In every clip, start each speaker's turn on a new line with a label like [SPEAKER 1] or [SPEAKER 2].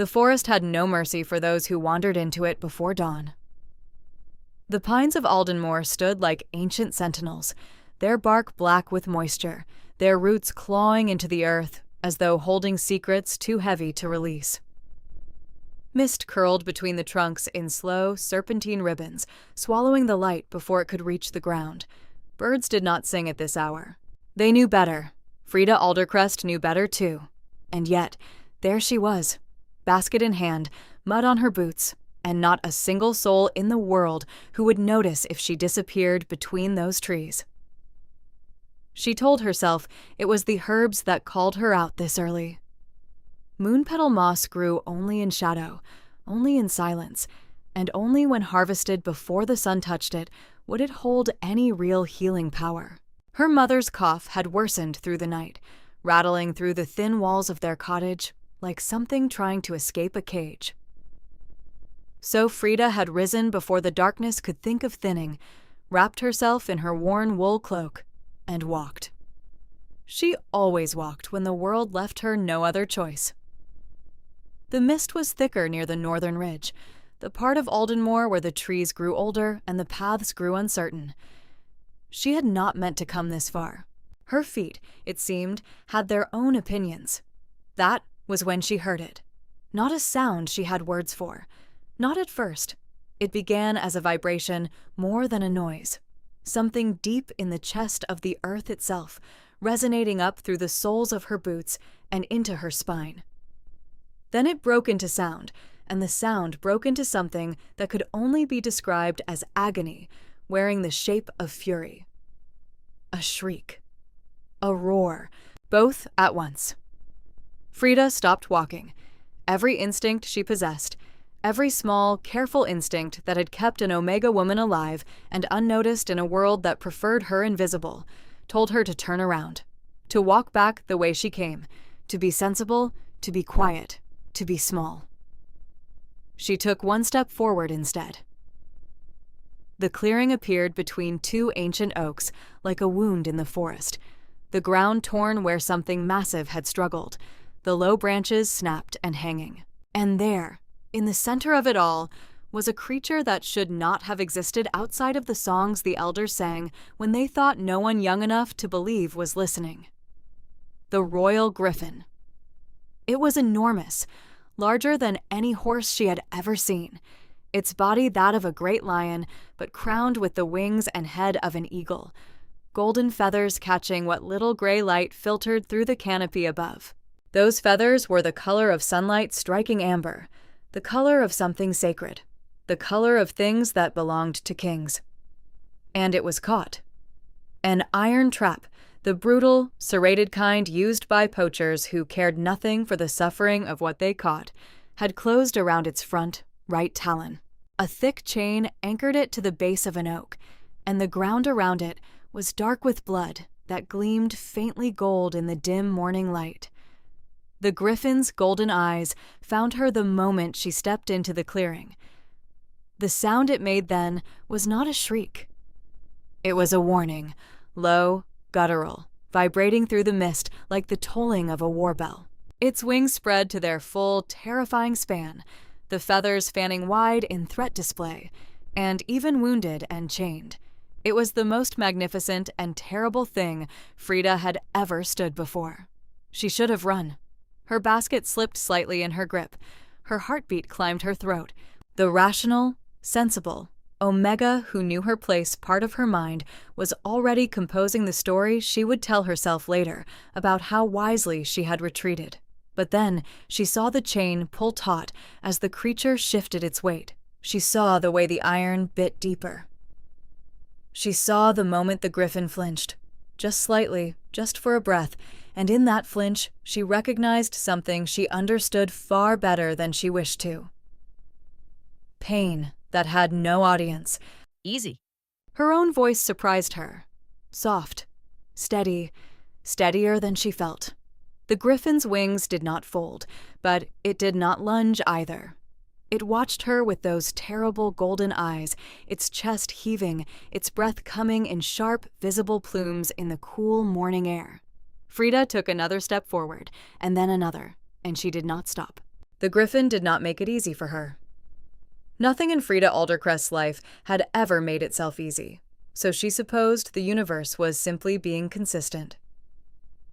[SPEAKER 1] The forest had no mercy for those who wandered into it before dawn. The pines of Aldenmoor stood like ancient sentinels, their bark black with moisture, their roots clawing into the earth as though holding secrets too heavy to release. Mist curled between the trunks in slow, serpentine ribbons, swallowing the light before it could reach the ground. Birds did not sing at this hour. They knew better. Frida Aldercrest knew better too. And yet, there she was, basket in hand, mud on her boots, and not a single soul in the world who would notice if she disappeared between those trees. She told herself it was the herbs that called her out this early. Moonpetal moss grew only in shadow, only in silence, and only when harvested before the sun touched it would it hold any real healing power. Her mother's cough had worsened through the night, rattling through the thin walls of their cottage like something trying to escape a cage. So Frida had risen before the darkness could think of thinning, wrapped herself in her worn wool cloak, and walked. She always walked when the world left her no other choice. The mist was thicker near the northern ridge, the part of Aldenmoor where the trees grew older and the paths grew uncertain. She had not meant to come this far. Her feet, it seemed, had their own opinions. That was when she heard it. Not a sound she had words for. Not at first. It began as a vibration more than a noise. Something deep in the chest of the earth itself, resonating up through the soles of her boots and into her spine. Then it broke into sound, and the sound broke into something that could only be described as agony, wearing the shape of fury. A shriek. A roar. Both at once. Frida stopped walking. Every instinct she possessed, every small, careful instinct that had kept an Omega woman alive and unnoticed in a world that preferred her invisible, told her to turn around, to walk back the way she came, to be sensible, to be quiet, to be small. She took one step forward instead. The clearing appeared between two ancient oaks, like a wound in the forest, the ground torn where something massive had struggled, the low branches snapped and hanging. And there, in the center of it all, was a creature that should not have existed outside of the songs the elders sang when they thought no one young enough to believe was listening. The Royal Griffin. It was enormous, larger than any horse she had ever seen, its body that of a great lion, but crowned with the wings and head of an eagle, golden feathers catching what little gray light filtered through the canopy above. Those feathers were the color of sunlight striking amber, the color of something sacred, the color of things that belonged to kings. And it was caught. An iron trap, the brutal, serrated kind used by poachers who cared nothing for the suffering of what they caught, had closed around its front, right talon. A thick chain anchored it to the base of an oak, and the ground around it was dark with blood that gleamed faintly gold in the dim morning light. The griffin's golden eyes found her the moment she stepped into the clearing. The sound it made then was not a shriek. It was a warning, low, guttural, vibrating through the mist like the tolling of a war bell. Its wings spread to their full, terrifying span, the feathers fanning wide in threat display, and even wounded and chained. It was the most magnificent and terrible thing Frida had ever stood before. She should have run. Her basket slipped slightly in her grip. Her heartbeat climbed her throat. The rational, sensible, Omega who knew her place part of her mind was already composing the story she would tell herself later about how wisely she had retreated. But then she saw the chain pull taut as the creature shifted its weight. She saw the way the iron bit deeper. She saw the moment the griffin flinched, just slightly, just for a breath, and in that flinch she recognized something she understood far better than she wished to. Pain that had no audience.
[SPEAKER 2] Easy.
[SPEAKER 1] Her own voice surprised her. Soft, steady, steadier than she felt. The griffin's wings did not fold, but it did not lunge either. It watched her with those terrible golden eyes, its chest heaving, its breath coming in sharp, visible plumes in the cool morning air. Frida took another step forward, and then another, and she did not stop. The Griffin did not make it easy for her. Nothing in Frida Aldercrest's life had ever made itself easy, so she supposed the universe was simply being consistent.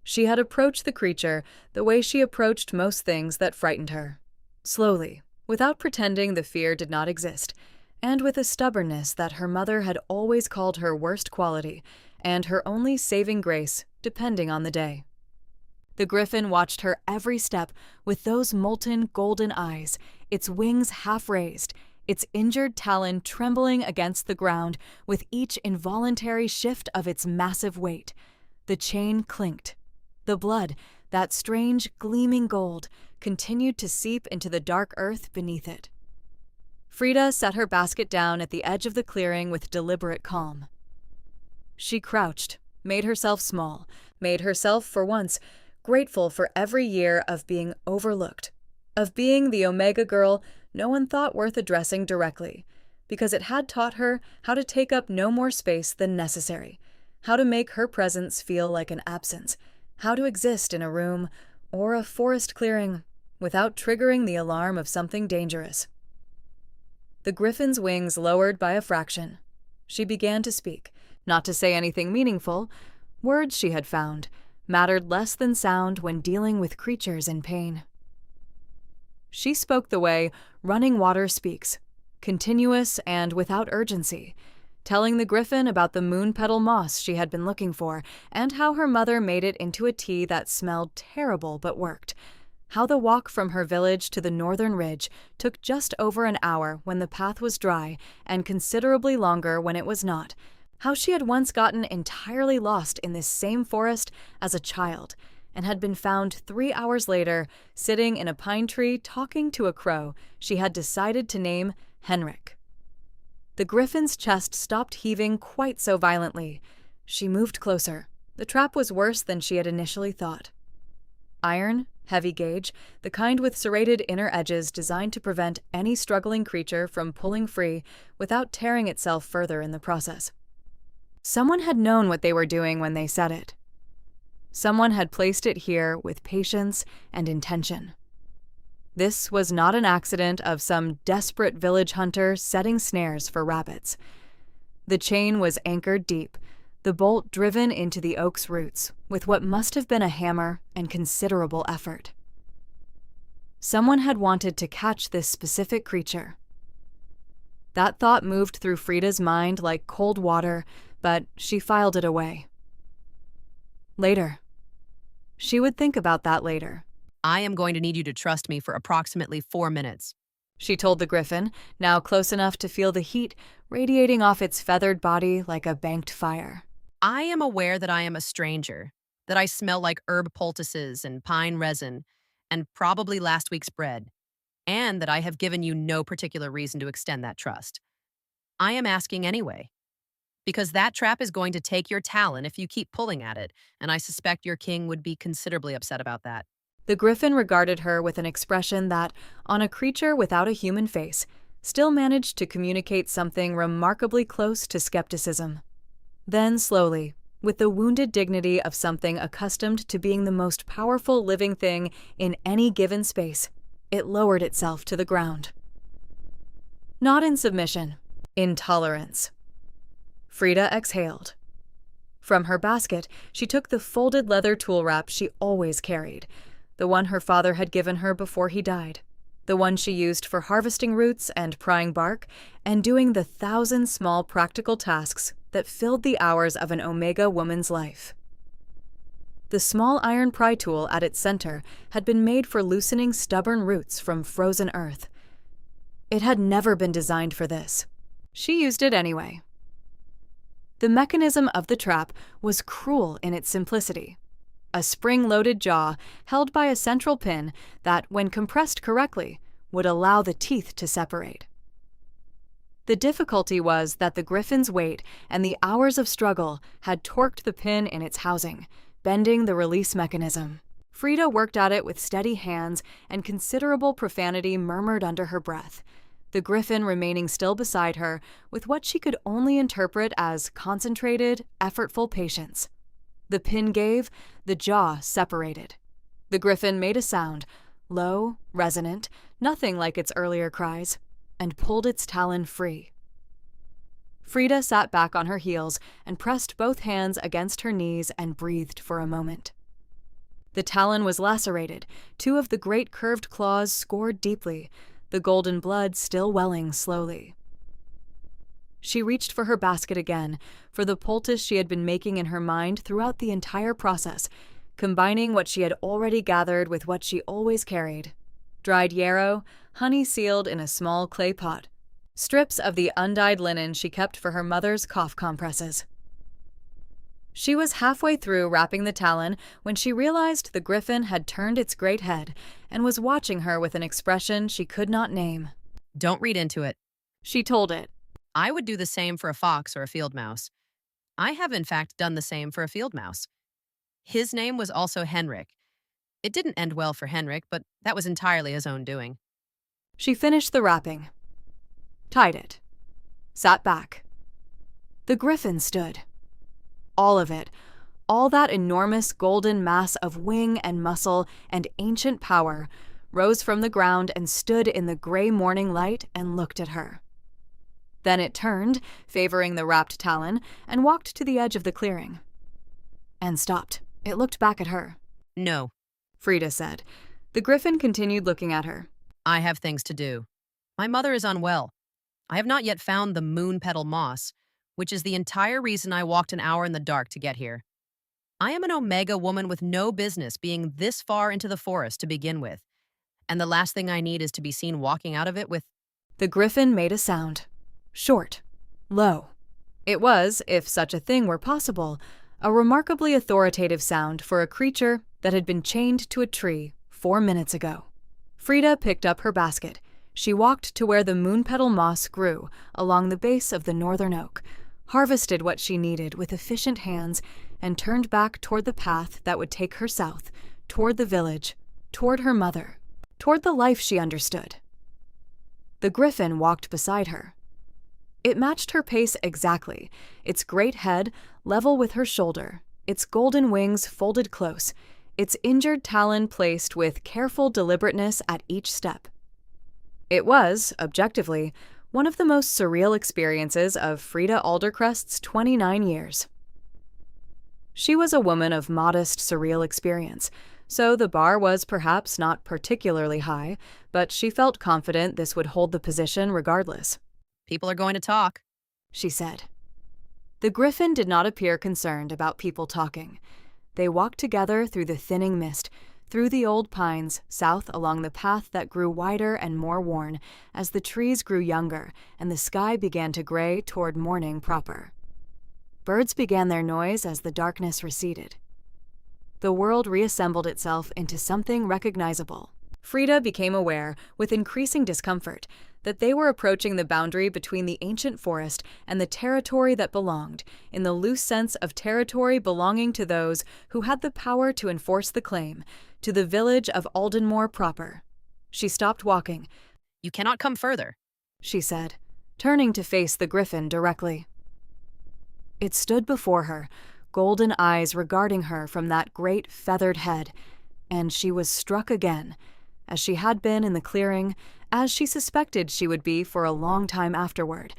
[SPEAKER 1] She had approached the creature the way she approached most things that frightened her, slowly, without pretending the fear did not exist, and with a stubbornness that her mother had always called her worst quality and her only saving grace, depending on the day. The Griffin watched her every step with those molten golden eyes, its wings half raised, its injured talon trembling against the ground with each involuntary shift of its massive weight. The chain clinked. The blood, that strange, gleaming gold, continued to seep into the dark earth beneath it. Frida set her basket down at the edge of the clearing with deliberate calm. She crouched, made herself small, made herself, for once, grateful for every year of being overlooked, of being the Omega girl no one thought worth addressing directly, because it had taught her how to take up no more space than necessary, how to make her presence feel like an absence, how to exist in a room or a forest clearing without triggering the alarm of something dangerous. The Griffin's wings lowered by a fraction. She began to speak, not to say anything meaningful. Words, she had found, mattered less than sound when dealing with creatures in pain. She spoke the way running water speaks, continuous and without urgency, telling the Griffin about the moon petal moss she had been looking for and how her mother made it into a tea that smelled terrible but worked, how the walk from her village to the northern ridge took just over an hour when the path was dry and considerably longer when it was not, how she had once gotten entirely lost in this same forest as a child and had been found 3 hours later sitting in a pine tree talking to a crow she had decided to name Henrik. The Griffin's chest stopped heaving quite so violently. She moved closer. The trap was worse than she had initially thought. Iron, heavy gauge, the kind with serrated inner edges designed to prevent any struggling creature from pulling free without tearing itself further in the process. Someone had known what they were doing when they set it. Someone had placed it here with patience and intention. This was not an accident of some desperate village hunter setting snares for rabbits. The chain was anchored deep, the bolt driven into the oak's roots, with what must have been a hammer and considerable effort. Someone had wanted to catch this specific creature. That thought moved through Frida's mind like cold water, but she filed it away. Later. She would think about that later.
[SPEAKER 2] I am going to need you to trust me for approximately 4 minutes,
[SPEAKER 1] she told the Griffin, now close enough to feel the heat radiating off its feathered body like a banked fire.
[SPEAKER 2] I am aware that I am a stranger, that I smell like herb poultices and pine resin, and probably last week's bread, and that I have given you no particular reason to extend that trust. I am asking anyway, because that trap is going to take your talon if you keep pulling at it, and I suspect your king would be considerably upset about that.
[SPEAKER 1] The Griffin regarded her with an expression that, on a creature without a human face, still managed to communicate something remarkably close to skepticism. Then, slowly, with the wounded dignity of something accustomed to being the most powerful living thing in any given space, it lowered itself to the ground. Not in submission, in tolerance. Frida exhaled. From her basket, she took the folded leather tool wrap she always carried, the one her father had given her before he died, the one she used for harvesting roots and prying bark and doing the 1,000 small practical tasks that filled the hours of an Omega woman's life. The small iron pry tool at its center had been made for loosening stubborn roots from frozen earth. It had never been designed for this. She used it anyway. The mechanism of the trap was cruel in its simplicity. A spring-loaded jaw held by a central pin that, when compressed correctly, would allow the teeth to separate. The difficulty was that the Griffin's weight and the hours of struggle had torqued the pin in its housing, bending the release mechanism. Frida worked at it with steady hands, and considerable profanity murmured under her breath, the Griffin remaining still beside her with what she could only interpret as concentrated, effortful patience. The pin gave, the jaw separated. The Griffin made a sound, low, resonant, nothing like its earlier cries, and pulled its talon free. Frida sat back on her heels and pressed both hands against her knees and breathed for a moment. The talon was lacerated, two of the great curved claws scored deeply, the golden blood still welling slowly. She reached for her basket again, for the poultice she had been making in her mind throughout the entire process, combining what she had already gathered with what she always carried: dried yarrow, honey sealed in a small clay pot, strips of the undyed linen she kept for her mother's cough compresses. She was halfway through wrapping the talon when she realized the griffin had turned its great head and was watching her with an expression she could not name.
[SPEAKER 2] Don't read into it.
[SPEAKER 1] She told it.
[SPEAKER 2] I would do the same for a fox or a field mouse. I have, in fact, done the same for a field mouse. His name was also Henrik. It didn't end well for Henrik, but that was entirely his own doing.
[SPEAKER 1] She finished the wrapping, tied it, sat back. The griffin stood. All of it, all that enormous golden mass of wing and muscle and ancient power, rose from the ground and stood in the gray morning light and looked at her. Then it turned, favoring the wrapped talon, and walked to the edge of the clearing. And stopped. It looked back at her.
[SPEAKER 2] No,
[SPEAKER 1] Frida said. The griffin continued looking at her.
[SPEAKER 2] I have things to do. My mother is unwell. I have not yet found the moon petal moss, which is the entire reason I walked an hour in the dark to get here. I am an Omega woman with no business being this far into the forest to begin with, and the last thing I need is to be seen walking out of it with...
[SPEAKER 1] The griffin made a sound. Short. Low. It was, if such a thing were possible, a remarkably authoritative sound for a creature that had been chained to a tree 4 minutes ago. Frida picked up her basket. She walked to where the moonpetal moss grew, along the base of the northern oak, harvested what she needed with efficient hands, and turned back toward the path that would take her south, toward the village, toward her mother, toward the life she understood. The griffin walked beside her. It matched her pace exactly, its great head level with her shoulder, its golden wings folded close, its injured talon placed with careful deliberateness at each step. It was, objectively, one of the most surreal experiences of Frida Aldercrest's 29 years. She was a woman of modest, surreal experience, so the bar was perhaps not particularly high, but she felt confident this would hold the position regardless.
[SPEAKER 2] People are going to talk,
[SPEAKER 1] she said. The griffin did not appear concerned about people talking. They walked together through the thinning mist, through the old pines, south along the path that grew wider and more worn as the trees grew younger and the sky began to gray toward morning proper. Birds began their noise as the darkness receded. The world reassembled itself into something recognizable. Frida became aware, with increasing discomfort, that they were approaching the boundary between the ancient forest and the territory that belonged, in the loose sense of territory belonging to those who had the power to enforce the claim, to the village of Aldenmore proper. She stopped walking.
[SPEAKER 2] You cannot come further,
[SPEAKER 1] she said, turning to face the griffin directly. It stood before her, golden eyes regarding her from that great feathered head, and she was struck again, as she had been in the clearing, as she suspected she would be for a long time afterward,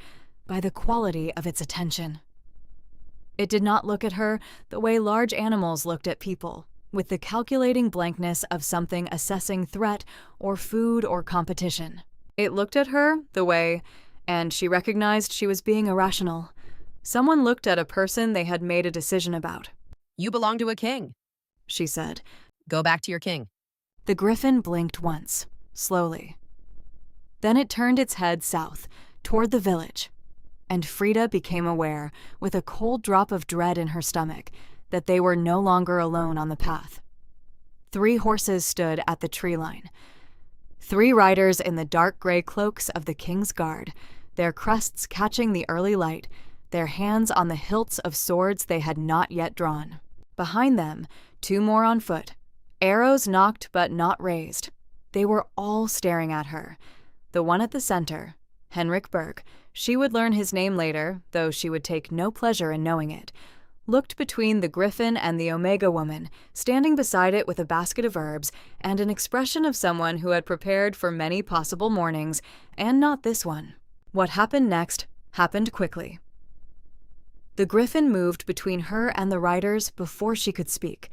[SPEAKER 1] by the quality of its attention. It did not look at her the way large animals looked at people, with the calculating blankness of something assessing threat or food or competition. It looked at her the way, and she recognized she was being irrational. Someone looked at a person they had made a decision about.
[SPEAKER 2] You belong to a king,
[SPEAKER 1] she said.
[SPEAKER 2] Go back to your king.
[SPEAKER 1] The griffin blinked once, slowly. Then it turned its head south, toward the village, and Frida became aware, with a cold drop of dread in her stomach, that they were no longer alone on the path. 3 horses stood at the tree line. 3 riders in the dark gray cloaks of the king's guard, their crests catching the early light, their hands on the hilts of swords they had not yet drawn. Behind them, 2 more on foot, arrows nocked but not raised. They were all staring at her. The one at the center, Henrik Berg, she would learn his name later, though she would take no pleasure in knowing it, looked between the Griffin and the Omega woman, standing beside it with a basket of herbs and an expression of someone who had prepared for many possible mornings, and not this one. What happened next happened quickly. The Griffin moved between her and the riders before she could speak.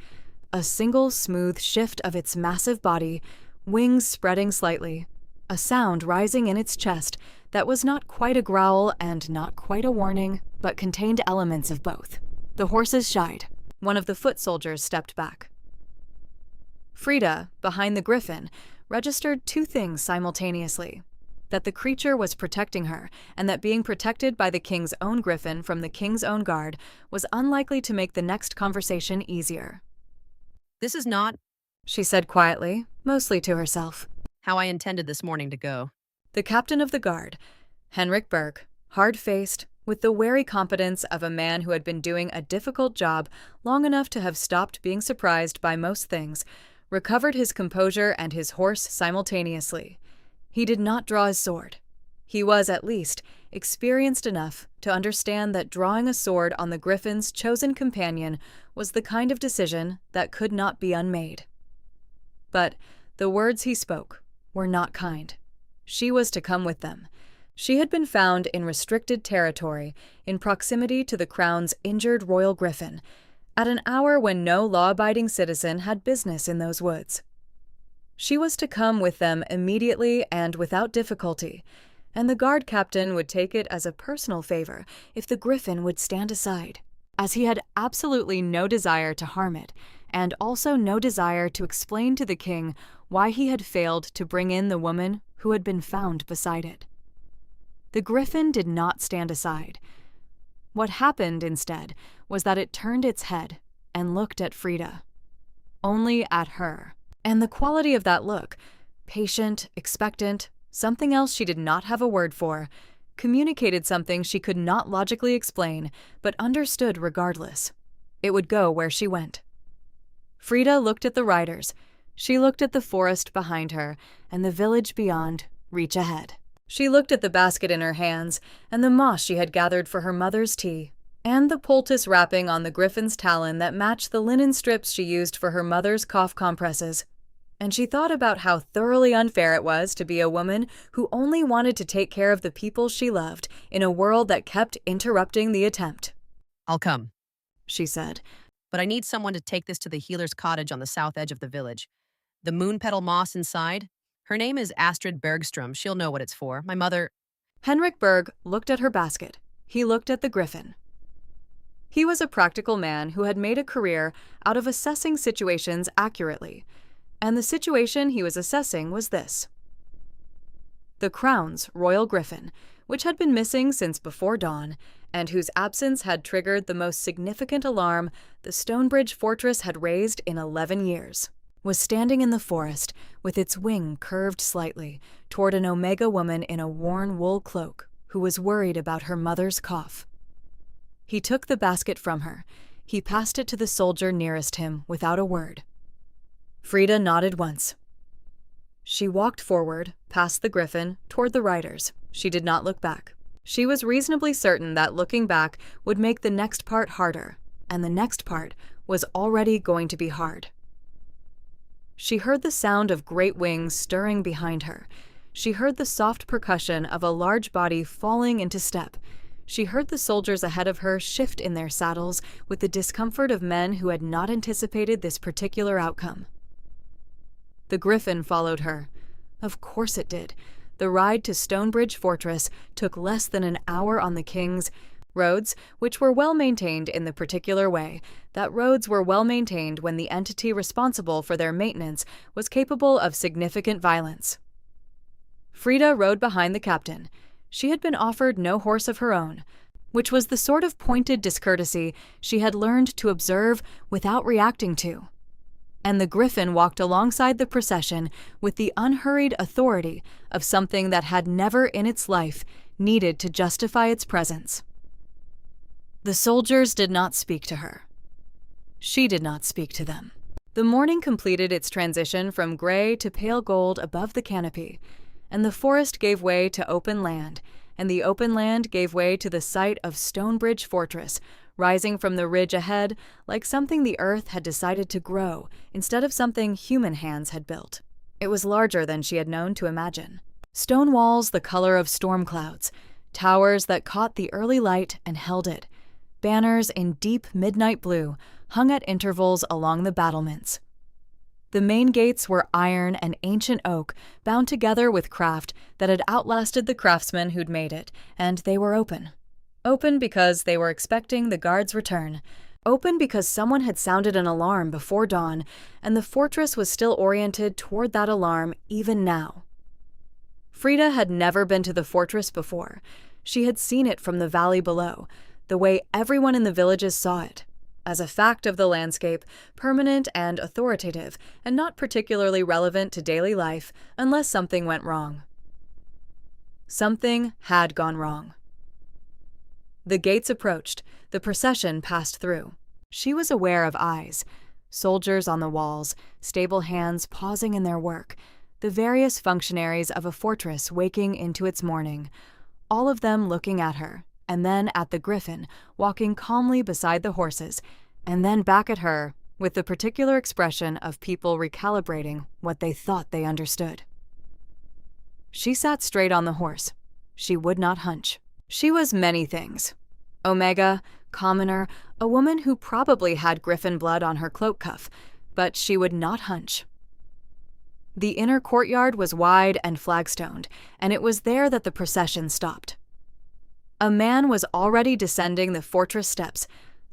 [SPEAKER 1] A single smooth shift of its massive body, wings spreading slightly, a sound rising in its chest that was not quite a growl and not quite a warning, but contained elements of both. The horses shied. One of the foot soldiers stepped back. Frida, behind the Griffin, registered two things simultaneously: that the creature was protecting her, and that being protected by the king's own Griffin from the king's own guard was unlikely to make the next conversation easier.
[SPEAKER 2] This is not,
[SPEAKER 1] she said quietly, mostly to herself,
[SPEAKER 2] how I intended this morning to go.
[SPEAKER 1] The captain of the guard, Henrik Berg, hard-faced, with the wary competence of a man who had been doing a difficult job long enough to have stopped being surprised by most things, recovered his composure and his horse simultaneously. He did not draw his sword. He was, at least, experienced enough to understand that drawing a sword on the Griffin's chosen companion was the kind of decision that could not be unmade. But the words he spoke were not kind. She was to come with them. She had been found in restricted territory, in proximity to the Crown's injured Royal Griffin, at an hour when no law-abiding citizen had business in those woods. She was to come with them immediately and without difficulty, and the guard captain would take it as a personal favor if the Griffin would stand aside, as he had absolutely no desire to harm it, and also no desire to explain to the king why he had failed to bring in the woman who had been found beside it. The Griffin did not stand aside. What happened, instead, was that it turned its head and looked at Frida. Only at her. And the quality of that look, patient, expectant, something else she did not have a word for, communicated something she could not logically explain, but understood regardless. It would go where she went. Frida looked at the riders. She looked at the forest behind her and the village beyond, reach ahead. She looked at the basket in her hands and the moss she had gathered for her mother's tea, and the poultice wrapping on the Griffin's talon that matched the linen strips she used for her mother's cough compresses. And she thought about how thoroughly unfair it was to be a woman who only wanted to take care of the people she loved in a world that kept interrupting the attempt.
[SPEAKER 2] I'll come,
[SPEAKER 1] she said.
[SPEAKER 2] But I need someone to take this to the healer's cottage on the south edge of the village. The moon petal moss inside? Her name is Astrid Bergstrom. She'll know what it's for. My mother...
[SPEAKER 1] Henrik Berg looked at her basket. He looked at the Griffin. He was a practical man who had made a career out of assessing situations accurately, and the situation he was assessing was this. The Crown's Royal Griffin, which had been missing since before dawn, and whose absence had triggered the most significant alarm the Stonebridge Fortress had raised in 11 years, was standing in the forest with its wing curved slightly toward an Omega woman in a worn wool cloak who was worried about her mother's cough. He took the basket from her. He passed it to the soldier nearest him without a word. Frida nodded once. She walked forward, past the Griffin, toward the riders. She did not look back. She was reasonably certain that looking back would make the next part harder, and the next part was already going to be hard. She heard the sound of great wings stirring behind her. She heard the soft percussion of a large body falling into step. She heard the soldiers ahead of her shift in their saddles with the discomfort of men who had not anticipated this particular outcome. The Griffin followed her. Of course it did. The ride to Stonebridge Fortress took less than an hour on the King's roads, which were well maintained in the particular way that roads were well maintained when the entity responsible for their maintenance was capable of significant violence. Frida rode behind the captain. She had been offered no horse of her own, which was the sort of pointed discourtesy she had learned to observe without reacting to. And the Griffin walked alongside the procession with the unhurried authority of something that had never in its life needed to justify its presence. The soldiers did not speak to her. She did not speak to them. The morning completed its transition from gray to pale gold above the canopy, and the forest gave way to open land, and the open land gave way to the sight of Stonebridge Fortress, rising from the ridge ahead like something the earth had decided to grow instead of something human hands had built. It was larger than she had known to imagine. Stone walls the color of storm clouds, towers that caught the early light and held it, banners in deep midnight blue hung at intervals along the battlements. The main gates were iron and ancient oak, bound together with craft that had outlasted the craftsmen who'd made it, and they were open. Open because they were expecting the guards' return. Open because someone had sounded an alarm before dawn, and the fortress was still oriented toward that alarm even now. Frida had never been to the fortress before. She had seen it from the valley below, the way everyone in the villages saw it, as a fact of the landscape, permanent and authoritative, and not particularly relevant to daily life unless something went wrong. Something had gone wrong. The gates approached, the procession passed through. She was aware of eyes, soldiers on the walls, stable hands pausing in their work, the various functionaries of a fortress waking into its morning, all of them looking at her, and then at the griffin, walking calmly beside the horses, and then back at her, with the particular expression of people recalibrating what they thought they understood. She sat straight on the horse. She would not hunch. She was many things. Omega, commoner, a woman who probably had griffin blood on her cloak cuff, but she would not hunch. The inner courtyard was wide and flagstoned, and it was there that the procession stopped. A man was already descending the fortress steps,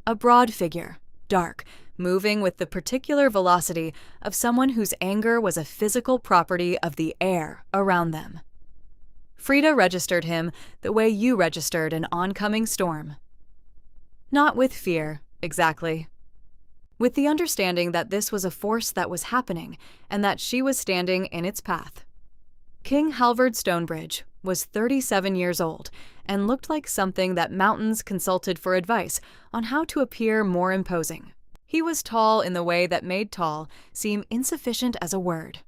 [SPEAKER 1] a broad figure, dark, moving with the particular velocity of someone whose anger was a physical property of the air around them. Frida registered him the way you registered an oncoming storm. Not with fear, exactly. With the understanding that this was a force that was happening and that she was standing in its path. King Halvard Stonebridge was 37 years old and looked like something that mountains consulted for advice on how to appear more imposing. He was tall in the way that made tall seem insufficient as a word,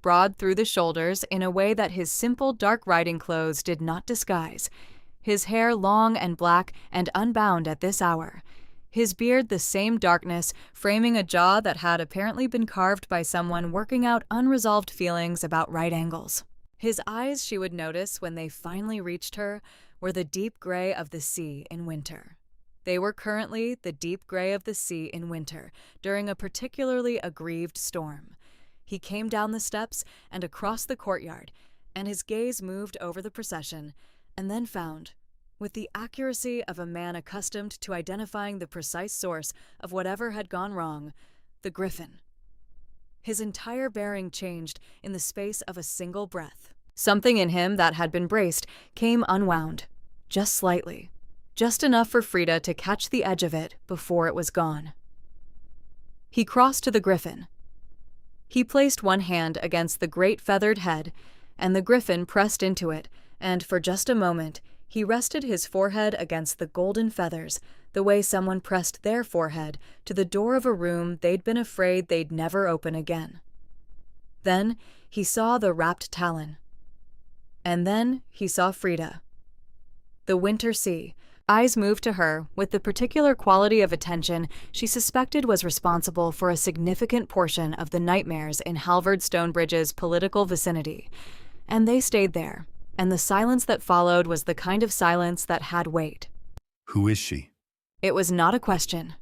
[SPEAKER 1] broad through the shoulders in a way that his simple dark riding clothes did not disguise, his hair long and black and unbound at this hour, his beard the same darkness, framing a jaw that had apparently been carved by someone working out unresolved feelings about right angles. His eyes, she would notice when they finally reached her, were the deep gray of the sea in winter. They were currently the deep gray of the sea in winter, during a particularly aggrieved storm. He came down the steps and across the courtyard, and his gaze moved over the procession, and then found, with the accuracy of a man accustomed to identifying the precise source of whatever had gone wrong, the griffin. His entire bearing changed in the space of a single breath. Something in him that had been braced came unwound, just slightly, just enough for Frida to catch the edge of it before it was gone. He crossed to the griffin. He placed one hand against the great feathered head, and the griffin pressed into it, and for just a moment he rested his forehead against the golden feathers, the way someone pressed their forehead to the door of a room they'd been afraid they'd never open again. Then he saw the wrapped talon. And then he saw Frida. The winter sea. Eyes moved to her with the particular quality of attention she suspected was responsible for a significant portion of the nightmares in Halvard Stonebridge's political vicinity. And they stayed there, and the silence that followed was the kind of silence that had weight.
[SPEAKER 3] Who is she?
[SPEAKER 1] It was not a question.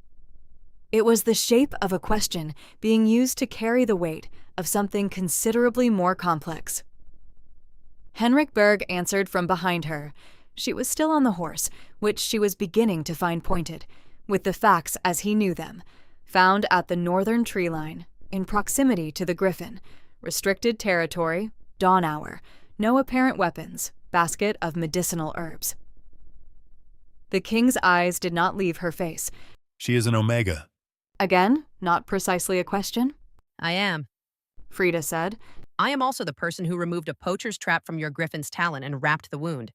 [SPEAKER 1] It was the shape of a question being used to carry the weight of something considerably more complex. Henrik Berg answered from behind her. She was still on the horse, which she was beginning to find pointed, with the facts as he knew them, found at the northern tree line, in proximity to the griffin, restricted territory, dawn hour, no apparent weapons, basket of medicinal herbs. The king's eyes did not leave her face.
[SPEAKER 3] She is an Omega.
[SPEAKER 1] Again, not precisely a question.
[SPEAKER 2] I am.
[SPEAKER 1] Frida said.
[SPEAKER 2] I am also the person who removed a poacher's trap from your griffin's talon and wrapped the wound.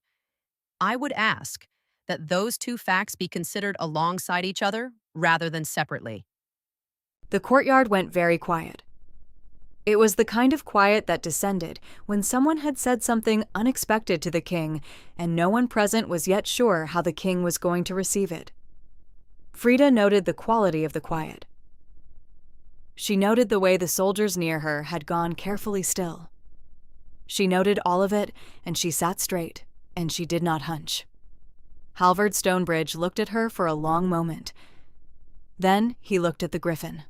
[SPEAKER 2] I would ask that those two facts be considered alongside each other rather than separately.
[SPEAKER 1] The courtyard went very quiet. It was the kind of quiet that descended when someone had said something unexpected to the king, and no one present was yet sure how the king was going to receive it. Frida noted the quality of the quiet. She noted the way the soldiers near her had gone carefully still. She noted all of it, and she sat straight, and she did not hunch. Halvard Stonebridge looked at her for a long moment. Then he looked at the griffin.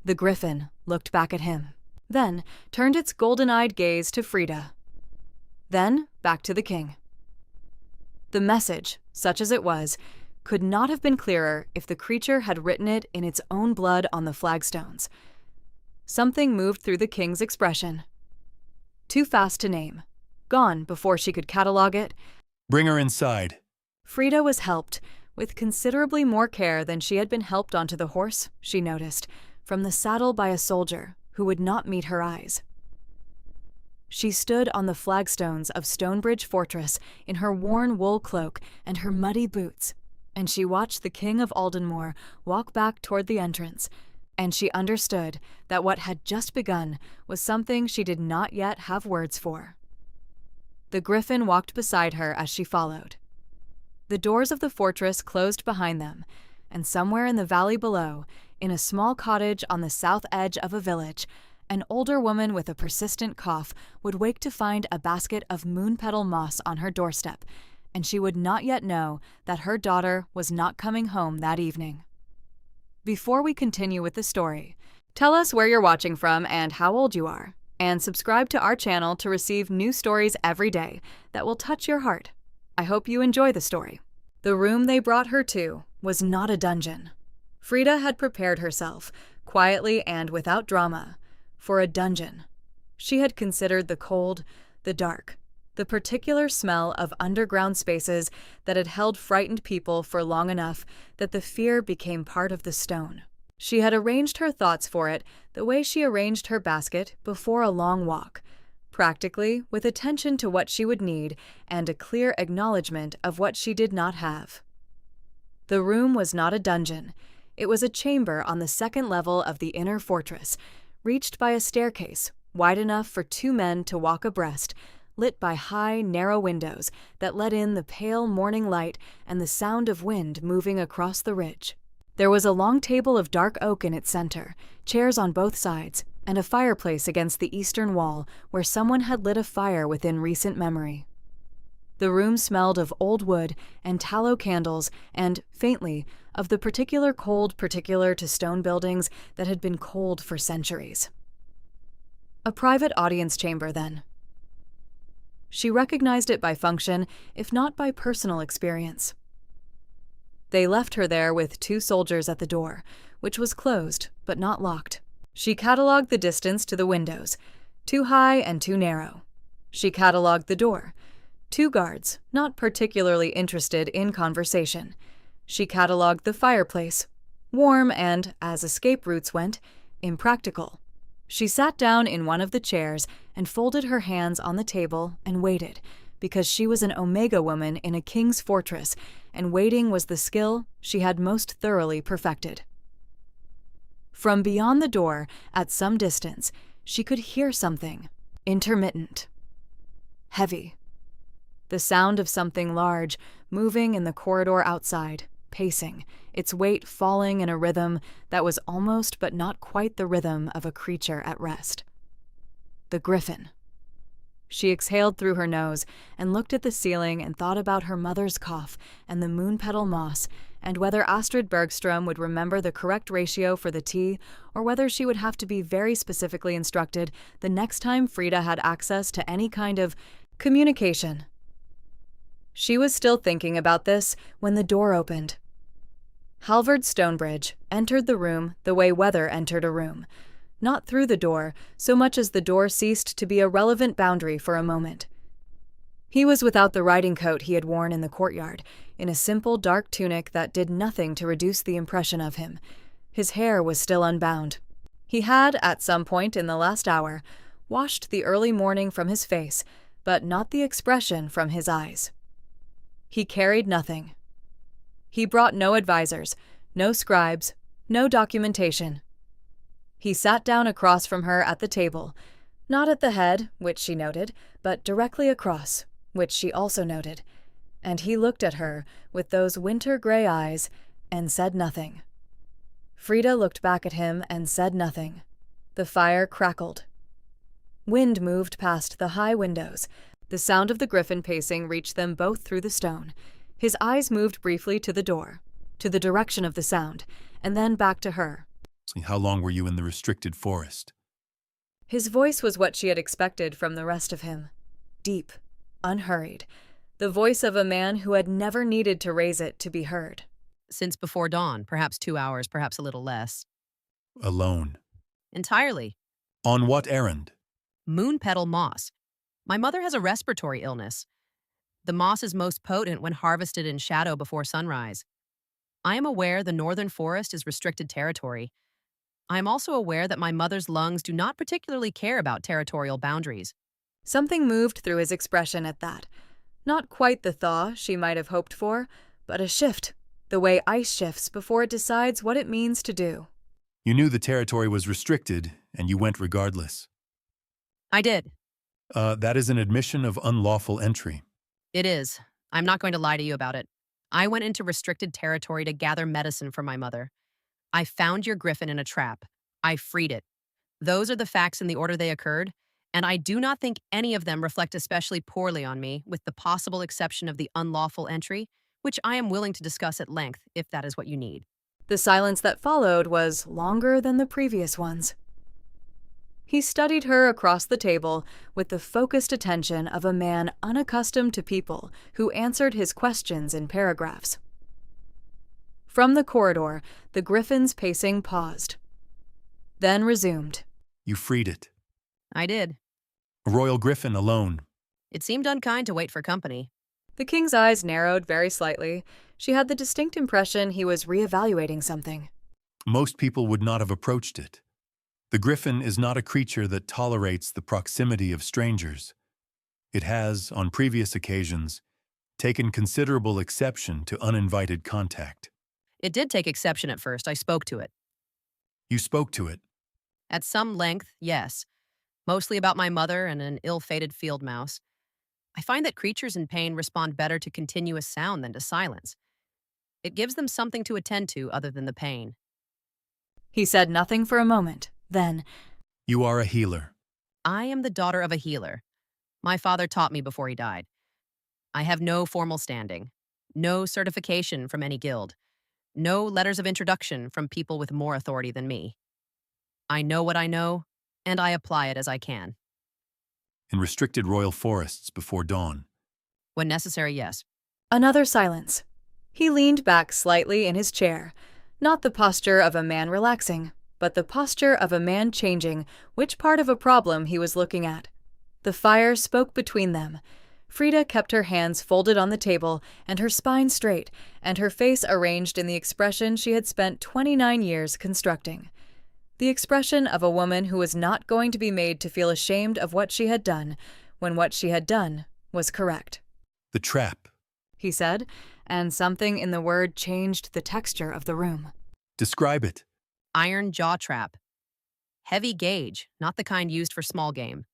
[SPEAKER 1] The griffin looked back at him, then turned its golden-eyed gaze to Frida. Then back to the king. The message, such as it was, could not have been clearer if the creature had written it in its own blood on the flagstones. Something moved through the king's expression. Too fast to name. Gone before she could catalog it.
[SPEAKER 3] Bring her inside.
[SPEAKER 1] Frida was helped, with considerably more care than she had been helped onto the horse, she noticed, from the saddle by a soldier who would not meet her eyes. She stood on the flagstones of Stonebridge Fortress in her worn wool cloak and her muddy boots, and she watched the King of Aldenmore walk back toward the entrance, and she understood that what had just begun was something she did not yet have words for. The griffin walked beside her as she followed. The doors of the fortress closed behind them, and somewhere in the valley below, in a small cottage on the south edge of a village, an older woman with a persistent cough would wake to find a basket of moon-petal moss on her doorstep, and she would not yet know that her daughter was not coming home that evening. Before we continue with the story, tell us where you're watching from and how old you are, and subscribe to our channel to receive new stories every day that will touch your heart. I hope you enjoy the story. The room they brought her to was not a dungeon. Frida had prepared herself, quietly and without drama, for a dungeon. She had considered the cold, the dark, the particular smell of underground spaces that had held frightened people for long enough that the fear became part of the stone. She had arranged her thoughts for it the way she arranged her basket before a long walk, practically with attention to what she would need and a clear acknowledgement of what she did not have. The room was not a dungeon. It was a chamber on the second level of the inner fortress, reached by a staircase wide enough for two men to walk abreast, lit by high, narrow windows that let in the pale morning light and the sound of wind moving across the ridge. There was a long table of dark oak in its center, chairs on both sides, and a fireplace against the eastern wall where someone had lit a fire within recent memory. The room smelled of old wood and tallow candles and, faintly, of the particular cold particular to stone buildings that had been cold for centuries. A private audience chamber, then. She recognized it by function, if not by personal experience. They left her there with two soldiers at the door, which was closed but not locked. She catalogued the distance to the windows, too high and too narrow. She catalogued the door. Two guards, not particularly interested in conversation. She catalogued the fireplace, warm and, as escape routes went, impractical. She sat down in one of the chairs and folded her hands on the table and waited, because she was an Omega woman in a king's fortress, and waiting was the skill she had most thoroughly perfected. From beyond the door, at some distance, she could hear something, intermittent, heavy. The sound of something large, moving in the corridor outside, pacing, its weight falling in a rhythm that was almost but not quite the rhythm of a creature at rest. The griffin. She exhaled through her nose and looked at the ceiling and thought about her mother's cough and the moon-petal moss, and whether Astrid Bergstrom would remember the correct ratio for the tea, or whether she would have to be very specifically instructed the next time Frida had access to any kind of communication. She was still thinking about this when the door opened. Halvard Stonebridge entered the room the way weather entered a room, not through the door so much as the door ceased to be a relevant boundary for a moment. He was without the riding coat he had worn in the courtyard, in a simple dark tunic that did nothing to reduce the impression of him. His hair was still unbound. He had, at some point in the last hour, washed the early morning from his face, but not the expression from his eyes. He carried nothing. He brought no advisors, no scribes, no documentation. He sat down across from her at the table, not at the head, which she noted, but directly across, which she also noted, and he looked at her with those winter-gray eyes and said nothing. Frida looked back at him and said nothing. The fire crackled. Wind moved past the high windows. The sound of the griffin pacing reached them both through the stone. His eyes moved briefly to the door, to the direction of the sound, and then back to her.
[SPEAKER 3] How long were you in the restricted forest?
[SPEAKER 1] His voice was what she had expected from the rest of him. Deep, unhurried. The voice of a man who had never needed to raise it to be heard.
[SPEAKER 2] Since before dawn, perhaps 2 hours, perhaps a little less.
[SPEAKER 3] Alone.
[SPEAKER 2] Entirely.
[SPEAKER 3] On what errand?
[SPEAKER 2] Moon petal moss. My mother has a respiratory illness. The moss is most potent when harvested in shadow before sunrise. I am aware the northern forest is restricted territory. I am also aware that my mother's lungs do not particularly care about territorial boundaries.
[SPEAKER 1] Something moved through his expression at that. Not quite the thaw she might have hoped for, but a shift, the way ice shifts before it decides what it means to do.
[SPEAKER 3] You knew the territory was restricted, and you went regardless.
[SPEAKER 2] I did.
[SPEAKER 3] That is an admission of unlawful entry.
[SPEAKER 2] It is. I'm not going to lie to you about it. I went into restricted territory to gather medicine for my mother. I found your griffin in a trap. I freed it. Those are the facts in the order they occurred, and I do not think any of them reflect especially poorly on me, with the possible exception of the unlawful entry, which I am willing to discuss at length if that is what you need.
[SPEAKER 1] The silence that followed was longer than the previous ones. He studied her across the table with the focused attention of a man unaccustomed to people who answered his questions in paragraphs. From the corridor, the griffin's pacing paused, then resumed.
[SPEAKER 3] You freed it.
[SPEAKER 2] I did.
[SPEAKER 3] A Royal Griffin alone.
[SPEAKER 2] It seemed unkind to wait for company.
[SPEAKER 1] The king's eyes narrowed very slightly. She had the distinct impression he was reevaluating something.
[SPEAKER 3] Most people would not have approached it. The griffin is not a creature that tolerates the proximity of strangers. It has, on previous occasions, taken considerable exception to uninvited contact.
[SPEAKER 2] It did take exception at first. I spoke to it.
[SPEAKER 3] You spoke to it.
[SPEAKER 2] At some length, yes. Mostly about my mother and an ill-fated field mouse. I find that creatures in pain respond better to continuous sound than to silence. It gives them something to attend to other than the pain.
[SPEAKER 1] He said nothing for a moment. Then,
[SPEAKER 3] You are a healer.
[SPEAKER 2] I am the daughter of a healer. My father taught me before he died. I have no formal standing, no certification from any guild, no letters of introduction from people with more authority than me. I know what I know, and I apply it as I can.
[SPEAKER 3] In restricted royal forests before dawn.
[SPEAKER 2] When necessary, yes.
[SPEAKER 1] another silence. He leaned back slightly in his chair, not the posture of a man relaxing, but the posture of a man changing which part of a problem he was looking at. The fire spoke between them. Frida kept her hands folded on the table and her spine straight, and her face arranged in the expression she had spent 29 years constructing. The expression of a woman who was not going to be made to feel ashamed of what she had done, when what she had done was correct.
[SPEAKER 3] The trap.
[SPEAKER 1] He said, and something in the word changed the texture of the room.
[SPEAKER 3] Describe it.
[SPEAKER 2] Iron jaw trap. Heavy gauge, not the kind used for small game.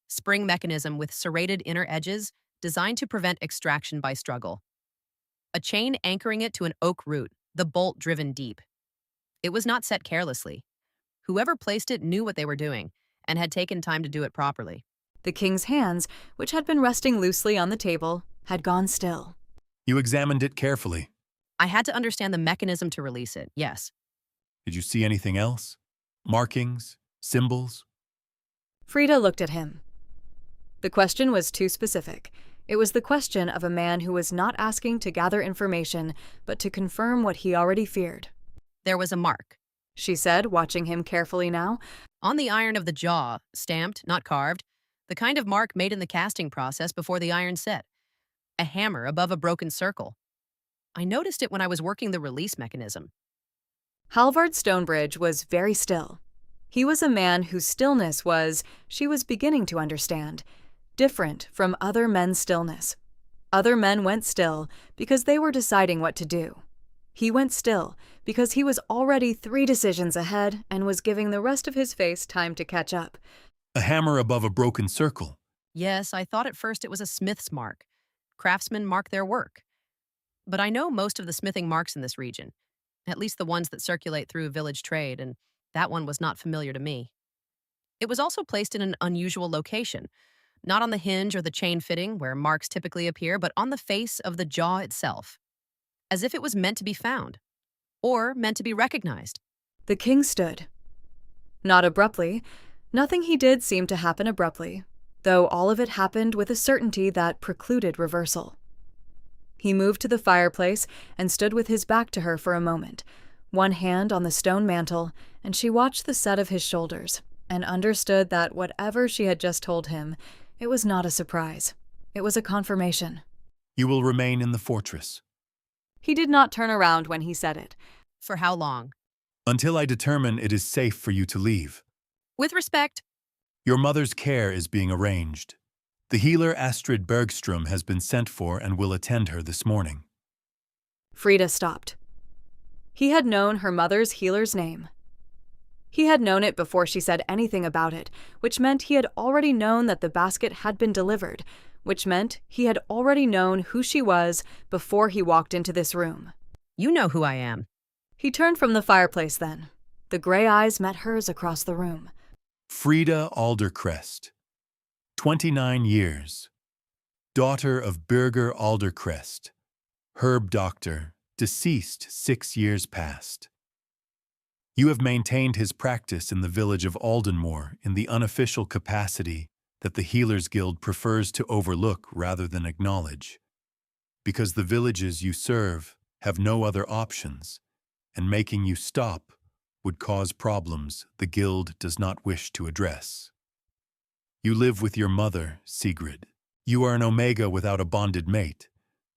[SPEAKER 2] Spring mechanism with serrated inner edges designed to prevent extraction by struggle. A chain anchoring it to an oak root, the bolt driven deep. It was not set carelessly. Whoever placed it knew what they were doing and had taken time to do it properly.
[SPEAKER 1] The king's hands, which had been resting loosely on the table, had gone still.
[SPEAKER 3] You examined it carefully.
[SPEAKER 2] I had to understand the mechanism to release it, yes.
[SPEAKER 3] Did you see anything else? Markings? Symbols?
[SPEAKER 1] Frida looked at him. The question was too specific. It was the question of a man who was not asking to gather information, but to confirm what he already feared.
[SPEAKER 2] There was a mark.
[SPEAKER 1] She said, watching him carefully now.
[SPEAKER 2] On the iron of the jaw, stamped, not carved, the kind of mark made in the casting process before the iron set. A hammer above a broken circle. I noticed it when I was working the release mechanism.
[SPEAKER 1] Halvard Stonebridge was very still. He was a man whose stillness was, she was beginning to understand, different from other men's stillness. Other men went still because they were deciding what to do. He went still because he was already 3 decisions ahead and was giving the rest of his face time to catch up.
[SPEAKER 3] A hammer above a broken circle.
[SPEAKER 2] Yes, I thought at first it was a smith's mark. Craftsmen mark their work. But I know most of the smithing marks in this region, at least the ones that circulate through village trade, and that one was not familiar to me. It was also placed in an unusual location, not on the hinge or the chain fitting where marks typically appear, but on the face of the jaw itself, as if it was meant to be found, or meant to be recognized.
[SPEAKER 1] The king stood. Not abruptly. Nothing he did seemed to happen abruptly, though all of it happened with a certainty that precluded reversal. He moved to the fireplace and stood with his back to her for a moment, one hand on the stone mantel, and she watched the set of his shoulders and understood that whatever she had just told him, it was not a surprise. It was a confirmation.
[SPEAKER 3] You will remain in the fortress.
[SPEAKER 1] He did not turn around when he said it.
[SPEAKER 2] For how long?
[SPEAKER 3] Until I determine it is safe for you to leave.
[SPEAKER 2] With respect.
[SPEAKER 3] Your mother's care is being arranged. The healer Astrid Bergstrom has been sent for and will attend her this morning.
[SPEAKER 1] Frida stopped. He had known her mother's healer's name. He had known it before she said anything about it, which meant he had already known that the basket had been delivered, which meant he had already known who she was before he walked into this room.
[SPEAKER 2] You know who I am.
[SPEAKER 1] He turned from the fireplace then. The gray eyes met hers across the room.
[SPEAKER 3] Frida Aldercrest, 29 years, daughter of Birger Aldercrest, herb doctor, deceased 6 years past. You have maintained his practice in the village of Aldenmoor in the unofficial capacity that the Healers Guild prefers to overlook rather than acknowledge, because the villages you serve have no other options, and making you stop would cause problems the Guild does not wish to address. You live with your mother, Sigrid. You are an omega without a bonded mate,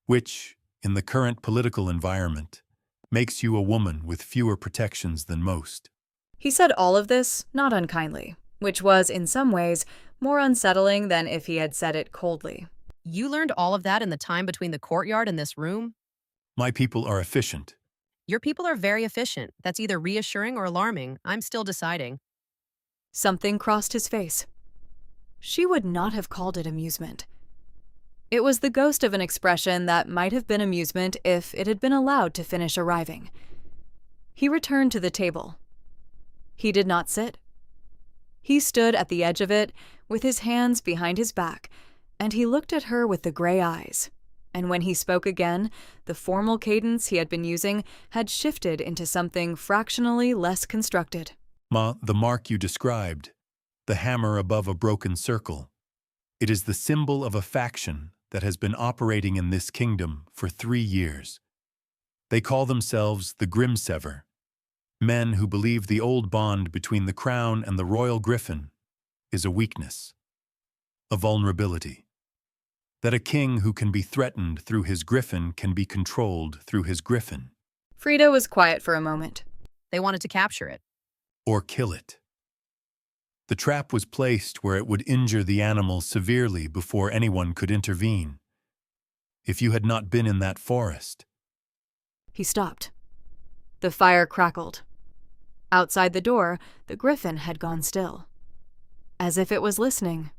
[SPEAKER 3] which, in the current political environment, makes you a woman with fewer protections than most.
[SPEAKER 1] He said all of this not unkindly, which was, in some ways, more unsettling than if he had said it coldly.
[SPEAKER 2] You learned all of that in the time between the courtyard and this room?
[SPEAKER 3] My people are efficient.
[SPEAKER 2] Your people are very efficient. That's either reassuring or alarming. I'm still deciding.
[SPEAKER 1] Something crossed his face. She would not have called it amusement. It was the ghost of an expression that might have been amusement if it had been allowed to finish arriving. He returned to the table. He did not sit. He stood at the edge of it, with his hands behind his back, and he looked at her with the gray eyes. And when he spoke again, the formal cadence he had been using had shifted into something fractionally less constructed.
[SPEAKER 3] Ma, the mark you described, the hammer above a broken circle, it is the symbol of a faction that has been operating in this kingdom for 3 years. They call themselves the Grimsever, men who believe the old bond between the crown and the Royal Griffin is a weakness, a vulnerability. That a king who can be threatened through his griffin can be controlled through his griffin.
[SPEAKER 1] Frida was quiet for a moment.
[SPEAKER 2] They wanted to capture it.
[SPEAKER 3] Or kill it. The trap was placed where it would injure the animal severely before anyone could intervene. If you had not been in that forest.
[SPEAKER 1] He stopped. The fire crackled. Outside the door, the griffin had gone still, as if it was listening.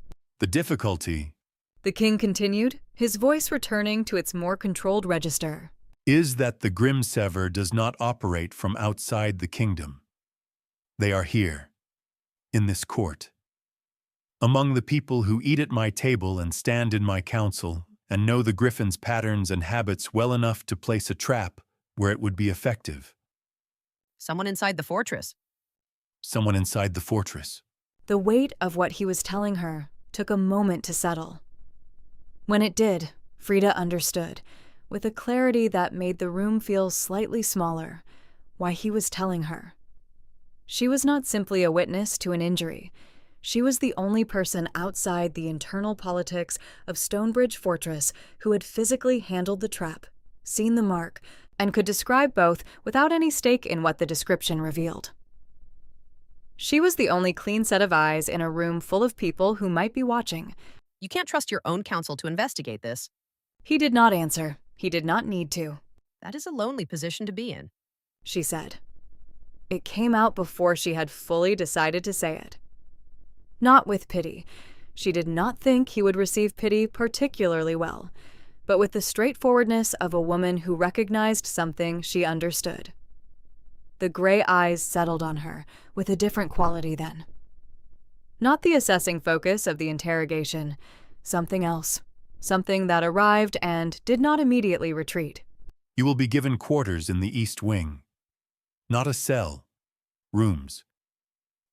[SPEAKER 3] The difficulty,
[SPEAKER 1] the king continued, his voice returning to its more controlled register,
[SPEAKER 3] is that the Grimsever does not operate from outside the kingdom. They are here, in this court, among the people who eat at my table and stand in my council and know the griffin's patterns and habits well enough to place a trap where it would be effective.
[SPEAKER 2] Someone inside the fortress.
[SPEAKER 3] Someone inside the fortress.
[SPEAKER 1] The weight of what he was telling her took a moment to settle. When it did, Frida understood, with a clarity that made the room feel slightly smaller, why he was telling her. She was not simply a witness to an injury. She was the only person outside the internal politics of Stonebridge Fortress who had physically handled the trap, seen the mark, and could describe both without any stake in what the description revealed. She was the only clean set of eyes in a room full of people who might be watching.
[SPEAKER 2] You can't trust your own counsel to investigate this.
[SPEAKER 1] He did not answer. He did not need to.
[SPEAKER 2] That is a lonely position to be in.
[SPEAKER 1] she said. It came out before she had fully decided to say it. Not with pity. She did not think he would receive pity particularly well, but with the straightforwardness of a woman who recognized something she understood. The gray eyes settled on her with a different quality then. Not the assessing focus of the interrogation, something else, something that arrived and did not immediately retreat.
[SPEAKER 3] You will be given quarters in the East Wing. Not a cell. Rooms.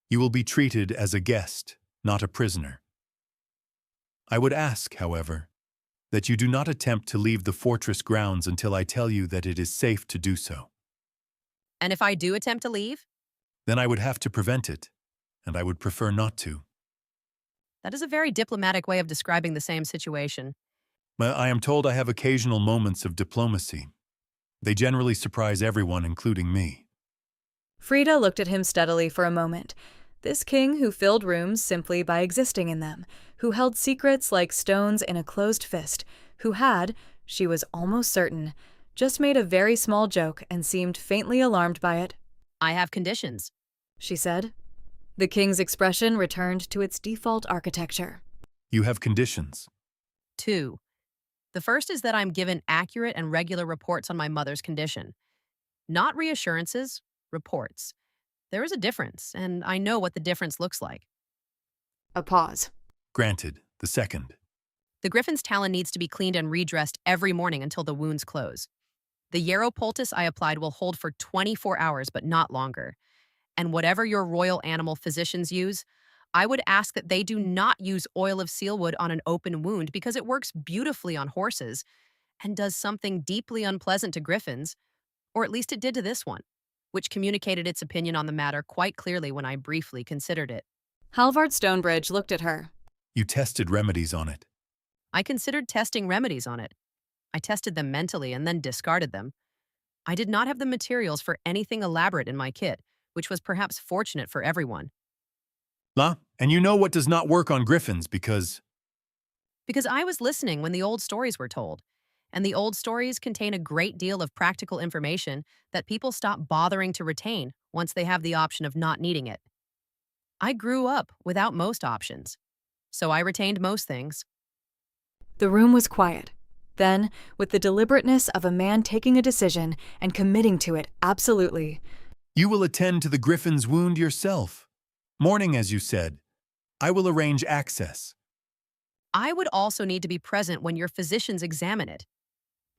[SPEAKER 3] You will be treated as a guest, not a prisoner. I would ask, however, that you do not attempt to leave the fortress grounds until I tell you that it is safe to do so.
[SPEAKER 2] And if I do attempt to leave?
[SPEAKER 3] Then I would have to prevent it, and I would prefer not to.
[SPEAKER 2] That is a very diplomatic way of describing the same situation.
[SPEAKER 3] I am told I have occasional moments of diplomacy. They generally surprise everyone, including me.
[SPEAKER 1] Frida looked at him steadily for a moment. This king who filled rooms simply by existing in them, who held secrets like stones in a closed fist, who had, she was almost certain, just made a very small joke and seemed faintly alarmed by it.
[SPEAKER 2] I have conditions,
[SPEAKER 1] she said. The king's expression returned to its default architecture.
[SPEAKER 3] You have conditions.
[SPEAKER 2] 2. The first is that I'm given accurate and regular reports on my mother's condition. Not reassurances, reports. There is a difference, and I know what the difference looks like.
[SPEAKER 1] A pause.
[SPEAKER 3] Granted. The second.
[SPEAKER 2] The Griffin's talon needs to be cleaned and redressed every morning until the wounds close. The yarrow poultice I applied will hold for 24 hours, but not longer. And whatever your royal animal physicians use, I would ask that they do not use oil of sealwood on an open wound because it works beautifully on horses and does something deeply unpleasant to griffins, or at least it did to this one, which communicated its opinion on the matter quite clearly when I briefly considered it.
[SPEAKER 1] Halvard Stonebridge looked at her.
[SPEAKER 3] You tested remedies on it.
[SPEAKER 2] I considered testing remedies on it. I tested them mentally and then discarded them. I did not have the materials for anything elaborate in my kit, which was perhaps fortunate for everyone.
[SPEAKER 3] And you know what does not work on griffins because
[SPEAKER 2] I was listening when the old stories were told, and the old stories contain a great deal of practical information that people stop bothering to retain once they have the option of not needing it. I grew up without most options, so I retained most things.
[SPEAKER 1] The room was quiet. Then, with the deliberateness of a man taking a decision and committing to it absolutely.
[SPEAKER 3] You will attend to the griffin's wound yourself. Morning, as you said. I will arrange access.
[SPEAKER 2] I would also need to be present when your physicians examine it.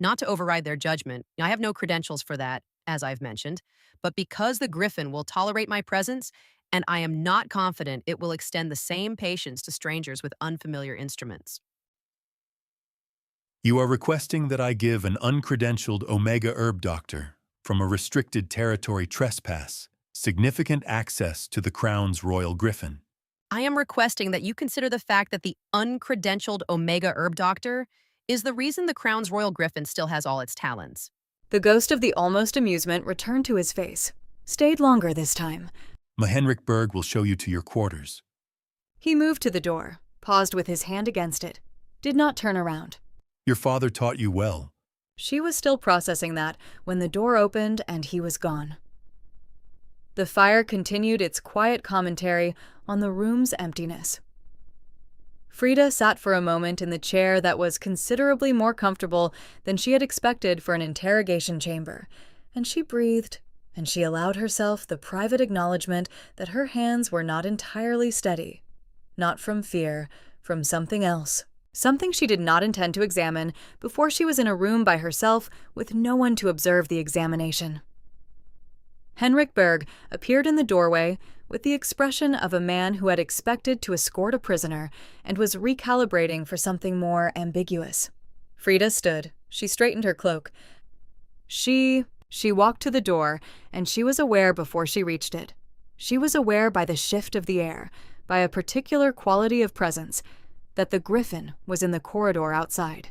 [SPEAKER 2] Not to override their judgment, I have no credentials for that, as I've mentioned, but because the griffin will tolerate my presence, and I am not confident it will extend the same patience to strangers with unfamiliar instruments.
[SPEAKER 3] You are requesting that I give an uncredentialed Omega herb doctor from a restricted territory trespass significant access to the Crown's Royal Griffin.
[SPEAKER 2] I am requesting that you consider the fact that the uncredentialed Omega herb doctor is the reason the Crown's Royal Griffin still has all its talons.
[SPEAKER 1] The ghost of the almost amusement returned to his face. Stayed longer this time.
[SPEAKER 3] Henrik Berg will show you to your quarters.
[SPEAKER 1] He moved to the door, paused with his hand against it, did not turn around.
[SPEAKER 3] Your father taught you well.
[SPEAKER 1] She was still processing that when the door opened and he was gone. The fire continued its quiet commentary on the room's emptiness. Frida sat for a moment in the chair that was considerably more comfortable than she had expected for an interrogation chamber, and she breathed, and she allowed herself the private acknowledgement that her hands were not entirely steady. Not from fear, from something else. Something she did not intend to examine before she was in a room by herself with no one to observe the examination. Henrik Berg appeared in the doorway with the expression of a man who had expected to escort a prisoner and was recalibrating for something more ambiguous. Frida stood. She straightened her cloak. She walked to the door, and she was aware before she reached it. She was aware by the shift of the air, by a particular quality of presence, that the griffin was in the corridor outside.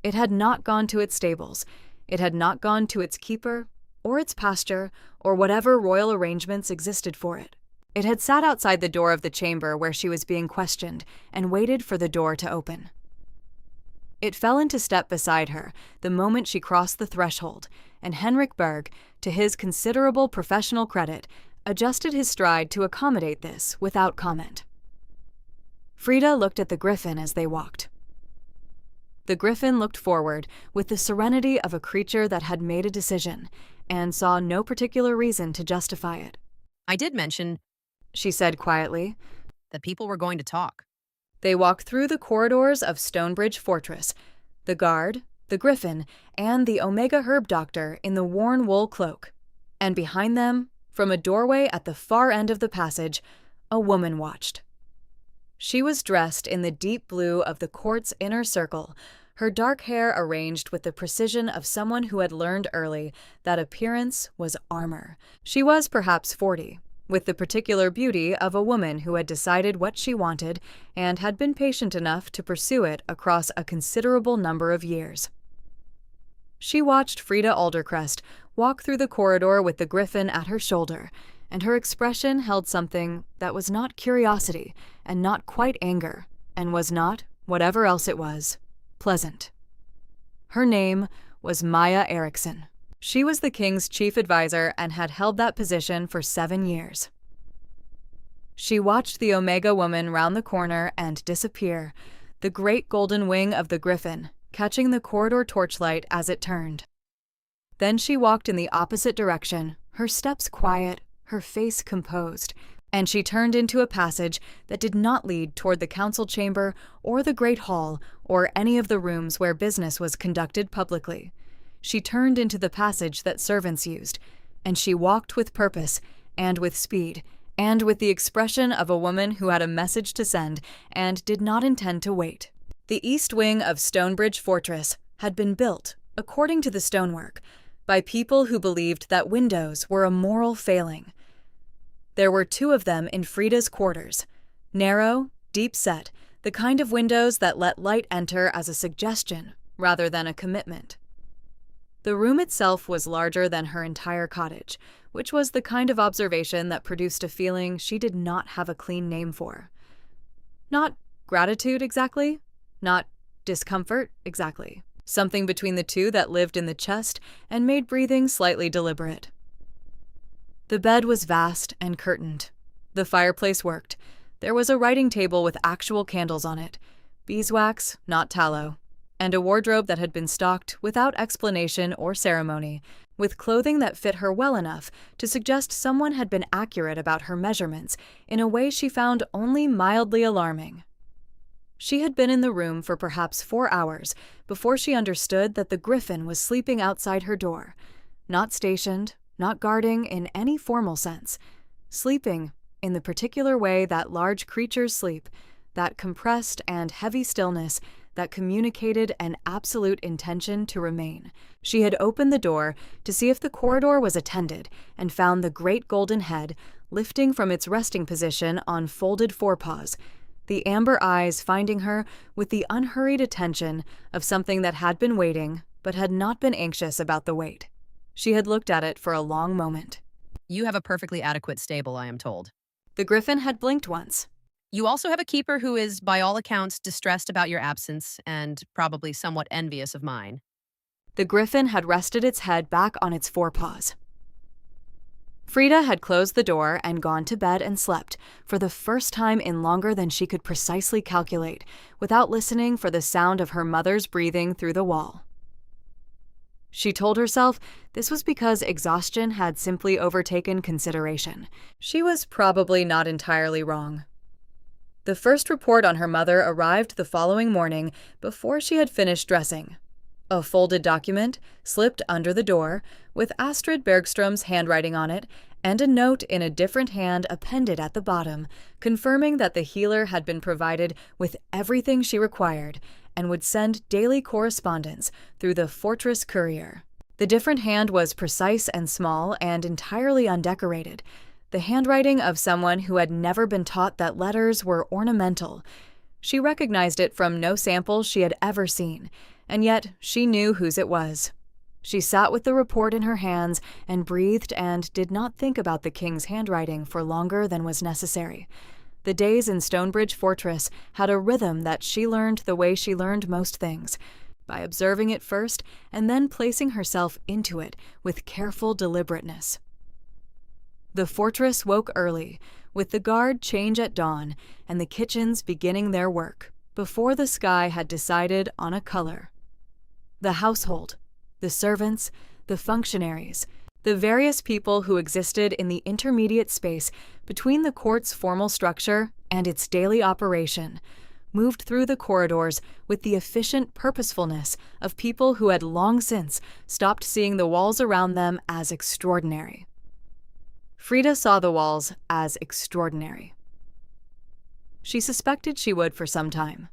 [SPEAKER 1] It had not gone to its stables. It had not gone to its keeper, or its pasture, or whatever royal arrangements existed for it. It had sat outside the door of the chamber where she was being questioned and waited for the door to open. It fell into step beside her the moment she crossed the threshold, and Henrik Berg, to his considerable professional credit, adjusted his stride to accommodate this without comment. Frida looked at the Griffin as they walked. The Griffin looked forward with the serenity of a creature that had made a decision and saw no particular reason to justify it.
[SPEAKER 2] I did mention,
[SPEAKER 1] She said quietly.
[SPEAKER 2] that people were going to talk.
[SPEAKER 1] They walked through the corridors of Stonebridge Fortress, the guard, the Griffin, and the Omega Herb Doctor in the worn wool cloak. And behind them, from a doorway at the far end of the passage, a woman watched. She was dressed in the deep blue of the court's inner circle, her dark hair arranged with the precision of someone who had learned early that appearance was armor. She was perhaps 40, with the particular beauty of a woman who had decided what she wanted and had been patient enough to pursue it across a considerable number of years. She watched Frida Aldercrest walk through the corridor with the Griffin at her shoulder, and her expression held something that was not curiosity and not quite anger, and was not, whatever else it was, pleasant. Her name was Maya Eriksson. She was the king's chief advisor and had held that position for 7 years. She watched the Omega woman round the corner and disappear, the great golden wing of the Griffin catching the corridor torchlight as it turned. Then she walked in the opposite direction, her steps quiet, her face composed, and she turned into a passage that did not lead toward the council chamber or the great hall or any of the rooms where business was conducted publicly. She turned into the passage that servants used, and she walked with purpose and with speed and with the expression of a woman who had a message to send and did not intend to wait. The east wing of Stonebridge Fortress had been built, according to the stonework, by people who believed that windows were a moral failing. There were 2 of them in Frida's quarters, narrow, deep-set, the kind of windows that let light enter as a suggestion rather than a commitment. The room itself was larger than her entire cottage, which was the kind of observation that produced a feeling she did not have a clean name for. Not gratitude exactly, not discomfort exactly. Something between the two that lived in the chest and made breathing slightly deliberate. The bed was vast and curtained. The fireplace worked. There was a writing table with actual candles on it, beeswax, not tallow, and a wardrobe that had been stocked without explanation or ceremony, with clothing that fit her well enough to suggest someone had been accurate about her measurements in a way she found only mildly alarming. She had been in the room for perhaps 4 hours before she understood that the Griffin was sleeping outside her door, not stationed, not guarding in any formal sense, sleeping in the particular way that large creatures sleep, that compressed and heavy stillness that communicated an absolute intention to remain. She had opened the door to see if the corridor was attended and found the great golden head lifting from its resting position on folded forepaws, the amber eyes finding her with the unhurried attention of something that had been waiting but had not been anxious about the wait. She had looked at it for a long moment.
[SPEAKER 2] You have a perfectly adequate stable, I am told.
[SPEAKER 1] The Griffin had blinked once.
[SPEAKER 2] You also have a keeper who is, by all accounts, distressed about your absence and probably somewhat envious of mine.
[SPEAKER 1] The Griffin had rested its head back on its forepaws. Frida had closed the door and gone to bed and slept, for the first time in longer than she could precisely calculate, without listening for the sound of her mother's breathing through the wall. She told herself this was because exhaustion had simply overtaken consideration. She was probably not entirely wrong. The first report on her mother arrived the following morning before she had finished dressing. A folded document slipped under the door, with Astrid Bergstrom's handwriting on it, and a note in a different hand appended at the bottom, confirming that the healer had been provided with everything she required and would send daily correspondence through the fortress courier. The different hand was precise and small and entirely undecorated, the handwriting of someone who had never been taught that letters were ornamental. She recognized it from no sample she had ever seen, and yet she knew whose it was. She sat with the report in her hands and breathed and did not think about the king's handwriting for longer than was necessary. The days in Stonebridge Fortress had a rhythm that she learned the way she learned most things, by observing it first and then placing herself into it with careful deliberateness. The fortress woke early, with the guard change at dawn and the kitchens beginning their work, before the sky had decided on a color. The household, the servants, the functionaries, the various people who existed in the intermediate space between the court's formal structure and its daily operation, moved through the corridors with the efficient purposefulness of people who had long since stopped seeing the walls around them as extraordinary. Frida saw the walls as extraordinary. She suspected she would for some time.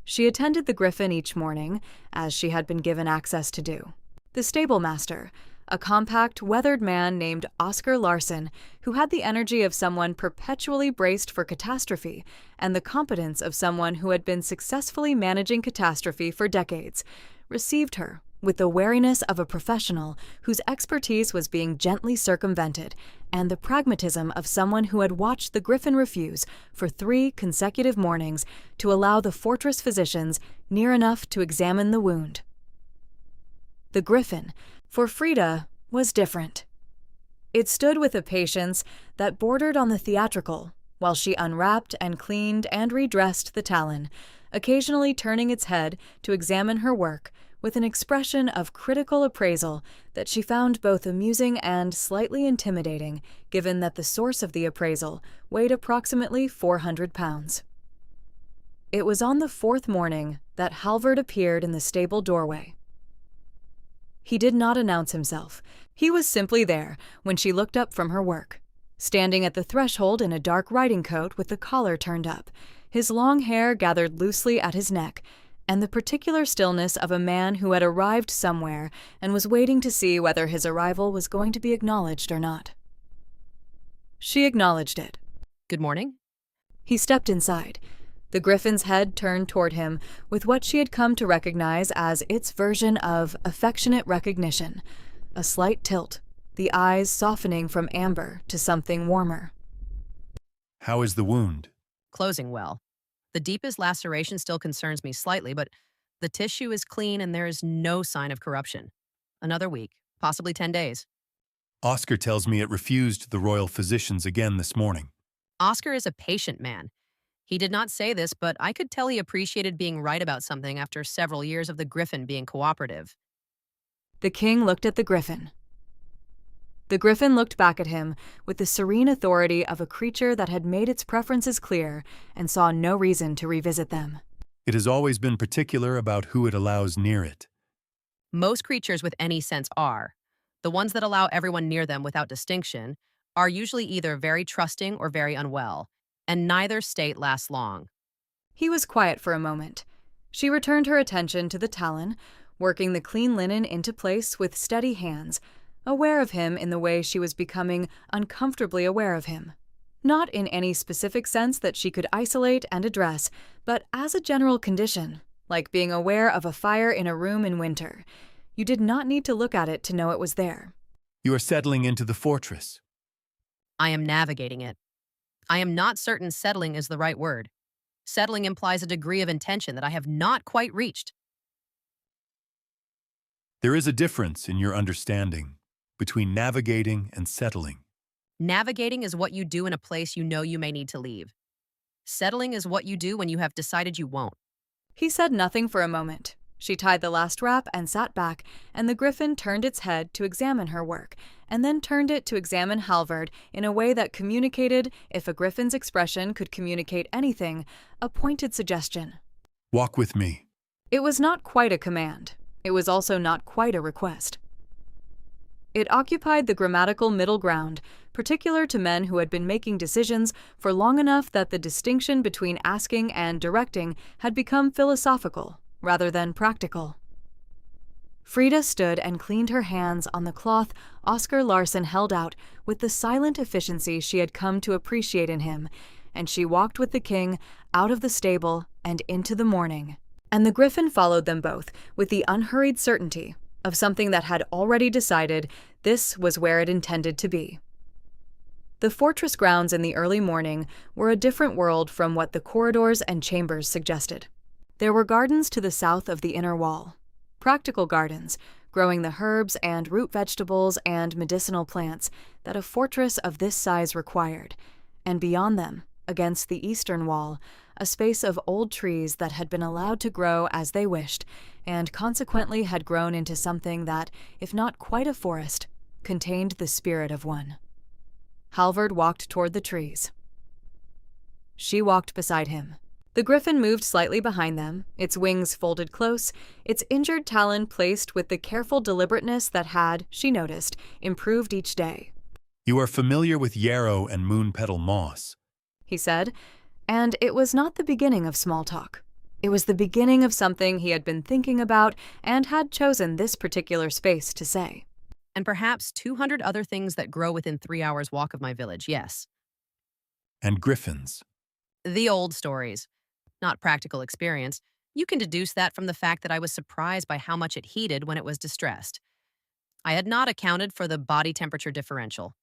[SPEAKER 1] She attended the Griffin each morning, as she had been given access to do. The stable master, a compact, weathered man named Oscar Larson, who had the energy of someone perpetually braced for catastrophe and the competence of someone who had been successfully managing catastrophe for decades, received her with the wariness of a professional whose expertise was being gently circumvented, and the pragmatism of someone who had watched the Griffin refuse for 3 consecutive mornings to allow the fortress physicians near enough to examine the wound. The Griffin, for Frida, was different. It stood with a patience that bordered on the theatrical, while she unwrapped and cleaned and redressed the talon, occasionally turning its head to examine her work with an expression of critical appraisal that she found both amusing and slightly intimidating, given that the source of the appraisal weighed approximately 400 pounds. It was on the 4th morning that Halvard appeared in the stable doorway. He did not announce himself. He was simply there when she looked up from her work, standing at the threshold in a dark riding coat with the collar turned up, his long hair gathered loosely at his neck, and the particular stillness of a man who had arrived somewhere and was waiting to see whether his arrival was going to be acknowledged or not. She acknowledged it.
[SPEAKER 2] Good morning.
[SPEAKER 1] He stepped inside, the Griffin's head turned toward him with what she had come to recognize as its version of affectionate recognition, a slight tilt, the eyes softening from amber to something warmer.
[SPEAKER 3] How is the wound?
[SPEAKER 2] Closing well. The deepest laceration still concerns me slightly, but the tissue is clean and there is no sign of corruption. Another week, possibly 10 days.
[SPEAKER 3] Oscar tells me it refused the royal physicians again this morning.
[SPEAKER 2] Oscar is a patient man. He did not say this, but I could tell he appreciated being right about something after several years of the Griffin being cooperative.
[SPEAKER 1] The king looked at the Griffin. The Griffin looked back at him with the serene authority of a creature that had made its preferences clear and saw no reason to revisit them.
[SPEAKER 3] It has always been particular about who it allows near it.
[SPEAKER 2] Most creatures with any sense are. The ones that allow everyone near them without distinction are usually either very trusting or very unwell, and neither state lasts long.
[SPEAKER 1] He was quiet for a moment. She returned her attention to the talon, working the clean linen into place with steady hands, aware of him in the way she was becoming uncomfortably aware of him. Not in any specific sense that she could isolate and address, but as a general condition, like being aware of a fire in a room in winter. You did not need to look at it to know it was there.
[SPEAKER 3] You are settling into the fortress.
[SPEAKER 2] I am navigating it. I am not certain settling is the right word. Settling implies a degree of intention that I have not quite reached.
[SPEAKER 3] There is a difference in your understanding between navigating and settling.
[SPEAKER 2] Navigating is what you do in a place you know you may need to leave. Settling is what you do when you have decided you won't.
[SPEAKER 1] He said nothing for a moment. She tied the last wrap and sat back, and the Griffin turned its head to examine her work, and then turned it to examine Halvard in a way that communicated, if a Griffin's expression could communicate anything, a pointed suggestion.
[SPEAKER 3] Walk with me.
[SPEAKER 1] It was not quite a command. It was also not quite a request. It occupied the grammatical middle ground, particular to men who had been making decisions for long enough that the distinction between asking and directing had become philosophical rather than practical. Frida stood and cleaned her hands on the cloth Oscar Larson held out with the silent efficiency she had come to appreciate in him, and she walked with the king out of the stable and into the morning. And the Griffin followed them both with the unhurried certainty of something that had already decided this was where it intended to be. The fortress grounds in the early morning were a different world from what the corridors and chambers suggested. There were gardens to the south of the inner wall. Practical gardens, growing the herbs and root vegetables and medicinal plants that a fortress of this size required, and beyond them, against the eastern wall, a space of old trees that had been allowed to grow as they wished, and consequently had grown into something that, if not quite a forest, contained the spirit of one. Halvard walked toward the trees. She walked beside him. The griffin moved slightly behind them, its wings folded close, its injured talon placed with the careful deliberateness that had, she noticed, improved each day.
[SPEAKER 3] "You are familiar with yarrow and moon-petal moss,"
[SPEAKER 1] he said, and it was not the beginning of small talk. It was the beginning of something he had been thinking about and had chosen this particular space to say.
[SPEAKER 2] And perhaps 200 other things that grow within 3 hours' walk of my village, yes.
[SPEAKER 3] "And griffins."
[SPEAKER 2] The old stories. Not practical experience. You can deduce that from the fact that I was surprised by how much it heated when it was distressed. I had not accounted for the body temperature differential.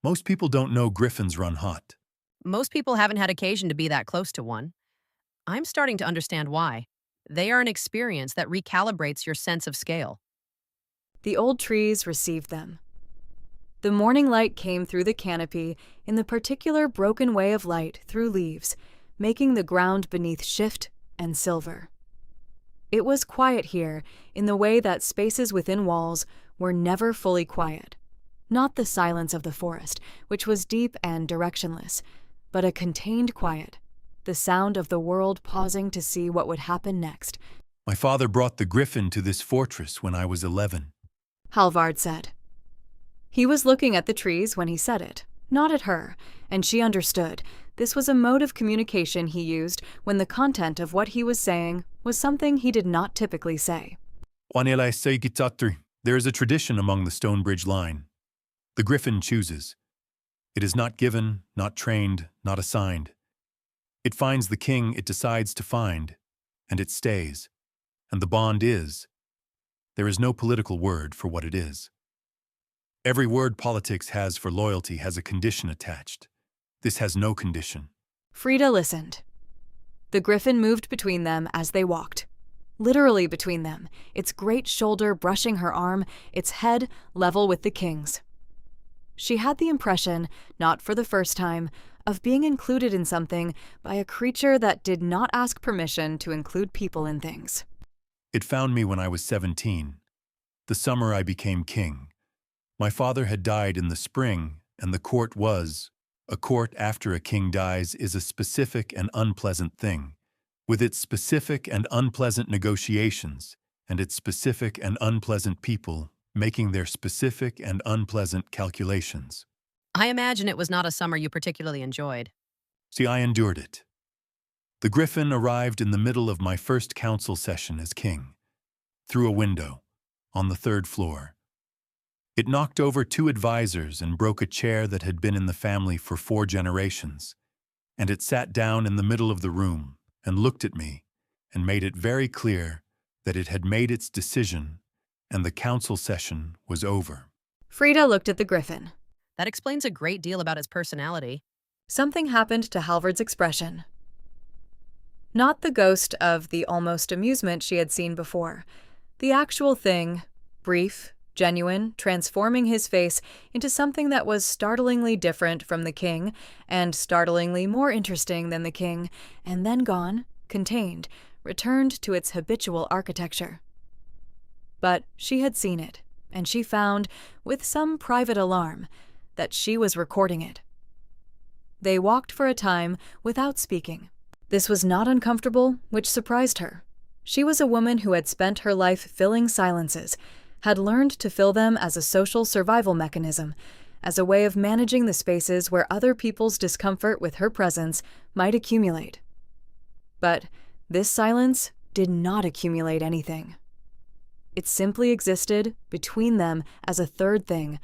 [SPEAKER 3] "Most people don't know griffins run hot."
[SPEAKER 2] Most people haven't had occasion to be that close to one. I'm starting to understand why. They are an experience that recalibrates your sense of scale.
[SPEAKER 1] The old trees received them. The morning light came through the canopy in the particular broken way of light through leaves, making the ground beneath shift and silver. It was quiet here in the way that spaces within walls were never fully quiet. Not the silence of the forest, which was deep and directionless, but a contained quiet, the sound of the world pausing to see what would happen next.
[SPEAKER 3] "My father brought the griffin to this fortress when I was 11.
[SPEAKER 1] Halvard said. He was looking at the trees when he said it, not at her, and she understood. This was a mode of communication he used when the content of what he was saying was something he did not typically say.
[SPEAKER 3] There is a tradition among the Stonebridge line. The griffin chooses. It is not given, not trained, not assigned. It finds the king it decides to find, and it stays. And the bond is. There is no political word for what it is. Every word politics has for loyalty has a condition attached. This has no condition."
[SPEAKER 1] Frida listened. The griffin moved between them as they walked. Literally between them, its great shoulder brushing her arm, its head level with the king's. She had the impression, not for the first time, of being included in something by a creature that did not ask permission to include people in things.
[SPEAKER 3] "It found me when I was 17. The summer I became king. My father had died in the spring, and the court was. A court after a king dies is a specific and unpleasant thing, with its specific and unpleasant negotiations, and its specific and unpleasant people making their specific and unpleasant calculations."
[SPEAKER 2] I imagine it was not a summer you particularly enjoyed.
[SPEAKER 3] See, I endured it. The griffin arrived in the middle of my first council session as king, through a window, on the 3rd floor. It knocked over 2 advisors and broke a chair that had been in the family for 4 generations, and it sat down in the middle of the room and looked at me and made it very clear that it had made its decision and the council session was over.
[SPEAKER 1] Frida looked at the griffin.
[SPEAKER 2] That explains a great deal about its personality.
[SPEAKER 1] Something happened to Halvard's expression. Not the ghost of the almost amusement she had seen before. The actual thing, brief, genuine, transforming his face into something that was startlingly different from the king, and startlingly more interesting than the king, and then gone, contained, returned to its habitual architecture. But she had seen it, and she found, with some private alarm, that she was recording it. They walked for a time without speaking. This was not uncomfortable, which surprised her. She was a woman who had spent her life filling silences, had learned to fill them as a social survival mechanism, as a way of managing the spaces where other people's discomfort with her presence might accumulate. But this silence did not accumulate anything. It simply existed between them as a third thing,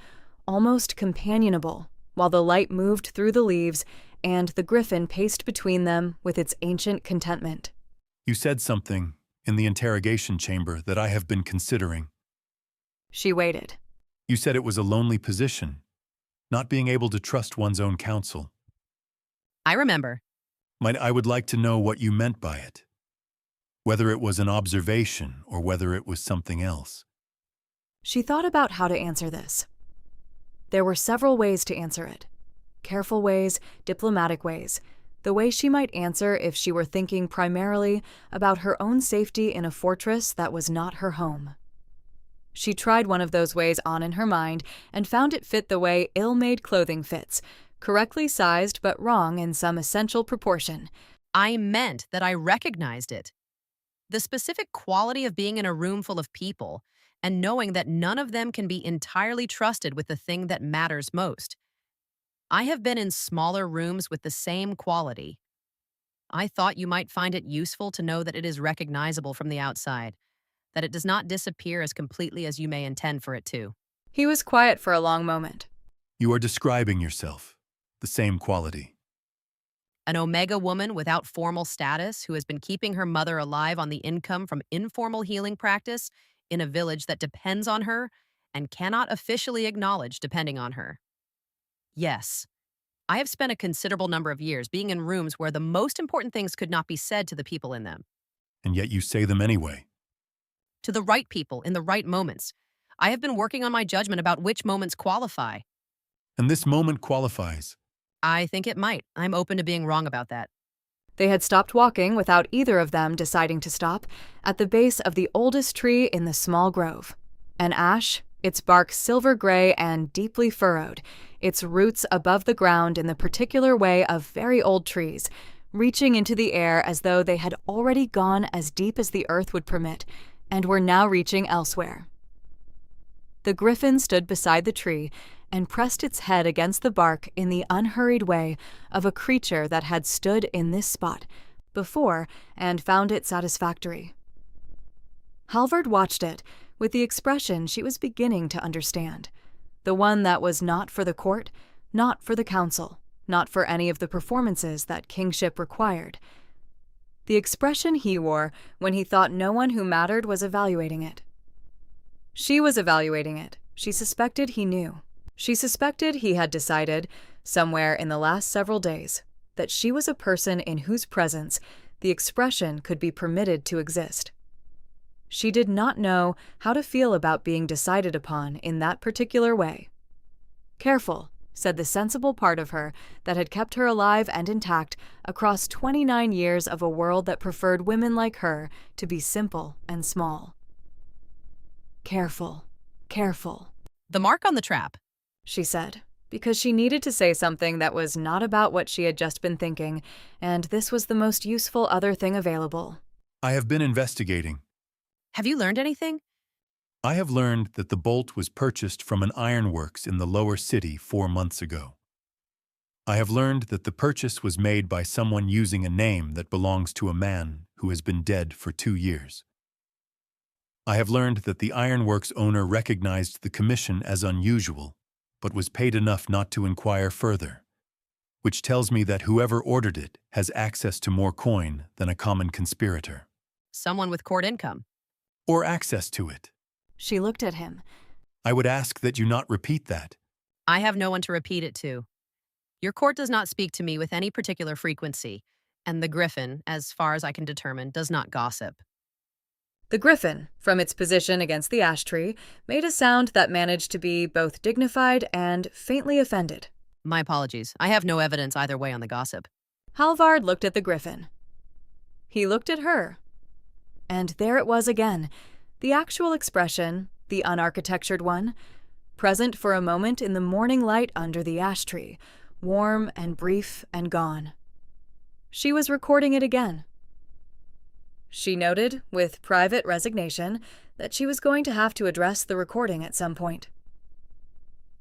[SPEAKER 1] almost companionable, while the light moved through the leaves and the griffin paced between them with its ancient contentment.
[SPEAKER 3] "You said something in the interrogation chamber that I have been considering."
[SPEAKER 1] She waited.
[SPEAKER 3] "You said it was a lonely position. not being able to trust one's own counsel.
[SPEAKER 2] I remember.
[SPEAKER 3] I would like to know what you meant by it. Whether it was an observation or whether it was something else.
[SPEAKER 1] She thought about how to answer this. There were several ways to answer it. Careful ways, diplomatic ways. The way she might answer if she were thinking primarily about her own safety in a fortress that was not her home. She tried one of those ways on in her mind and found it fit the way ill-made clothing fits, correctly sized but wrong in some essential proportion.
[SPEAKER 2] I meant that I recognized it. The specific quality of being in a room full of people and knowing that none of them can be entirely trusted with the thing that matters most. I have been in smaller rooms with the same quality. I thought you might find it useful to know that it is recognizable from the outside, that it does not disappear as completely as you may intend for it to.
[SPEAKER 1] He was quiet for a long moment.
[SPEAKER 3] You are describing yourself. The same quality.
[SPEAKER 2] An Omega woman without formal status who has been keeping her mother alive on the income from informal healing practice in a village that depends on her and cannot officially acknowledge depending on her. Yes, I have spent a considerable number of years being in rooms where the most important things could not be said to the people in them.
[SPEAKER 3] And yet you say them anyway.
[SPEAKER 2] To the right people in the right moments. I have been working on my judgment about which moments qualify.
[SPEAKER 3] And this moment qualifies.
[SPEAKER 2] I think it might. I'm open to being wrong about that.
[SPEAKER 1] They had stopped walking without either of them deciding to stop at the base of the oldest tree in the small grove. An ash, its bark silver gray and deeply furrowed, its roots above the ground in the particular way of very old trees, reaching into the air as though they had already gone as deep as the earth would permit, and were now reaching elsewhere. The griffin stood beside the tree and pressed its head against the bark in the unhurried way of a creature that had stood in this spot before and found it satisfactory. Halvard watched it with the expression she was beginning to understand, the one that was not for the court, not for the council, not for any of the performances that kingship required. The expression he wore when he thought no one who mattered was evaluating it. She was evaluating it. She suspected he knew. She suspected he had decided, somewhere in the last several days, that she was a person in whose presence the expression could be permitted to exist. She did not know how to feel about being decided upon in that particular way. Careful, said the sensible part of her that had kept her alive and intact across 29 years of a world that preferred women like her to be simple and small. Careful, careful.
[SPEAKER 2] The mark on the trap,
[SPEAKER 1] she said, because she needed to say something that was not about what she had just been thinking, and this was the most useful other thing available.
[SPEAKER 3] I have been investigating.
[SPEAKER 2] Have you learned anything?
[SPEAKER 3] I have learned that the bolt was purchased from an ironworks in the lower city 4 months ago. I have learned that the purchase was made by someone using a name that belongs to a man who has been dead for 2 years. I have learned that the ironworks owner recognized the commission as unusual, but was paid enough not to inquire further, which tells me that whoever ordered it has access to more coin than a common conspirator.
[SPEAKER 2] Someone with court income.
[SPEAKER 3] Or access to it.
[SPEAKER 1] She looked at him.
[SPEAKER 3] I would ask that you not repeat that.
[SPEAKER 2] I have no one to repeat it to. Your court does not speak to me with any particular frequency, and the griffin, as far as I can determine, does not gossip.
[SPEAKER 1] The griffin, from its position against the ash tree, made a sound that managed to be both dignified and faintly offended.
[SPEAKER 2] My apologies. I have no evidence either way on the gossip.
[SPEAKER 1] Halvard looked at the griffin. He looked at her. And there it was again, the actual expression, the unarchitectured one, present for a moment in the morning light under the ash tree, warm and brief and gone. She was recording it again. She noted, with private resignation, that she was going to have to address the recording at some point.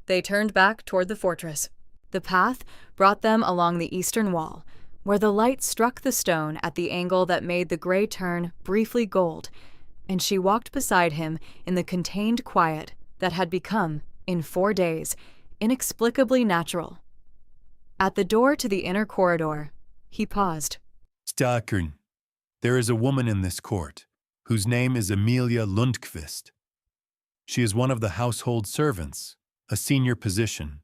[SPEAKER 1] They turned back toward the fortress. The path brought them along the eastern wall, where the light struck the stone at the angle that made the gray turn briefly gold, and she walked beside him in the contained quiet that had become, in 4 days, inexplicably natural. At the door to the inner corridor, he paused.
[SPEAKER 3] Stakern, there is a woman in this court, whose name is Emilia Lundqvist. She is one of the household servants, a senior position.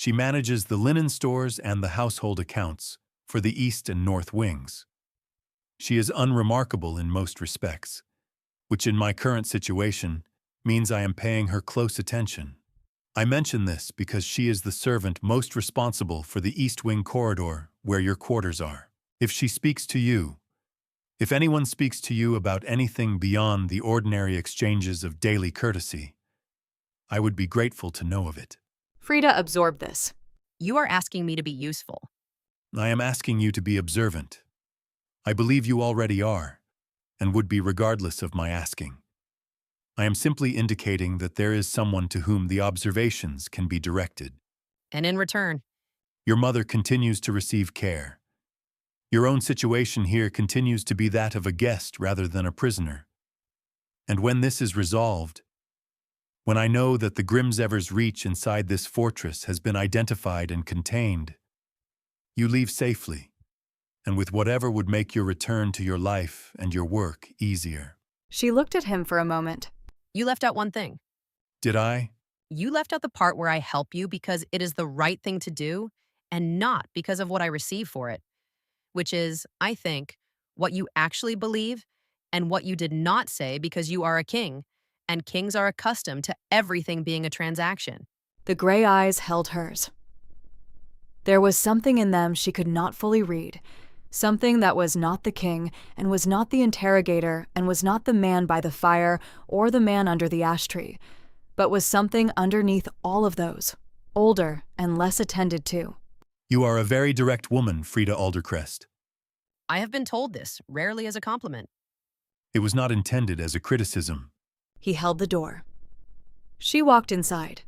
[SPEAKER 3] She manages the linen stores and the household accounts for the east and north wings. She is unremarkable in most respects, which in my current situation means I am paying her close attention. I mention this because she is the servant most responsible for the East Wing corridor where your quarters are. If she speaks to you, if anyone speaks to you about anything beyond the ordinary exchanges of daily courtesy, I would be grateful to know of it.
[SPEAKER 1] Frida absorbed this.
[SPEAKER 2] You are asking me to be useful.
[SPEAKER 3] I am asking you to be observant. I believe you already are, and would be regardless of my asking. I am simply indicating that there is someone to whom the observations can be directed.
[SPEAKER 2] And in return,
[SPEAKER 3] Your mother continues to receive care. Your own situation here continues to be that of a guest rather than a prisoner. And when this is resolved, when I know that the Grimsevers' reach inside this fortress has been identified and contained, you leave safely, and with whatever would make your return to your life and your work easier.
[SPEAKER 1] She looked at him for a moment.
[SPEAKER 2] you left out one thing.
[SPEAKER 3] Did I?
[SPEAKER 2] You left out the part where I help you because it is the right thing to do and not because of what I receive for it, which is, I think, what you actually believe and what you did not say because you are a king, and kings are accustomed to everything being a transaction.
[SPEAKER 1] The gray eyes held hers. There was something in them she could not fully read, something that was not the king and was not the interrogator and was not the man by the fire or the man under the ash tree, but was something underneath all of those, older and less attended to.
[SPEAKER 3] You are a very direct woman, Frida Aldercrest.
[SPEAKER 2] I have been told this, rarely as a compliment.
[SPEAKER 3] It was not intended as a criticism.
[SPEAKER 1] He held the door. She walked inside.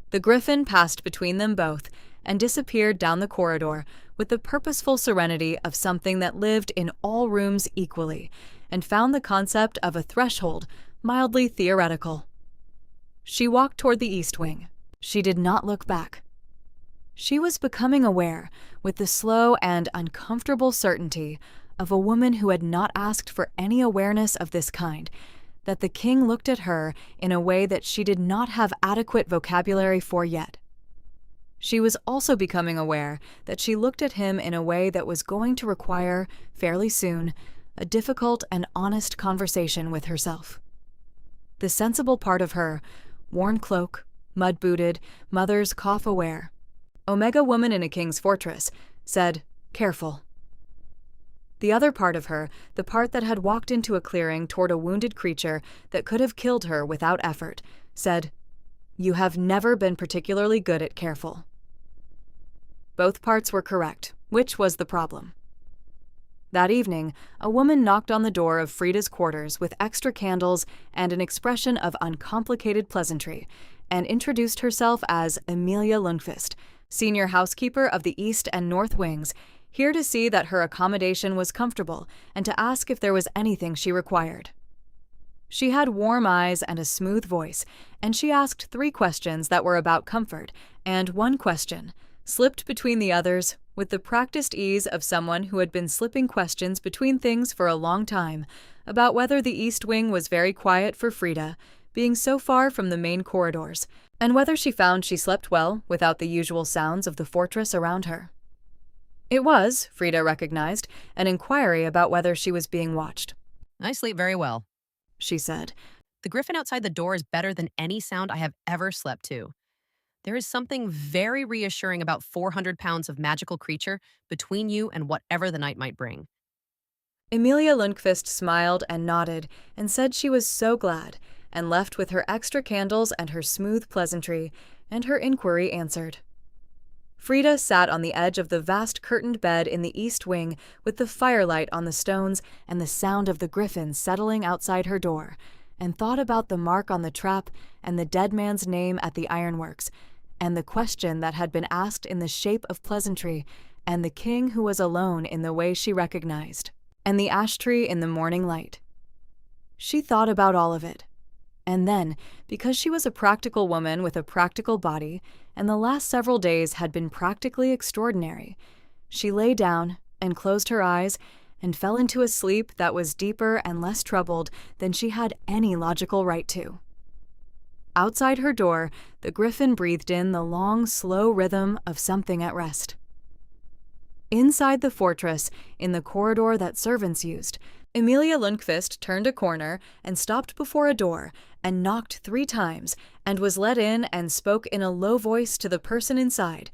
[SPEAKER 1] The Griffin passed between them both and disappeared down the corridor with the purposeful serenity of something that lived in all rooms equally and found the concept of a threshold mildly theoretical. She walked toward the East Wing. She did not look back. She was becoming aware, with the slow and uncomfortable certainty of a woman who had not asked for any awareness of this kind, that the king looked at her in a way that she did not have adequate vocabulary for yet. She was also becoming aware that she looked at him in a way that was going to require, fairly soon, a difficult and honest conversation with herself. The sensible part of her, worn cloak, mud-booted, mother's cough-aware, Omega woman in a king's fortress, said, "Careful." The other part of her, the part that had walked into a clearing toward a wounded creature that could have killed her without effort, said, "You have never been particularly good at careful." Both parts were correct, which was the problem. That evening, a woman knocked on the door of Frida's quarters with extra candles and an expression of uncomplicated pleasantry, and introduced herself as Emilia Lundqvist, senior housekeeper of the East and North Wings, here to see that her accommodation was comfortable and to ask if there was anything she required. She had warm eyes and a smooth voice, and she asked 3 questions that were about comfort, and 1 question, slipped between the others with the practiced ease of someone who had been slipping questions between things for a long time, about whether the East Wing was very quiet for Frida, being so far from the main corridors, and whether she found she slept well without the usual sounds of the fortress around her. It was, Frida recognized, an inquiry about whether she was being watched.
[SPEAKER 2] I sleep very well,
[SPEAKER 1] She said.
[SPEAKER 2] The Griffin outside the door is better than any sound I have ever slept to. There is something very reassuring about 400 pounds of magical creature between you and whatever the night might bring.
[SPEAKER 1] Emilia Lundqvist smiled and nodded and said she was so glad, and left with her extra candles and her smooth pleasantry, and her inquiry answered. Frida sat on the edge of the vast curtained bed in the East Wing with the firelight on the stones and the sound of the Griffin settling outside her door, and thought about the mark on the trap and the dead man's name at the ironworks, and the question that had been asked in the shape of pleasantry, and the king who was alone in the way she recognized, and the ash tree in the morning light. She thought about all of it. And then, because she was a practical woman with a practical body, and the last several days had been practically extraordinary, she lay down and closed her eyes and fell into a sleep that was deeper and less troubled than she had any logical right to. Outside her door, the Griffin breathed in the long, slow rhythm of something at rest. Inside the fortress, in the corridor that servants used, Emilia Lundqvist turned a corner and stopped before a door and knocked 3 times and was let in and spoke in a low voice to the person inside.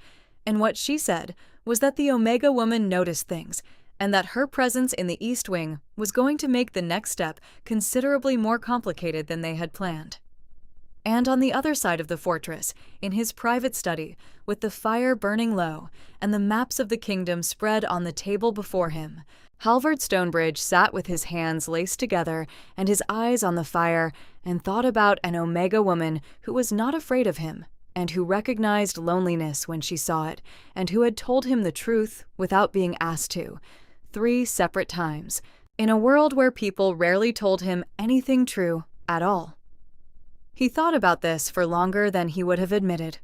[SPEAKER 1] And what she said was that the Omega woman noticed things and that her presence in the East Wing was going to make the next step considerably more complicated than they had planned. And on the other side of the fortress, in his private study, with the fire burning low and the maps of the kingdom spread on the table before him, Halvard Stonebridge sat with his hands laced together and his eyes on the fire and thought about an Omega woman who was not afraid of him and who recognized loneliness when she saw it and who had told him the truth without being asked to, 3 separate times, in a world where people rarely told him anything true at all. He thought about this for longer than he would have admitted.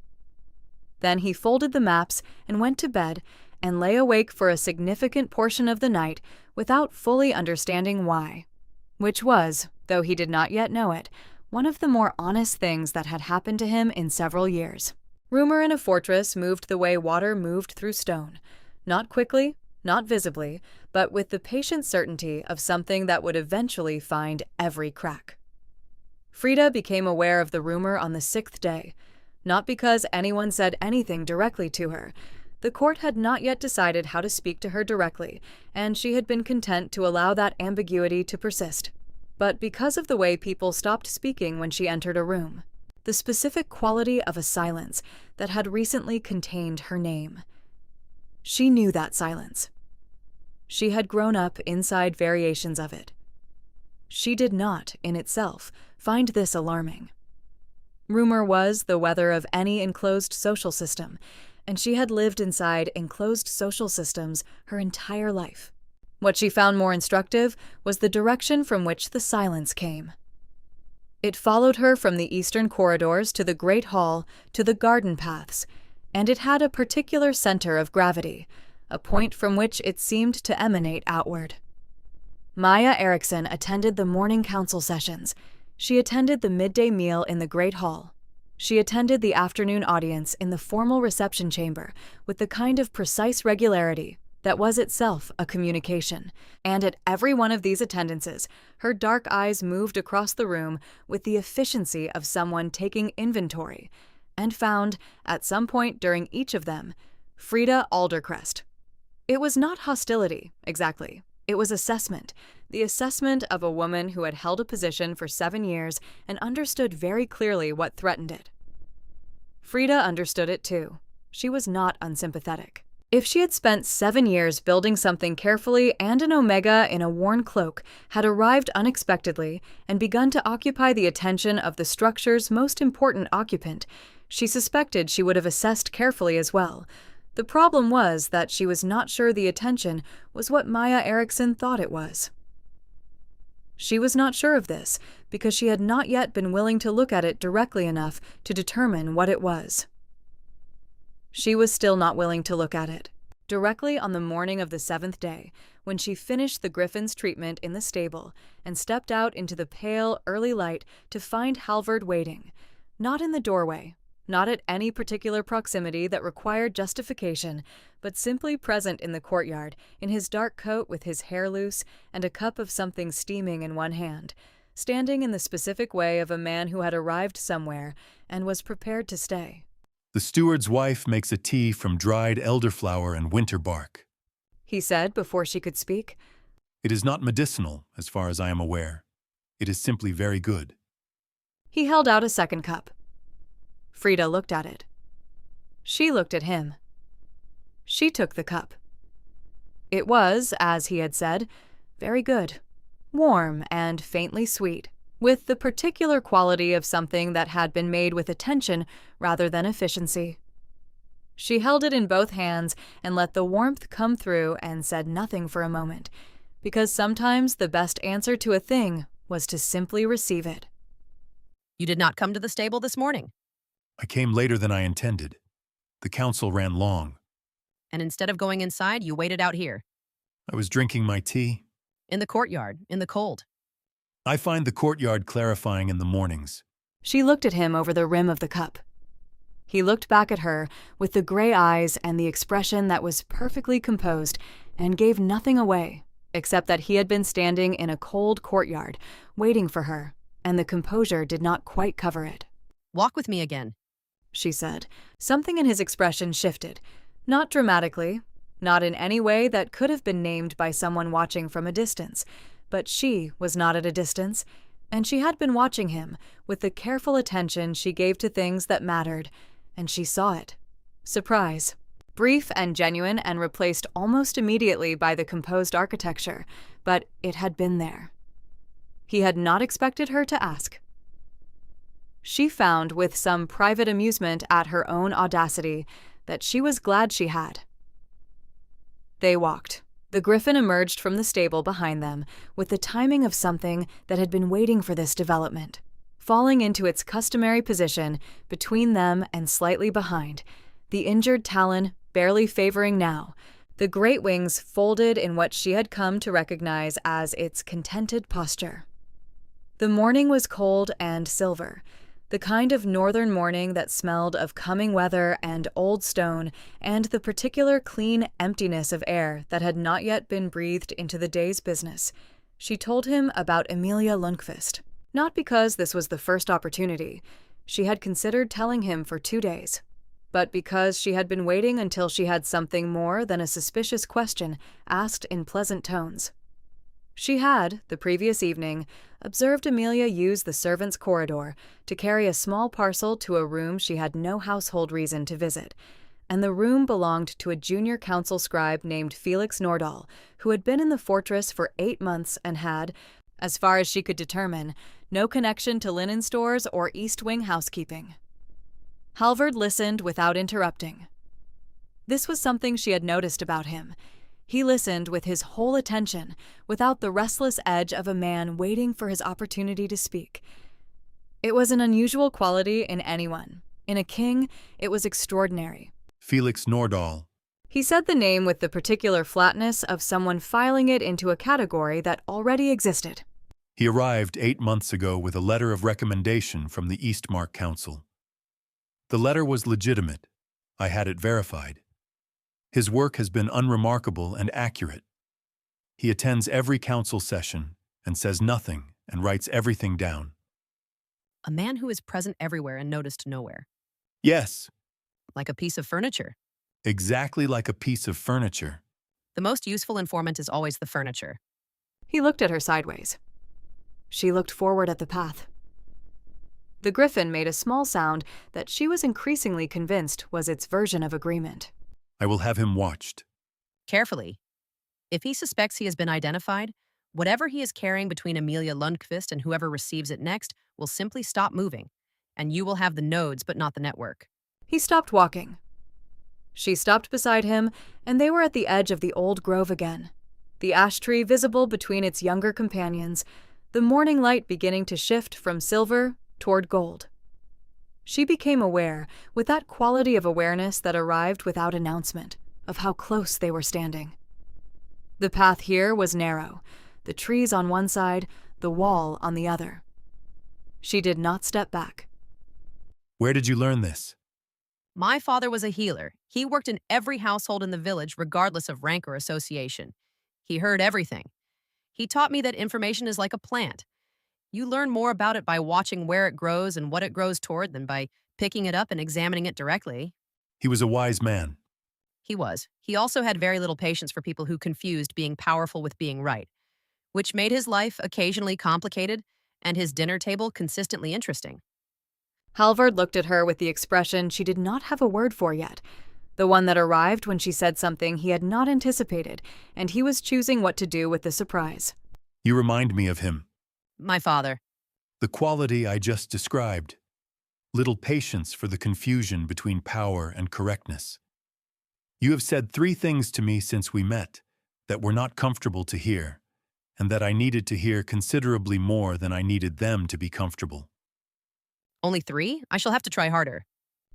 [SPEAKER 1] Then he folded the maps and went to bed and lay awake for a significant portion of the night without fully understanding why, which was, though he did not yet know it, one of the more honest things that had happened to him in several years. Rumor in a fortress moved the way water moved through stone, not quickly, not visibly, but with the patient certainty of something that would eventually find every crack. Frida became aware of the rumor on the 6th day, not because anyone said anything directly to her. The court had not yet decided how to speak to her directly, and she had been content to allow that ambiguity to persist, but because of the way people stopped speaking when she entered a room, the specific quality of a silence that had recently contained her name. She knew that silence. She had grown up inside variations of it. She did not, in itself, find this alarming. Rumor was the weather of any enclosed social system, and she had lived inside enclosed social systems her entire life. What she found more instructive was the direction from which the silence came. It followed her from the eastern corridors to the Great Hall to the garden paths, and it had a particular center of gravity, a point from which it seemed to emanate outward. Maya Eriksson attended the morning council sessions. She attended the midday meal in the Great Hall. She attended the afternoon audience in the formal reception chamber with the kind of precise regularity that was itself a communication, and at every one of these attendances, her dark eyes moved across the room with the efficiency of someone taking inventory, and found, at some point during each of them, Frida Aldercrest. It was not hostility, exactly. It was assessment, the assessment of a woman who had held a position for 7 years and understood very clearly what threatened it. Frida understood it too. She was not unsympathetic. If she had spent 7 years building something carefully and an Omega in a worn cloak had arrived unexpectedly and begun to occupy the attention of the structure's most important occupant, she suspected she would have assessed carefully as well. The problem was that she was not sure the attention was what Maya Eriksson thought it was. She was not sure of this because she had not yet been willing to look at it directly enough to determine what it was. She was still not willing to look at it. Directly on the morning of the 7th day, when she finished the Griffin's treatment in the stable and stepped out into the pale, early light to find Halvard waiting, not in the doorway, not at any particular proximity that required justification, but simply present in the courtyard, in his dark coat with his hair loose and a cup of something steaming in one hand, standing in the specific way of a man who had arrived somewhere and was prepared to stay.
[SPEAKER 3] The steward's wife makes a tea from dried elderflower and winter bark,
[SPEAKER 1] he said before she could speak.
[SPEAKER 3] It is not medicinal, as far as I am aware. It is simply very good.
[SPEAKER 1] He held out a second cup. Frida looked at it. She looked at him. She took the cup. It was, as he had said, very good, warm and faintly sweet, with the particular quality of something that had been made with attention rather than efficiency. She held it in both hands and let the warmth come through and said nothing for a moment, because sometimes the best answer to a thing was to simply receive it.
[SPEAKER 2] You did not come to the stable this morning.
[SPEAKER 3] I came later than I intended. The council ran long.
[SPEAKER 2] And instead of going inside, you waited out here.
[SPEAKER 3] I was drinking my tea.
[SPEAKER 2] In the courtyard, in the cold.
[SPEAKER 3] I find the courtyard clarifying in the mornings.
[SPEAKER 1] She looked at him over the rim of the cup. He looked back at her with the gray eyes and the expression that was perfectly composed and gave nothing away, except that he had been standing in a cold courtyard, waiting for her, and the composure did not quite cover it.
[SPEAKER 2] Walk with me again,
[SPEAKER 1] she said. Something in his expression shifted, not dramatically, not in any way that could have been named by someone watching from a distance, but she was not at a distance, and she had been watching him with the careful attention she gave to things that mattered, and she saw it. Surprise. Brief and genuine and replaced almost immediately by the composed architecture, but it had been there. He had not expected her to ask. She found, with some private amusement at her own audacity, that she was glad she had. They walked. The Griffin emerged from the stable behind them with the timing of something that had been waiting for this development, falling into its customary position between them and slightly behind, the injured talon barely favoring now, the great wings folded in what she had come to recognize as its contented posture. The morning was cold and silver, the kind of northern morning that smelled of coming weather and old stone and the particular clean emptiness of air that had not yet been breathed into the day's business. She told him about Emilia Lundqvist, not because this was the first opportunity. She had considered telling him for 2 days, but because she had been waiting until she had something more than a suspicious question asked in pleasant tones. She had, the previous evening, observed Emilia use the servants' corridor to carry a small parcel to a room she had no household reason to visit, and the room belonged to a junior council scribe named Felix Nordahl, who had been in the fortress for 8 months and had, as far as she could determine, no connection to linen stores or East Wing housekeeping. Halvard listened without interrupting. This was something she had noticed about him. He listened with his whole attention, without the restless edge of a man waiting for his opportunity to speak. It was an unusual quality in anyone. In a king, it was extraordinary.
[SPEAKER 3] Felix Nordahl.
[SPEAKER 1] He said the name with the particular flatness of someone filing it into a category that already existed.
[SPEAKER 3] He arrived 8 months ago with a letter of recommendation from the Eastmark Council. The letter was legitimate. I had it verified. His work has been unremarkable and accurate. He attends every council session and says nothing and writes everything down.
[SPEAKER 2] a man who is present everywhere and noticed nowhere.
[SPEAKER 3] Yes,
[SPEAKER 2] Like a piece of furniture.
[SPEAKER 3] exactly like a piece of furniture.
[SPEAKER 2] The most useful informant is always the furniture.
[SPEAKER 1] He looked at her sideways. She looked forward at the path. The Griffin made a small sound that she was increasingly convinced was its version of agreement.
[SPEAKER 3] I will have him watched.
[SPEAKER 2] Carefully. If he suspects he has been identified, whatever he is carrying between Emilia Lundqvist and whoever receives it next will simply stop moving, and you will have the nodes but not the network.
[SPEAKER 1] He stopped walking. She stopped beside him, and they were at the edge of the old grove again, the ash tree visible between its younger companions, the morning light beginning to shift from silver toward gold. She became aware, with that quality of awareness that arrived without announcement, of how close they were standing. The path here was narrow, the trees on one side, the wall on the other. She did not step back.
[SPEAKER 3] Where did you learn this?
[SPEAKER 2] My father was a healer. He worked in every household in the village, regardless of rank or association. He heard everything. He taught me that information is like a plant. You learn more about it by watching where it grows and what it grows toward than by picking it up and examining it directly.
[SPEAKER 3] He was a wise man.
[SPEAKER 2] He was. He also had very little patience for people who confused being powerful with being right, which made his life occasionally complicated and his dinner table consistently interesting.
[SPEAKER 1] Halvard looked at her with the expression she did not have a word for yet, the one that arrived when she said something he had not anticipated, and he was choosing what to do with the surprise.
[SPEAKER 3] You remind me of him.
[SPEAKER 2] My father.
[SPEAKER 3] The quality I just described. Little patience for the confusion between power and correctness. You have said 3 things to me since we met that were not comfortable to hear, and that I needed to hear considerably more than I needed them to be comfortable.
[SPEAKER 2] Only 3? I shall have to try harder.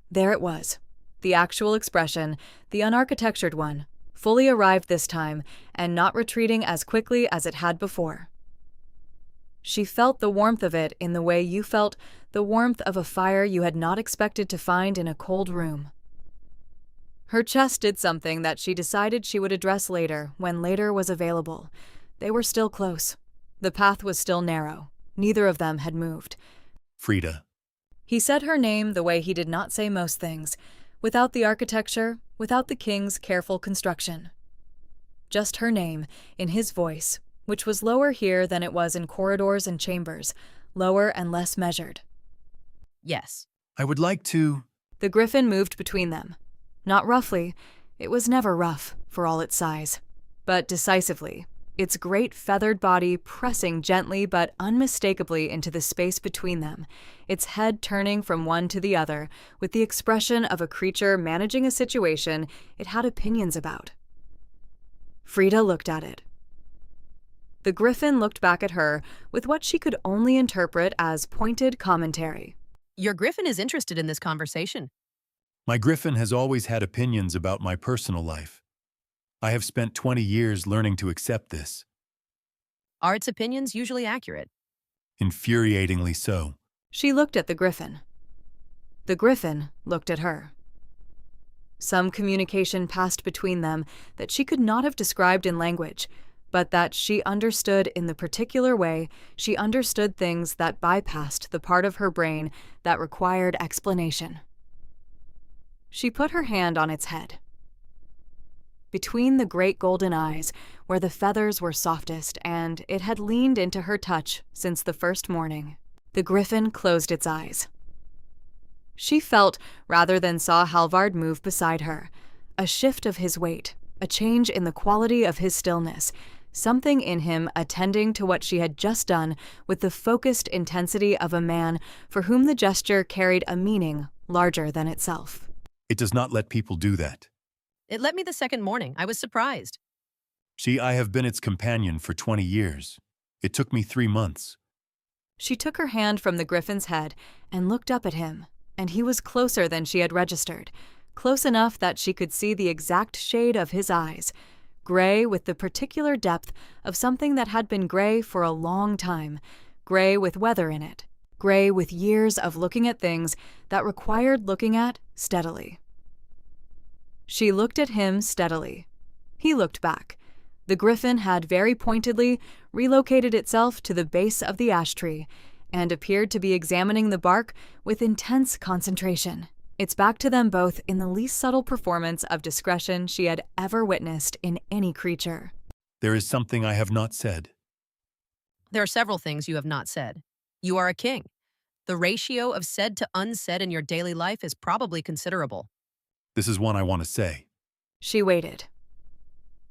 [SPEAKER 1] There it was. The actual expression, the unarchitectured one, fully arrived this time and not retreating as quickly as it had before. She felt the warmth of it in the way you felt the warmth of a fire you had not expected to find in a cold room. Her chest did something that she decided she would address later, when later was available. They were still close. The path was still narrow. Neither of them had moved.
[SPEAKER 3] Frida.
[SPEAKER 1] He said her name the way he did not say most things, without the architecture, without the king's careful construction. Just her name, in his voice, which was lower here than it was in corridors and chambers, lower and less measured.
[SPEAKER 2] Yes.
[SPEAKER 3] I would like to...
[SPEAKER 1] The griffin moved between them. Not roughly, it was never rough, for all its size, but decisively, its great feathered body pressing gently but unmistakably into the space between them, its head turning from one to the other with the expression of a creature managing a situation it had opinions about. Frida looked at it. The griffin looked back at her with what she could only interpret as pointed commentary.
[SPEAKER 2] Your griffin is interested in this conversation.
[SPEAKER 3] My griffin has always had opinions about my personal life. I have spent 20 years learning to accept this.
[SPEAKER 2] Are its opinions usually accurate?
[SPEAKER 3] Infuriatingly so.
[SPEAKER 1] She looked at the griffin. The griffin looked at her. Some communication passed between them that she could not have described in language, but that she understood in the particular way she understood things that bypassed the part of her brain that required explanation. She put her hand on its head. Between the great golden eyes, where the feathers were softest and it had leaned into her touch since the first morning, the griffin closed its eyes. She felt, rather than saw Halvard move beside her, a shift of his weight, a change in the quality of his stillness, something in him attending to what she had just done with the focused intensity of a man for whom the gesture carried a meaning larger than itself.
[SPEAKER 3] It does not let people do that.
[SPEAKER 2] It let me the second morning. I was surprised.
[SPEAKER 3] See, I have been its companion for 20 years. It took me 3 months.
[SPEAKER 1] She took her hand from the griffin's head and looked up at him, and he was closer than she had registered, close enough that she could see the exact shade of his eyes, gray with the particular depth of something that had been gray for a long time, gray with weather in it, gray with years of looking at things that required looking at steadily. She looked at him steadily. He looked back. The griffin had very pointedly relocated itself to the base of the ash tree and appeared to be examining the bark with intense concentration, its back to them both in the least subtle performance of discretion she had ever witnessed in any creature.
[SPEAKER 3] There is something I have not said.
[SPEAKER 2] There are several things you have not said. You are a king. The ratio of said to unsaid in your daily life is probably considerable.
[SPEAKER 3] This is one I want to say.
[SPEAKER 1] She waited.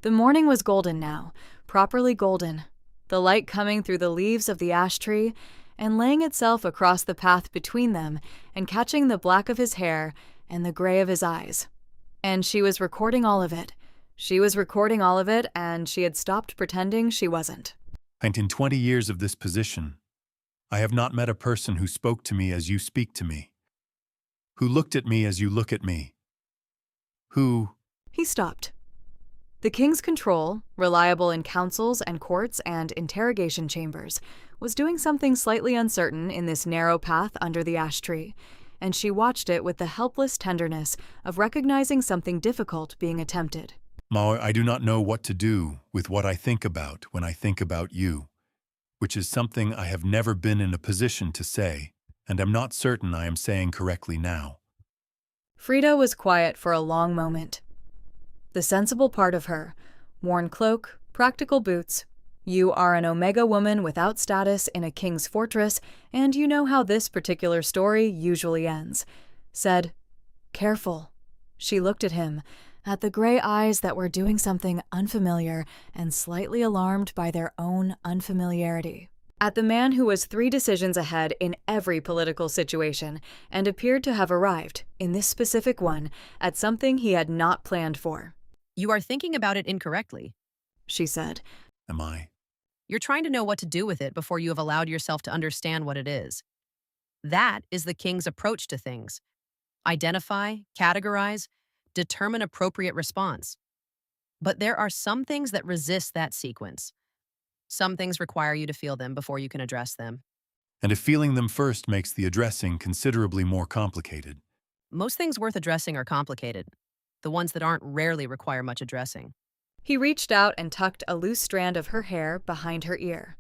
[SPEAKER 1] The morning was golden now, properly golden, the light coming through the leaves of the ash tree and laying itself across the path between them and catching the black of his hair and the gray of his eyes. And she was recording all of it. She was recording all of it, and she had stopped pretending she wasn't.
[SPEAKER 3] And in 20 years of this position, I have not met a person who spoke to me as you speak to me, who looked at me as you look at me, who...
[SPEAKER 1] He stopped. The king's control, reliable in councils and courts and interrogation chambers, was doing something slightly uncertain in this narrow path under the ash tree, and she watched it with the helpless tenderness of recognizing something difficult being attempted.
[SPEAKER 3] Ma, I do not know what to do with what I think about when I think about you, which is something I have never been in a position to say, and am not certain I am saying correctly now.
[SPEAKER 1] Frida was quiet for a long moment. The sensible part of her, worn cloak, practical boots, you are an Omega woman without status in a king's fortress, and you know how this particular story usually ends, said, "Careful." She looked at him, at the gray eyes that were doing something unfamiliar and slightly alarmed by their own unfamiliarity. At the man who was 3 decisions ahead in every political situation and appeared to have arrived, in this specific one, at something he had not planned for.
[SPEAKER 2] You are thinking about it incorrectly,
[SPEAKER 1] she said.
[SPEAKER 3] Am I?
[SPEAKER 2] You're trying to know what to do with it before you have allowed yourself to understand what it is. That is the king's approach to things. Identify, categorize, determine appropriate response. But there are some things that resist that sequence. Some things require you to feel them before you can address them.
[SPEAKER 3] And if feeling them first makes the addressing considerably more complicated.
[SPEAKER 2] Most things worth addressing are complicated. The ones that aren't rarely require much addressing.
[SPEAKER 1] He reached out and tucked a loose strand of her hair behind her ear.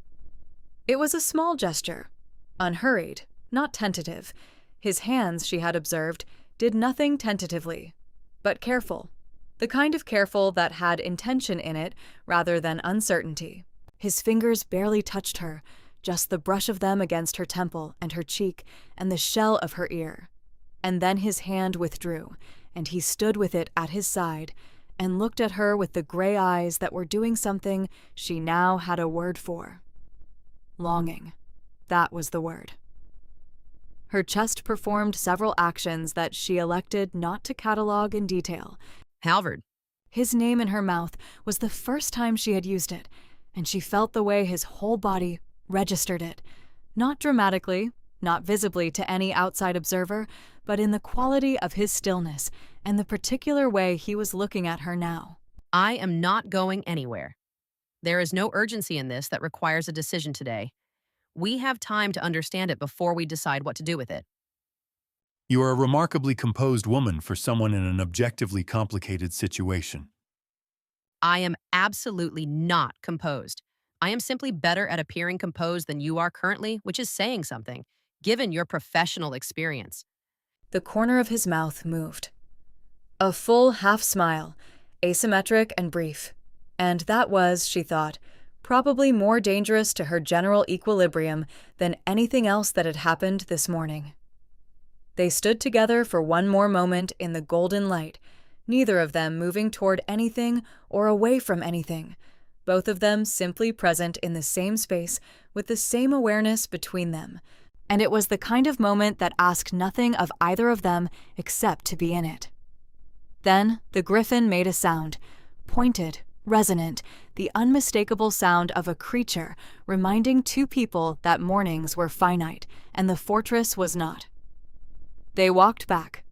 [SPEAKER 1] It was a small gesture, unhurried, not tentative. His hands, she had observed, did nothing tentatively, but careful. The kind of careful that had intention in it rather than uncertainty. His fingers barely touched her, just the brush of them against her temple and her cheek and the shell of her ear. And then his hand withdrew, and he stood with it at his side and looked at her with the gray eyes that were doing something she now had a word for. Longing. That was the word. Her chest performed several actions that she elected not to catalog in detail.
[SPEAKER 2] Halvard.
[SPEAKER 1] His name in her mouth was the first time she had used it, and she felt the way his whole body registered it, not dramatically, not visibly to any outside observer, but in the quality of his stillness and the particular way he was looking at her now.
[SPEAKER 2] I am not going anywhere. There is no urgency in this that requires a decision today. We have time to understand it before we decide what to do with it.
[SPEAKER 3] You are a remarkably composed woman for someone in an objectively complicated situation.
[SPEAKER 2] I am absolutely not composed. I am simply better at appearing composed than you are currently, which is saying something, given your professional experience.
[SPEAKER 1] The corner of his mouth moved. A full half smile, asymmetric and brief. And that was, she thought, probably more dangerous to her general equilibrium than anything else that had happened this morning. They stood together for one more moment in the golden light, neither of them moving toward anything or away from anything, both of them simply present in the same space with the same awareness between them. And it was the kind of moment that asked nothing of either of them except to be in it. Then the griffin made a sound, pointed, resonant, the unmistakable sound of a creature reminding two people that mornings were finite and the fortress was not. They walked back.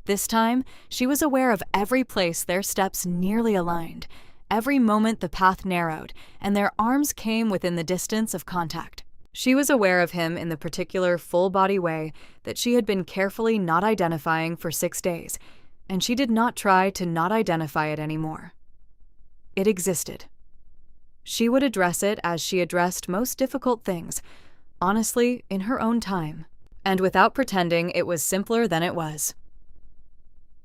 [SPEAKER 1] This time, she was aware of every place their steps nearly aligned, every moment the path narrowed, and their arms came within the distance of contact. She was aware of him in the particular full-body way that she had been carefully not identifying for 6 days, and she did not try to not identify it anymore. It existed. She would address it as she addressed most difficult things, honestly, in her own time, and without pretending it was simpler than it was.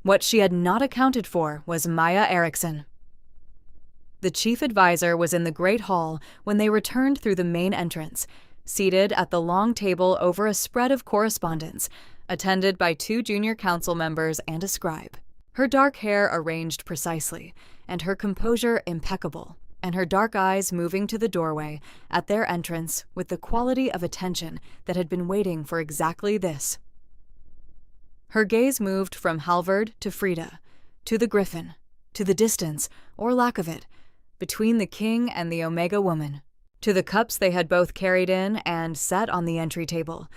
[SPEAKER 1] What she had not accounted for was Maya Eriksson. The chief advisor was in the great hall when they returned through the main entrance, seated at the long table over a spread of correspondence, attended by 2 junior council members and a scribe. Her dark hair arranged precisely, and her composure impeccable, and her dark eyes moving to the doorway at their entrance with the quality of attention that had been waiting for exactly this. Her gaze moved from Halvard to Frida, to the griffin, to the distance, or lack of it, between the king and the Omega woman, to the cups they had both carried in and set on the entry table.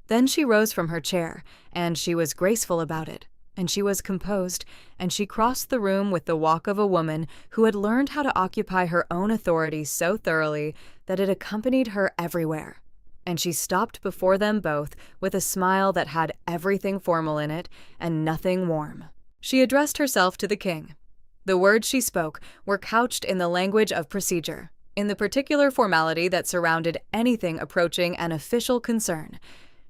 [SPEAKER 1] Then she rose from her chair, and she was graceful about it, and she was composed, and she crossed the room with the walk of a woman who had learned how to occupy her own authority so thoroughly that it accompanied her everywhere. And she stopped before them both with a smile that had everything formal in it and nothing warm. She addressed herself to the king. The words she spoke were couched in the language of procedure, in the particular formality that surrounded anything approaching an official concern.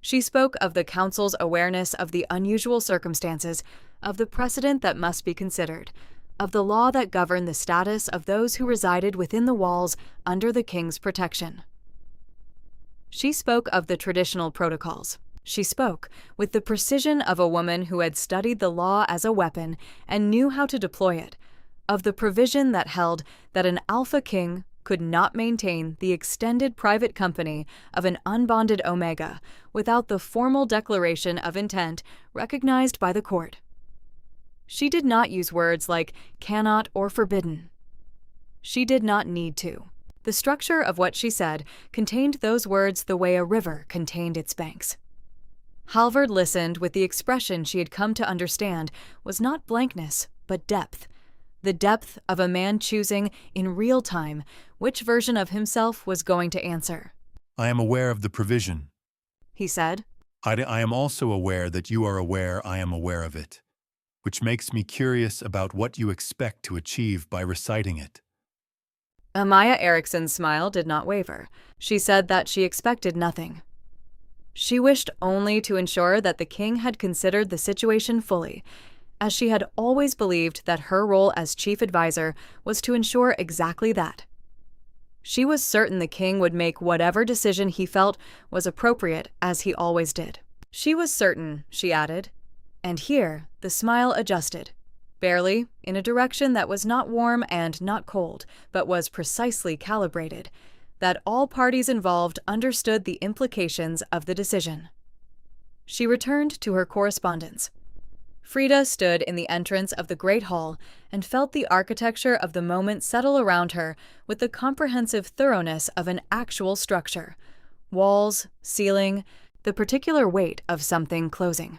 [SPEAKER 1] She spoke of the council's awareness of the unusual circumstances, of the precedent that must be considered, of the law that governed the status of those who resided within the walls under the king's protection. She spoke of the traditional protocols. She spoke with the precision of a woman who had studied the law as a weapon and knew how to deploy it, of the provision that held that an alpha king could not maintain the extended private company of an unbonded Omega without the formal declaration of intent recognized by the court. She did not use words like cannot or forbidden. She did not need to. The structure of what she said contained those words the way a river contained its banks. Halvard listened with the expression she had come to understand was not blankness, but depth. The depth of a man choosing, in real time, which version of himself was going to answer.
[SPEAKER 3] I am aware of the provision,
[SPEAKER 1] He said.
[SPEAKER 3] I am also aware that you are aware I am aware of it, which makes me curious about what you expect to achieve by reciting it.
[SPEAKER 1] Amaya Eriksson's smile did not waver. She said that she expected nothing. She wished only to ensure that the king had considered the situation fully, as she had always believed that her role as chief advisor was to ensure exactly that. She was certain the king would make whatever decision he felt was appropriate, as he always did. She was certain, she added, and here the smile adjusted, barely, in a direction that was not warm and not cold, but was precisely calibrated, that all parties involved understood the implications of the decision. She returned to her correspondence. Frida stood in the entrance of the great hall and felt the architecture of the moment settle around her with the comprehensive thoroughness of an actual structure. Walls, ceiling, the particular weight of something closing.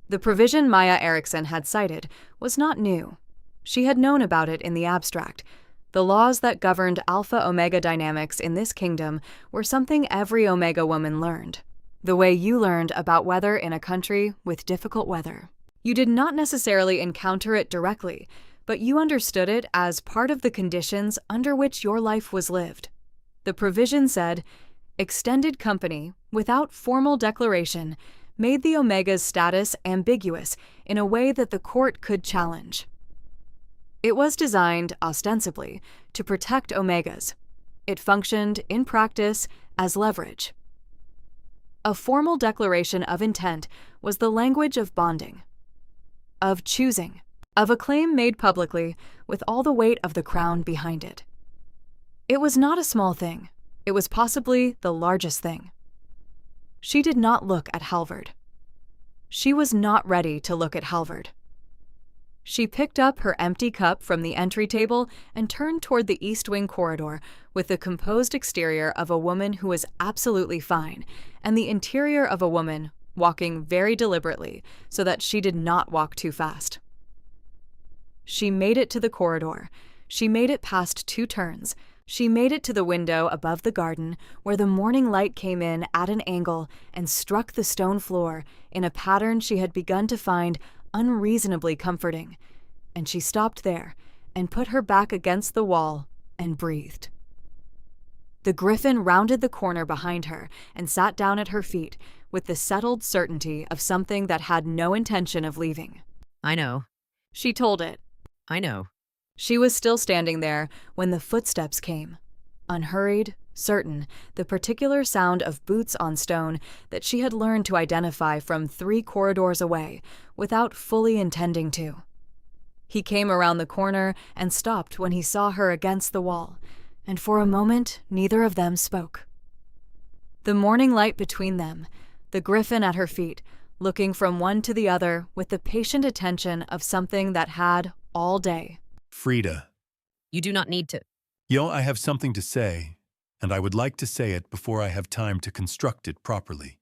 [SPEAKER 1] The provision Maya Eriksson had cited was not new. She had known about it in the abstract. The laws that governed alpha-omega dynamics in this kingdom were something every omega woman learned. The way you learned about weather in a country with difficult weather. You did not necessarily encounter it directly, but you understood it as part of the conditions under which your life was lived. The provision said, extended company, without formal declaration, made the Omega's status ambiguous in a way that the court could challenge. It was designed, ostensibly, to protect Omegas. It functioned, in practice, as leverage. A formal declaration of intent was the language of bonding, of choosing, of a claim made publicly with all the weight of the crown behind it. It was not a small thing. It was possibly the largest thing. She did not look at Halvard. She was not ready to look at Halvard. She picked up her empty cup from the entry table and turned toward the East Wing corridor with the composed exterior of a woman who was absolutely fine and the interior of a woman walking very deliberately so that she did not walk too fast. She made it to the corridor. She made it past 2 turns. She made it to the window above the garden where the morning light came in at an angle and struck the stone floor in a pattern she had begun to find unreasonably comforting, and she stopped there and put her back against the wall and breathed. The griffin rounded the corner behind her and sat down at her feet with the settled certainty of something that had no intention of leaving.
[SPEAKER 2] I know.
[SPEAKER 1] She told it.
[SPEAKER 2] I know.
[SPEAKER 1] She was still standing there when the footsteps came. Unhurried, certain, the particular sound of boots on stone that she had learned to identify from 3 corridors away without fully intending to. He came around the corner and stopped when he saw her against the wall, and for a moment neither of them spoke. The morning light between them, the griffin at her feet, looking from one to the other with the patient attention of something that had, all day.
[SPEAKER 3] Frida.
[SPEAKER 2] You do not need to.
[SPEAKER 3] I have something to say, and I would like to say it before I have time to construct it properly,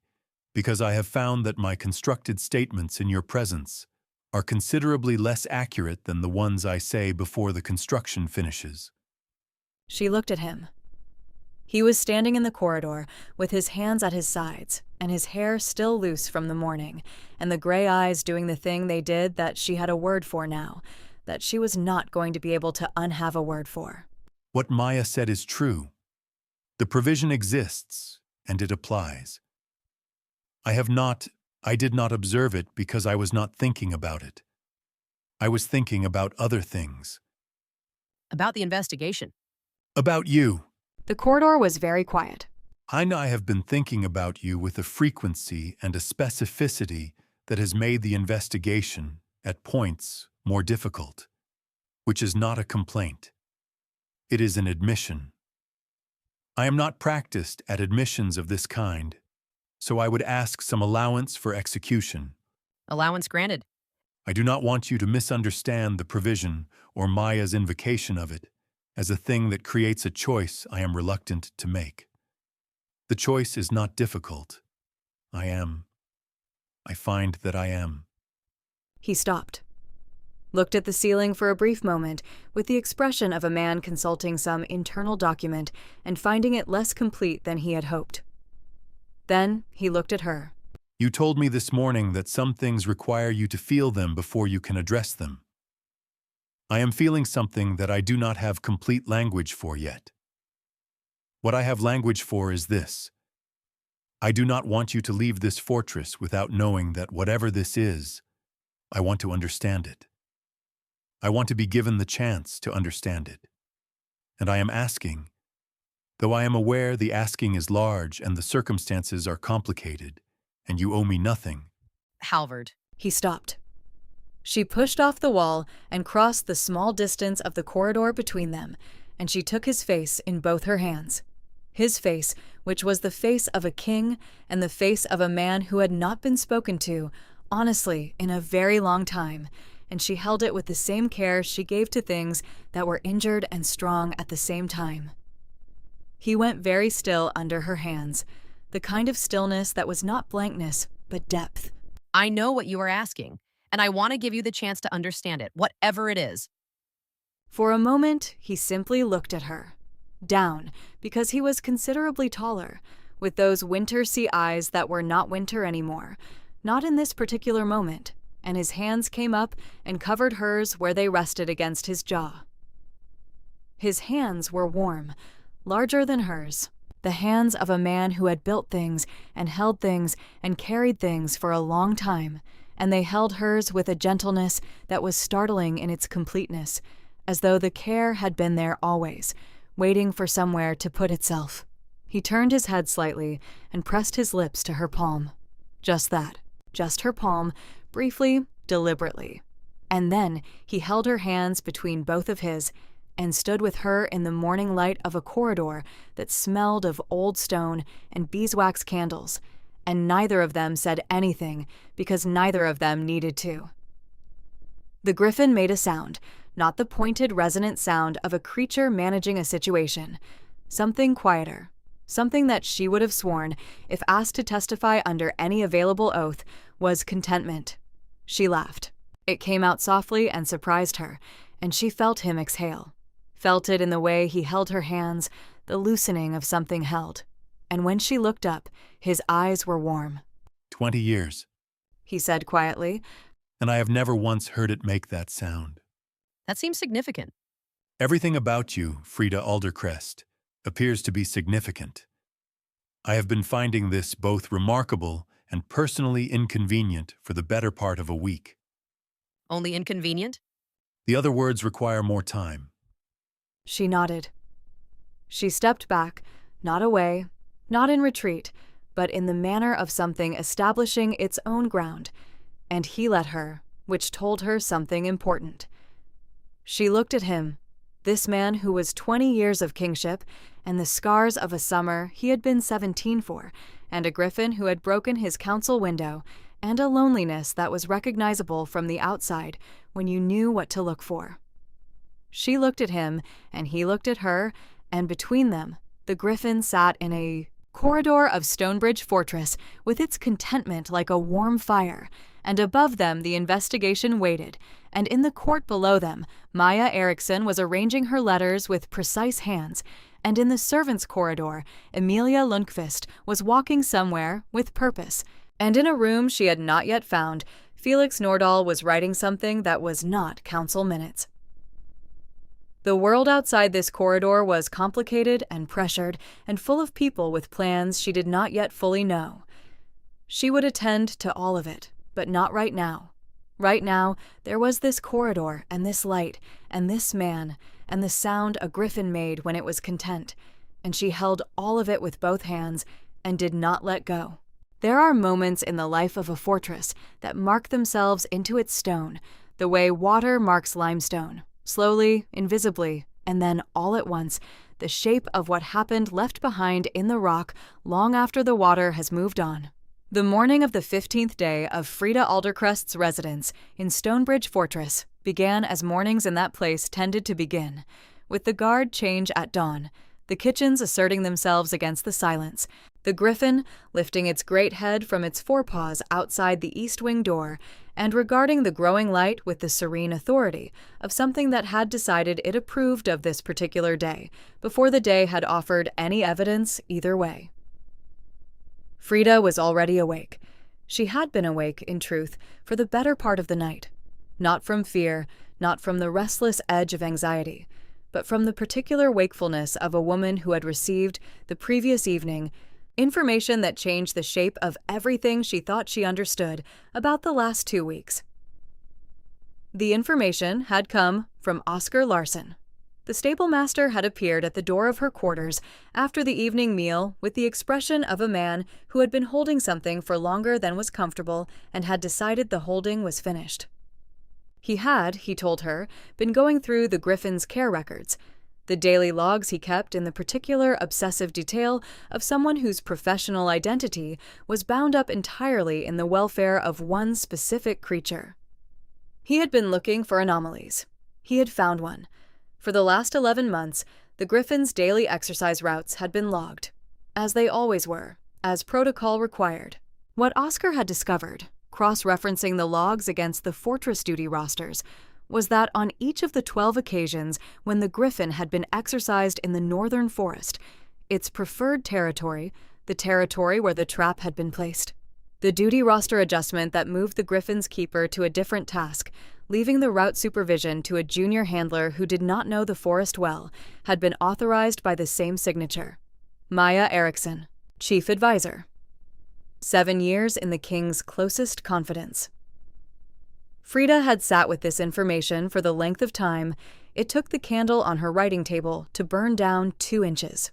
[SPEAKER 3] because I have found that my constructed statements in your presence are considerably less accurate than the ones I say before the construction finishes.
[SPEAKER 1] She looked at him. He was standing in the corridor with his hands at his sides and his hair still loose from the morning, and the gray eyes doing the thing they did that she had a word for now, that she was not going to be able to unhave a word for.
[SPEAKER 3] What Maya said is true. The provision exists, and it applies. I did not observe it because I was not thinking about it. I was thinking about other things.
[SPEAKER 2] About the investigation.
[SPEAKER 3] About you.
[SPEAKER 1] The corridor was very quiet.
[SPEAKER 3] I have been thinking about you with a frequency and a specificity that has made the investigation, at points, more difficult, which is not a complaint. It is an admission. I am not practiced at admissions of this kind, so I would ask some allowance for execution.
[SPEAKER 2] Allowance granted.
[SPEAKER 3] I do not want you to misunderstand the provision or Maya's invocation of it as a thing that creates a choice I am reluctant to make. The choice is not difficult. I find that I am.
[SPEAKER 1] He stopped. looked at the ceiling for a brief moment with the expression of a man consulting some internal document and finding it less complete than he had hoped. Then he looked at her.
[SPEAKER 3] You told me this morning that some things require you to feel them before you can address them. I am feeling something that I do not have complete language for yet. What I have language for is this. I do not want you to leave this fortress without knowing that whatever this is, I want to understand it. I want to be given the chance to understand it. And I am asking, though I am aware the asking is large and the circumstances are complicated, and you owe me nothing.
[SPEAKER 2] Halvard.
[SPEAKER 1] He stopped. She pushed off the wall and crossed the small distance of the corridor between them, and she took his face in both her hands. His face, which was the face of a king and the face of a man who had not been spoken to, honestly, in a very long time, and she held it with the same care she gave to things that were injured and strong at the same time. He went very still under her hands, the kind of stillness that was not blankness, but depth.
[SPEAKER 2] I know what you are asking, and I want to give you the chance to understand it, whatever it is.
[SPEAKER 1] For a moment, he simply looked at her. Down, because he was considerably taller, with those winter-sea eyes that were not winter anymore, not in this particular moment, and his hands came up and covered hers where they rested against his jaw. His hands were warm, larger than hers, the hands of a man who had built things and held things and carried things for a long time, and they held hers with a gentleness that was startling in its completeness, as though the care had been there always, waiting for somewhere to put itself. He turned his head slightly and pressed his lips to her palm. Just that, just her palm, briefly, deliberately. And then he held her hands between both of his and stood with her in the morning light of a corridor that smelled of old stone and beeswax candles, and neither of them said anything because neither of them needed to. The griffin made a sound, not the pointed, resonant sound of a creature managing a situation. Something quieter, something that she would have sworn, if asked to testify under any available oath, was contentment. She laughed. It came out softly and surprised her, and she felt him exhale. Felt it in the way he held her hands, the loosening of something held. And when she looked up, his eyes were warm.
[SPEAKER 3] 20 years,
[SPEAKER 1] he said quietly,
[SPEAKER 3] and I have never once heard it make that sound.
[SPEAKER 2] That seems significant.
[SPEAKER 3] Everything about you, Frida Aldercrest, appears to be significant. I have been finding this both remarkable and personally inconvenient for the better part of a week.
[SPEAKER 2] Only inconvenient?
[SPEAKER 3] The other words require more time.
[SPEAKER 1] She nodded. She stepped back, not away, not in retreat, but in the manner of something establishing its own ground, and he let her, which told her something important. She looked at him, this man who was 20 years of kingship, and the scars of a summer he had been 17 for, and a griffin who had broken his council window, and a loneliness that was recognizable from the outside when you knew what to look for. She looked at him, and he looked at her, and between them, the griffin sat in a corridor of Stonebridge Fortress with its contentment like a warm fire, and above them the investigation waited, and in the court below them, Maya Eriksson was arranging her letters with precise hands, and in the servants' corridor, Emilia Lundqvist was walking somewhere with purpose, and in a room she had not yet found, Felix Nordahl was writing something that was not council minutes. The world outside this corridor was complicated and pressured and full of people with plans she did not yet fully know. She would attend to all of it, but not right now. Right now, there was this corridor and this light and this man and the sound a griffin made when it was content, and she held all of it with both hands and did not let go. There are moments in the life of a fortress that mark themselves into its stone, the way water marks limestone. Slowly, invisibly, and then all at once, the shape of what happened left behind in the rock long after the water has moved on. The morning of the 15th day of Frida Aldercrest's residence in Stonebridge Fortress began as mornings in that place tended to begin, with the guard change at dawn, the kitchens asserting themselves against the silence, the griffin lifting its great head from its forepaws outside the east wing door and regarding the growing light with the serene authority of something that had decided it approved of this particular day, before the day had offered any evidence either way. Frida was already awake. She had been awake, in truth, for the better part of the night. Not from fear, not from the restless edge of anxiety, but from the particular wakefulness of a woman who had received, the previous evening, information that changed the shape of everything she thought she understood about the last 2 weeks. The information had come from Oscar Larson. The stablemaster had appeared at the door of her quarters after the evening meal with the expression of a man who had been holding something for longer than was comfortable and had decided the holding was finished. He had, he told her, been going through the Griffin's care records, the daily logs he kept in the particular obsessive detail of someone whose professional identity was bound up entirely in the welfare of one specific creature. He had been looking for anomalies. He had found one. For the last 11 months, the Griffin's daily exercise routes had been logged, as they always were, as protocol required. What Oscar had discovered, cross-referencing the logs against the fortress duty rosters, was that on each of the 12 occasions when the Griffin had been exercised in the northern forest, its preferred territory, the territory where the trap had been placed, the duty roster adjustment that moved the Griffin's keeper to a different task, leaving the route supervision to a junior handler who did not know the forest well, had been authorized by the same signature. Maya Erickson, Chief Advisor. 7 years in the King's closest confidence. Frida had sat with this information for the length of time it took the candle on her writing table to burn down 2 inches.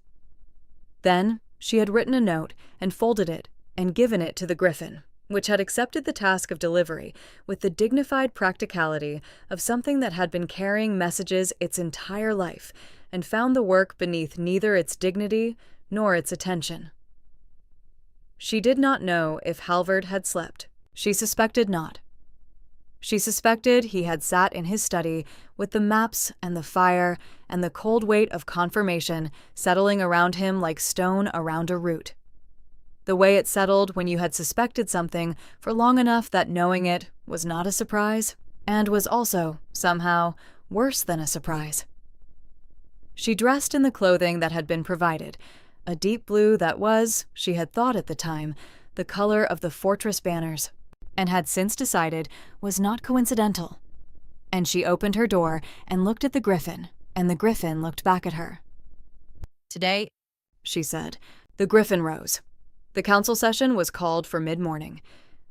[SPEAKER 1] Then she had written a note and folded it and given it to the Griffin, which had accepted the task of delivery with the dignified practicality of something that had been carrying messages its entire life and found the work beneath neither its dignity nor its attention. She did not know if Halvard had slept. She suspected not. She suspected he had sat in his study with the maps and the fire and the cold weight of confirmation settling around him like stone around a root. The way it settled when you had suspected something for long enough that knowing it was not a surprise, and was also, somehow, worse than a surprise. She dressed in the clothing that had been provided, a deep blue that was, she had thought at the time, the color of the fortress banners, and had since decided was not coincidental. And she opened her door and looked at the Griffin, and the Griffin looked back at her.
[SPEAKER 2] Today,
[SPEAKER 1] she said. The Griffin rose. The council session was called for mid-morning.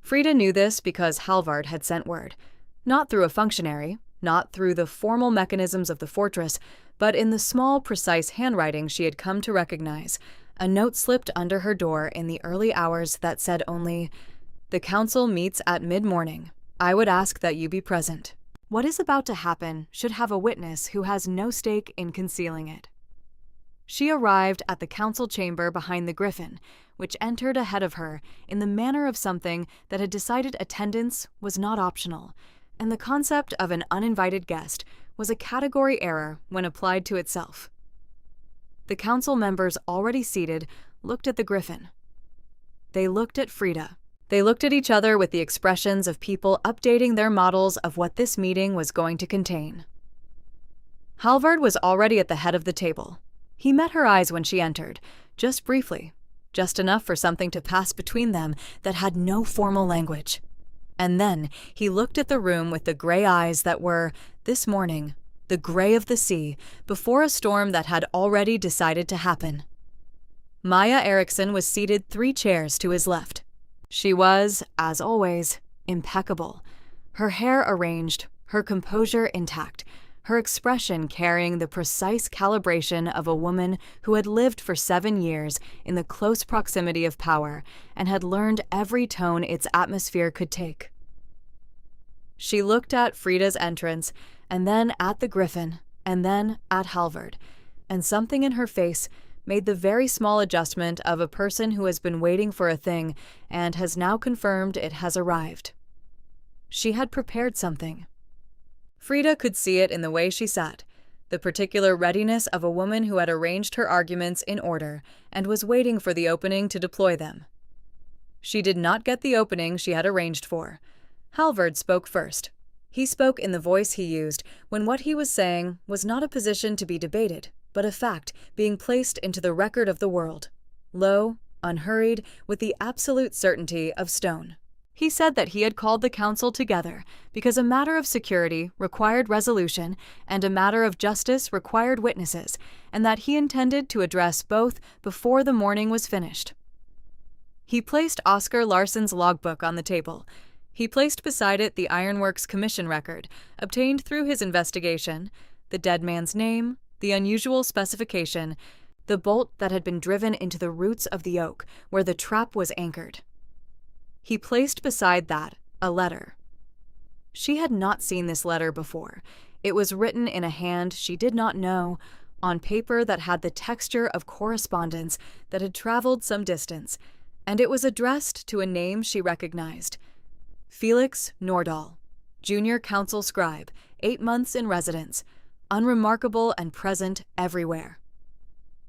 [SPEAKER 1] Frida knew this because Halvard had sent word, not through a functionary, not through the formal mechanisms of the fortress, but in the small, precise handwriting she had come to recognize. A note slipped under her door in the early hours that said only, "The council meets at mid-morning. I would ask that you be present. What is about to happen should have a witness who has no stake in concealing it." She arrived at the council chamber behind the Griffin, which entered ahead of her in the manner of something that had decided attendance was not optional, and the concept of an uninvited guest was a category error when applied to itself. The council members already seated looked at the Griffin. They looked at Frida. They looked at each other with the expressions of people updating their models of what this meeting was going to contain. Halvard was already at the head of the table. He met her eyes when she entered, just briefly, just enough for something to pass between them that had no formal language. And then he looked at the room with the gray eyes that were, this morning, the gray of the sea before a storm that had already decided to happen. Maya Erickson was seated 3 chairs to his left. She was, as always, impeccable, her hair arranged, her composure intact, her expression carrying the precise calibration of a woman who had lived for 7 years in the close proximity of power and had learned every tone its atmosphere could take. She looked at Frida's entrance, and then at the Griffin, and then at Halvard, and something in her face made the very small adjustment of a person who has been waiting for a thing and has now confirmed it has arrived. She had prepared something. Frida could see it in the way she sat, the particular readiness of a woman who had arranged her arguments in order and was waiting for the opening to deploy them. She did not get the opening she had arranged for. Halvard spoke first. He spoke in the voice he used when what he was saying was not a position to be debated, but a fact being placed into the record of the world. Low, unhurried, with the absolute certainty of stone. He said that he had called the council together because a matter of security required resolution and a matter of justice required witnesses, and that he intended to address both before the morning was finished. He placed Oscar Larsson's logbook on the table. He placed beside it the Ironworks Commission record, obtained through his investigation, the dead man's name, the unusual specification, the bolt that had been driven into the roots of the oak where the trap was anchored. He placed beside that a letter. She had not seen this letter before. It was written in a hand she did not know, on paper that had the texture of correspondence that had traveled some distance, and it was addressed to a name she recognized. Felix Nordahl, junior council scribe, 8 months in residence, unremarkable and present everywhere.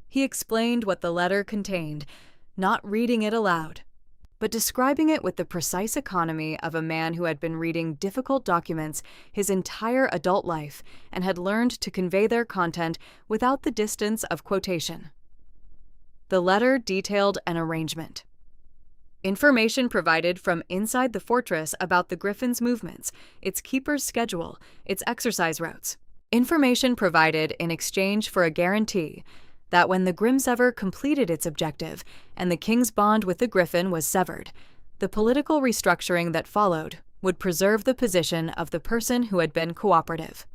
[SPEAKER 1] He explained what the letter contained, not reading it aloud, but describing it with the precise economy of a man who had been reading difficult documents his entire adult life and had learned to convey their content without the distance of quotation. The letter detailed an arrangement. Information provided from inside the fortress about the Griffin's movements, its keeper's schedule, its exercise routes. Information provided in exchange for a guarantee that when the Grimsever completed its objective and the king's bond with the Griffin was severed, the political restructuring that followed would preserve the position of the person who had been cooperative.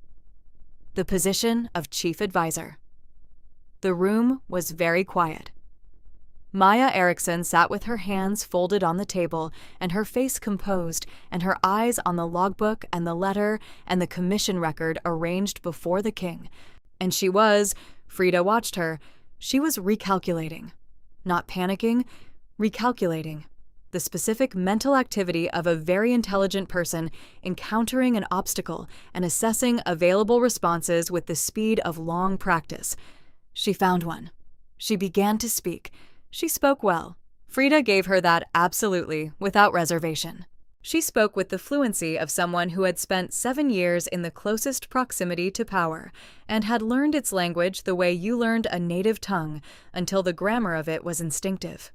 [SPEAKER 1] The position of chief advisor. The room was very quiet. Maya Eriksson sat with her hands folded on the table and her face composed and her eyes on the logbook and the letter and the commission record arranged before the king. And she was, Frida watched her, she was recalculating. Not panicking, recalculating. The specific mental activity of a very intelligent person encountering an obstacle and assessing available responses with the speed of long practice. She found one. She began to speak. She spoke well. Frida gave her that absolutely, without reservation. She spoke with the fluency of someone who had spent 7 years in the closest proximity to power and had learned its language the way you learned a native tongue until the grammar of it was instinctive.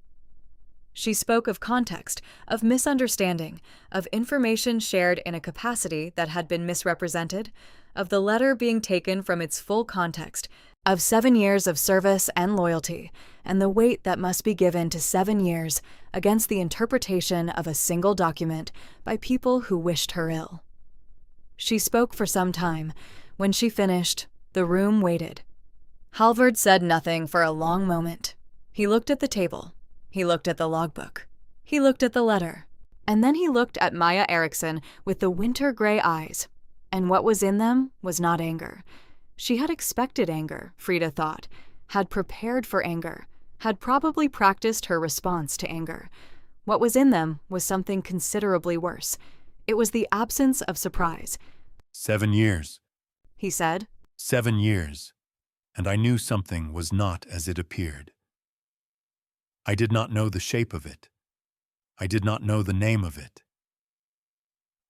[SPEAKER 1] She spoke of context, of misunderstanding, of information shared in a capacity that had been misrepresented, of the letter being taken from its full context, of 7 years of service and loyalty, and the weight that must be given to 7 years against the interpretation of a single document by people who wished her ill. She spoke for some time. When she finished, the room waited. Halvard said nothing for a long moment. He looked at the table. He looked at the logbook. He looked at the letter. And then he looked at Maya Eriksson with the winter-gray eyes. And what was in them was not anger. She had expected anger, Frida thought, had prepared for anger, had probably practiced her response to anger. What was in them was something considerably worse. It was the absence of surprise.
[SPEAKER 3] 7 years,
[SPEAKER 1] He said.
[SPEAKER 3] 7 years, and I knew something was not as it appeared. I did not know the shape of it. I did not know the name of it.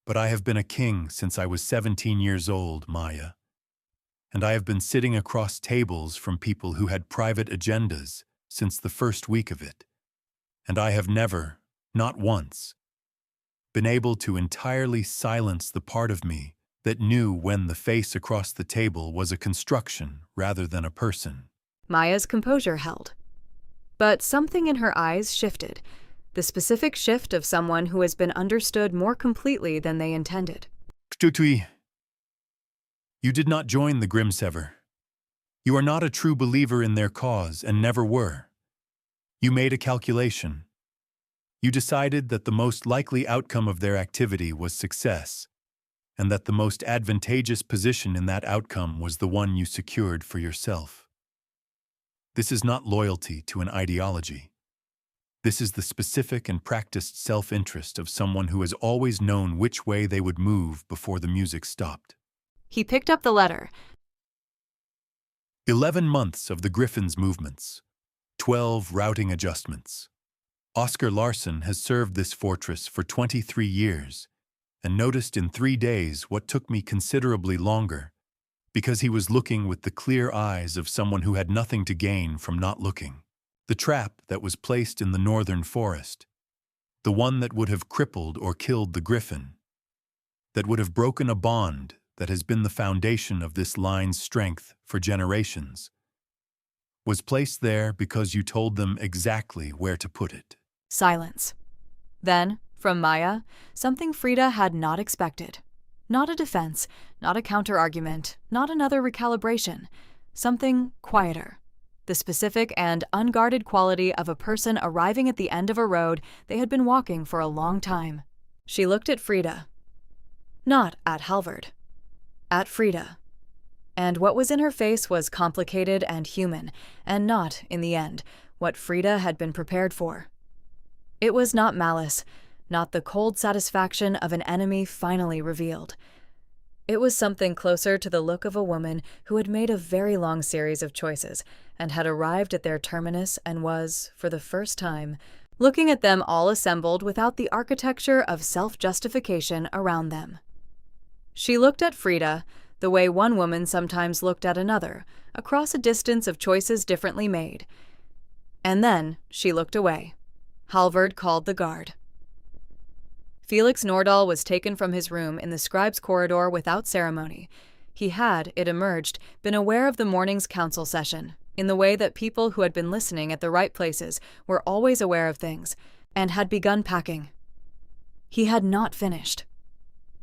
[SPEAKER 3] But I have been a king since I was 17 years old, Maya. And I have been sitting across tables from people who had private agendas since the first week of it. And I have never, not once, been able to entirely silence the part of me that knew when the face across the table was a construction rather than a person.
[SPEAKER 1] Maya's composure held. But something in her eyes shifted, the specific shift of someone who has been understood more completely than they intended.
[SPEAKER 3] Tutui. You did not join the Grimsever. You are not a true believer in their cause and never were. You made a calculation. You decided that the most likely outcome of their activity was success, and that the most advantageous position in that outcome was the one you secured for yourself. This is not loyalty to an ideology. This is the specific and practiced self-interest of someone who has always known which way they would move before the music stopped.
[SPEAKER 1] He picked up the letter.
[SPEAKER 3] 11 months of the Griffin's movements. 12 routing adjustments. Oscar Larson has served this fortress for 23 years and noticed in 3 days what took me considerably longer, because he was looking with the clear eyes of someone who had nothing to gain from not looking. The trap that was placed in the northern forest, the one that would have crippled or killed the Griffin, that would have broken a bond that has been the foundation of this line's strength for generations, was placed there because you told them exactly where to put it.
[SPEAKER 1] Silence. Then, from Maya, something Frida had not expected. Not a defense, not a counter-argument, not another recalibration. Something quieter. The specific and unguarded quality of a person arriving at the end of a road they had been walking for a long time. She looked at Frida. Not at Halvard. At Frida. And what was in her face was complicated and human, and not, in the end, what Frida had been prepared for. It was not malice, not the cold satisfaction of an enemy finally revealed. It was something closer to the look of a woman who had made a very long series of choices and had arrived at their terminus and was, for the first time, looking at them all assembled without the architecture of self-justification around them. She looked at Frida the way one woman sometimes looked at another, across a distance of choices differently made. And then she looked away. Halvard called the guard. Felix Nordahl was taken from his room in the scribe's corridor without ceremony. He had, it emerged, been aware of the morning's council session, in the way that people who had been listening at the right places were always aware of things, and had begun packing. He had not finished.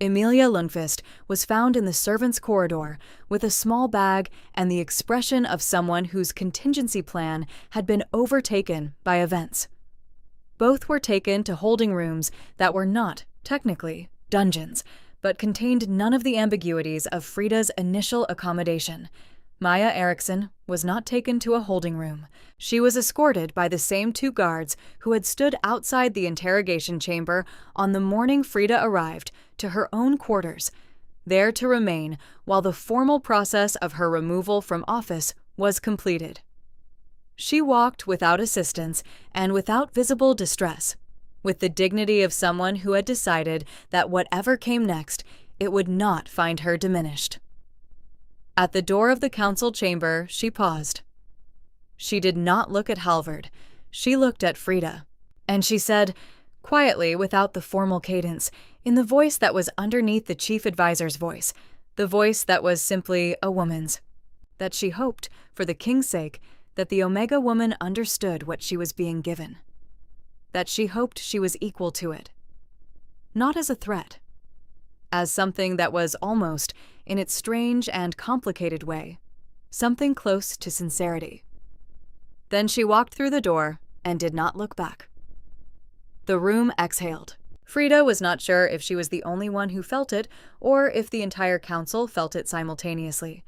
[SPEAKER 1] Emilia Lundqvist was found in the servants' corridor with a small bag and the expression of someone whose contingency plan had been overtaken by events. Both were taken to holding rooms that were not, technically, dungeons, but contained none of the ambiguities of Frida's initial accommodation. Maya Eriksson was not taken to a holding room. She was escorted by the same 2 guards who had stood outside the interrogation chamber on the morning Frida arrived to her own quarters, there to remain while the formal process of her removal from office was completed. She walked without assistance and without visible distress, with the dignity of someone who had decided that whatever came next, it would not find her diminished. At the door of the council chamber, she paused. She did not look at Halvard. She looked at Frida. And she said, quietly, without the formal cadence, in the voice that was underneath the chief advisor's voice, the voice that was simply a woman's, that she hoped, for the king's sake, that the Omega woman understood what she was being given. That she hoped she was equal to it. Not as a threat. As something that was almost, in its strange and complicated way, something close to sincerity. Then she walked through the door and did not look back. The room exhaled. Frida was not sure if she was the only one who felt it or if the entire council felt it simultaneously.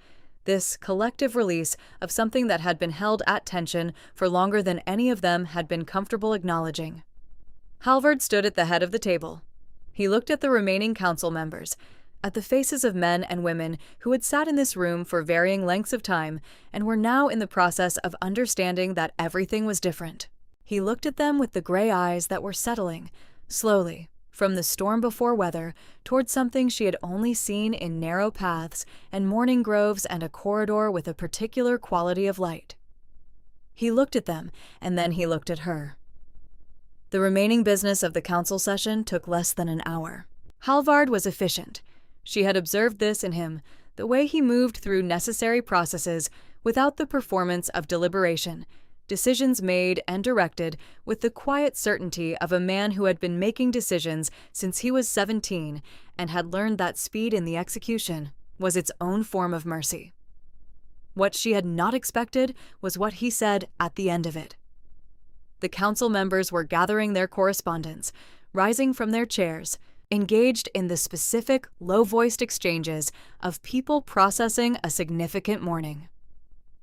[SPEAKER 1] This collective release of something that had been held at tension for longer than any of them had been comfortable acknowledging. Halvard stood at the head of the table. He looked at the remaining council members, at the faces of men and women who had sat in this room for varying lengths of time and were now in the process of understanding that everything was different. He looked at them with the gray eyes that were settling, slowly, from the storm-before weather toward something she had only seen in narrow paths and morning groves and a corridor with a particular quality of light. He looked at them, and then he looked at her. The remaining business of the council session took less than an hour. Halvard was efficient. She had observed this in him, the way he moved through necessary processes without the performance of deliberation, decisions made and directed with the quiet certainty of a man who had been making decisions since he was 17 and had learned that speed in the execution was its own form of mercy. What she had not expected was what he said at the end of it. The council members were gathering their correspondence, rising from their chairs, engaged in the specific, low-voiced exchanges of people processing a significant morning.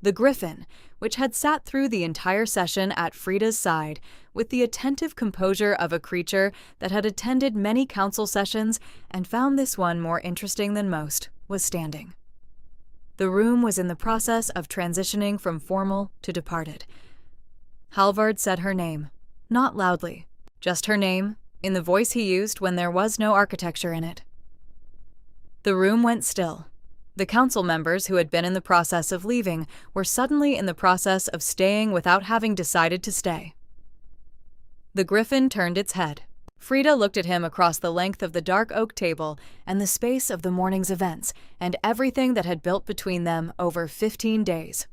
[SPEAKER 1] The Griffin, which had sat through the entire session at Frida's side with the attentive composure of a creature that had attended many council sessions and found this one more interesting than most, was standing. The room was in the process of transitioning from formal to departed. Halvard said her name, not loudly, just her name, in the voice he used when there was no architecture in it. The room went still. The council members who had been in the process of leaving were suddenly in the process of staying without having decided to stay. The Griffin turned its head. Frida looked at him across the length of the dark oak table and the space of the morning's events and everything that had built between them over 15 days.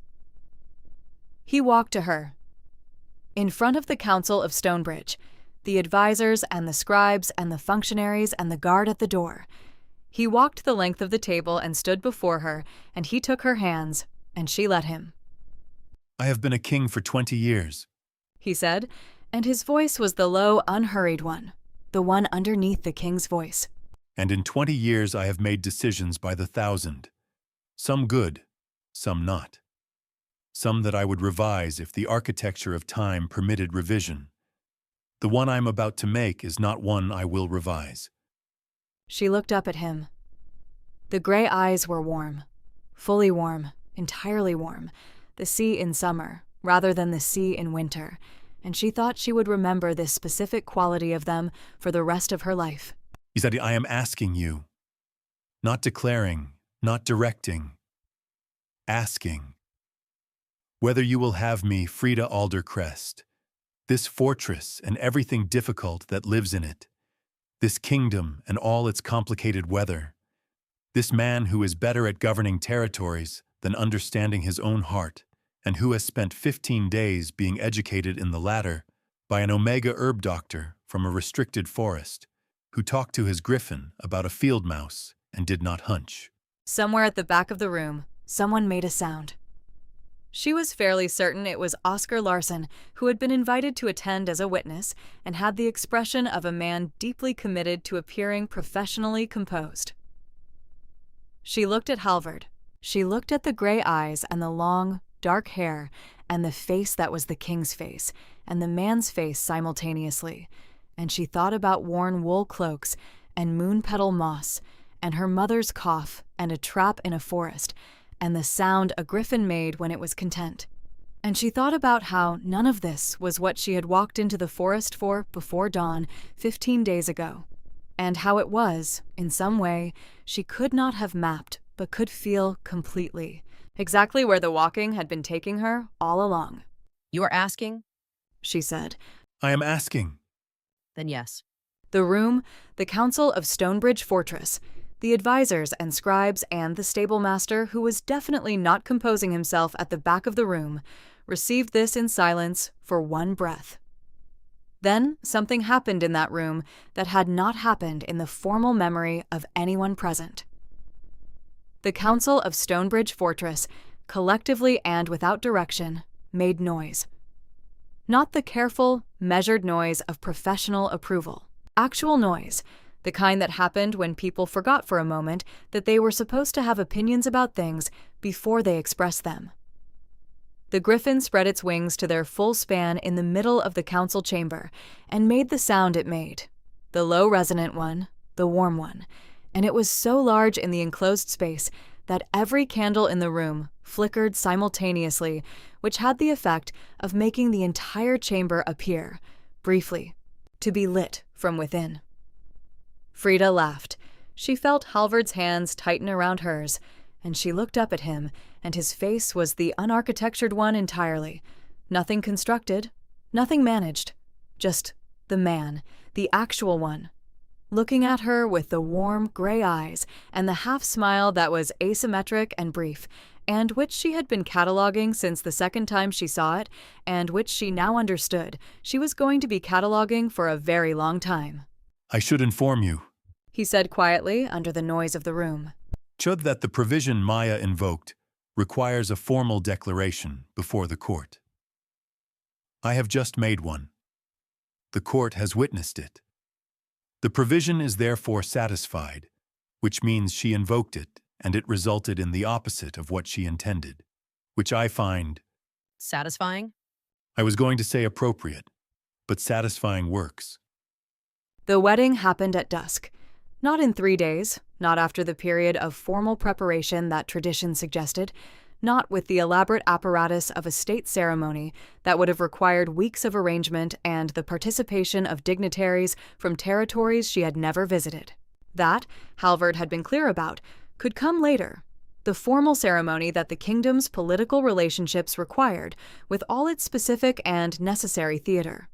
[SPEAKER 1] He walked to her. In front of the Council of Stonebridge, the advisors and the scribes and the functionaries and the guard at the door, he walked the length of the table and stood before her, and he took her hands, and she let him.
[SPEAKER 3] I have been a king for 20 years,
[SPEAKER 1] he said, and his voice was the low, unhurried one, the one underneath the king's voice.
[SPEAKER 3] And in 20 years I have made decisions by the thousand, some good, some not. Some that I would revise if the architecture of time permitted revision. The one I am about to make is not one I will revise.
[SPEAKER 1] She looked up at him. The gray eyes were warm, fully warm, entirely warm, the sea in summer, rather than the sea in winter, and she thought she would remember this specific quality of them for the rest of her life.
[SPEAKER 3] He said, I am asking you, not declaring, not directing, asking, whether you will have me, Frida Aldercrest, this fortress and everything difficult that lives in it, this kingdom and all its complicated weather, this man who is better at governing territories than understanding his own heart, and who has spent 15 days being educated in the latter by an omega herb doctor from a restricted forest, who talked to his griffin about a field mouse and did not hunch.
[SPEAKER 1] Somewhere at the back of the room, someone made a sound. She was fairly certain it was Oscar Larson, who had been invited to attend as a witness and had the expression of a man deeply committed to appearing professionally composed. She looked at Halvard. She looked at the gray eyes and the long, dark hair and the face that was the king's face and the man's face simultaneously, and she thought about worn wool cloaks and moon-petal moss and her mother's cough and a trap in a forest and the sound a griffin made when it was content. And she thought about how none of this was what she had walked into the forest for before dawn 15 days ago, and how it was, in some way, she could not have mapped but could feel completely, exactly where the walking had been taking her all along.
[SPEAKER 2] You are asking?
[SPEAKER 1] She said.
[SPEAKER 3] I am asking.
[SPEAKER 2] Then yes.
[SPEAKER 1] The room, the Council of Stonebridge Fortress, the advisors and scribes and the stablemaster, who was definitely not composing himself at the back of the room, received this in silence for one breath. Then something happened in that room that had not happened in the formal memory of anyone present. The Council of Stonebridge Fortress, collectively and without direction, made noise. Not the careful, measured noise of professional approval. Actual noise, the kind that happened when people forgot for a moment that they were supposed to have opinions about things before they expressed them. The griffin spread its wings to their full span in the middle of the council chamber and made the sound it made, the low resonant one, the warm one, and it was so large in the enclosed space that every candle in the room flickered simultaneously, which had the effect of making the entire chamber appear, briefly, to be lit from within. Frida laughed. She felt Halvard's hands tighten around hers, and she looked up at him, and his face was the unarchitectured one entirely. Nothing constructed, nothing managed, just the man, the actual one, looking at her with the warm gray eyes and the half-smile that was asymmetric and brief, and which she had been cataloging since the second time she saw it, and which she now understood she was going to be cataloging for a very long time.
[SPEAKER 3] I should inform you,
[SPEAKER 1] he said quietly under the noise of the room,
[SPEAKER 3] Chud, that the provision Maya invoked requires a formal declaration before the court. I have just made one. The court has witnessed it. The provision is therefore satisfied, which means she invoked it and it resulted in the opposite of what she intended, which I find
[SPEAKER 2] Satisfying?
[SPEAKER 3] I was going to say appropriate, but satisfying works.
[SPEAKER 1] The wedding happened at dusk. Not in 3 days, not after the period of formal preparation that tradition suggested, not with the elaborate apparatus of a state ceremony that would have required weeks of arrangement and the participation of dignitaries from territories she had never visited. That, Halvard had been clear about, could come later. The formal ceremony that the kingdom's political relationships required, with all its specific and necessary theater.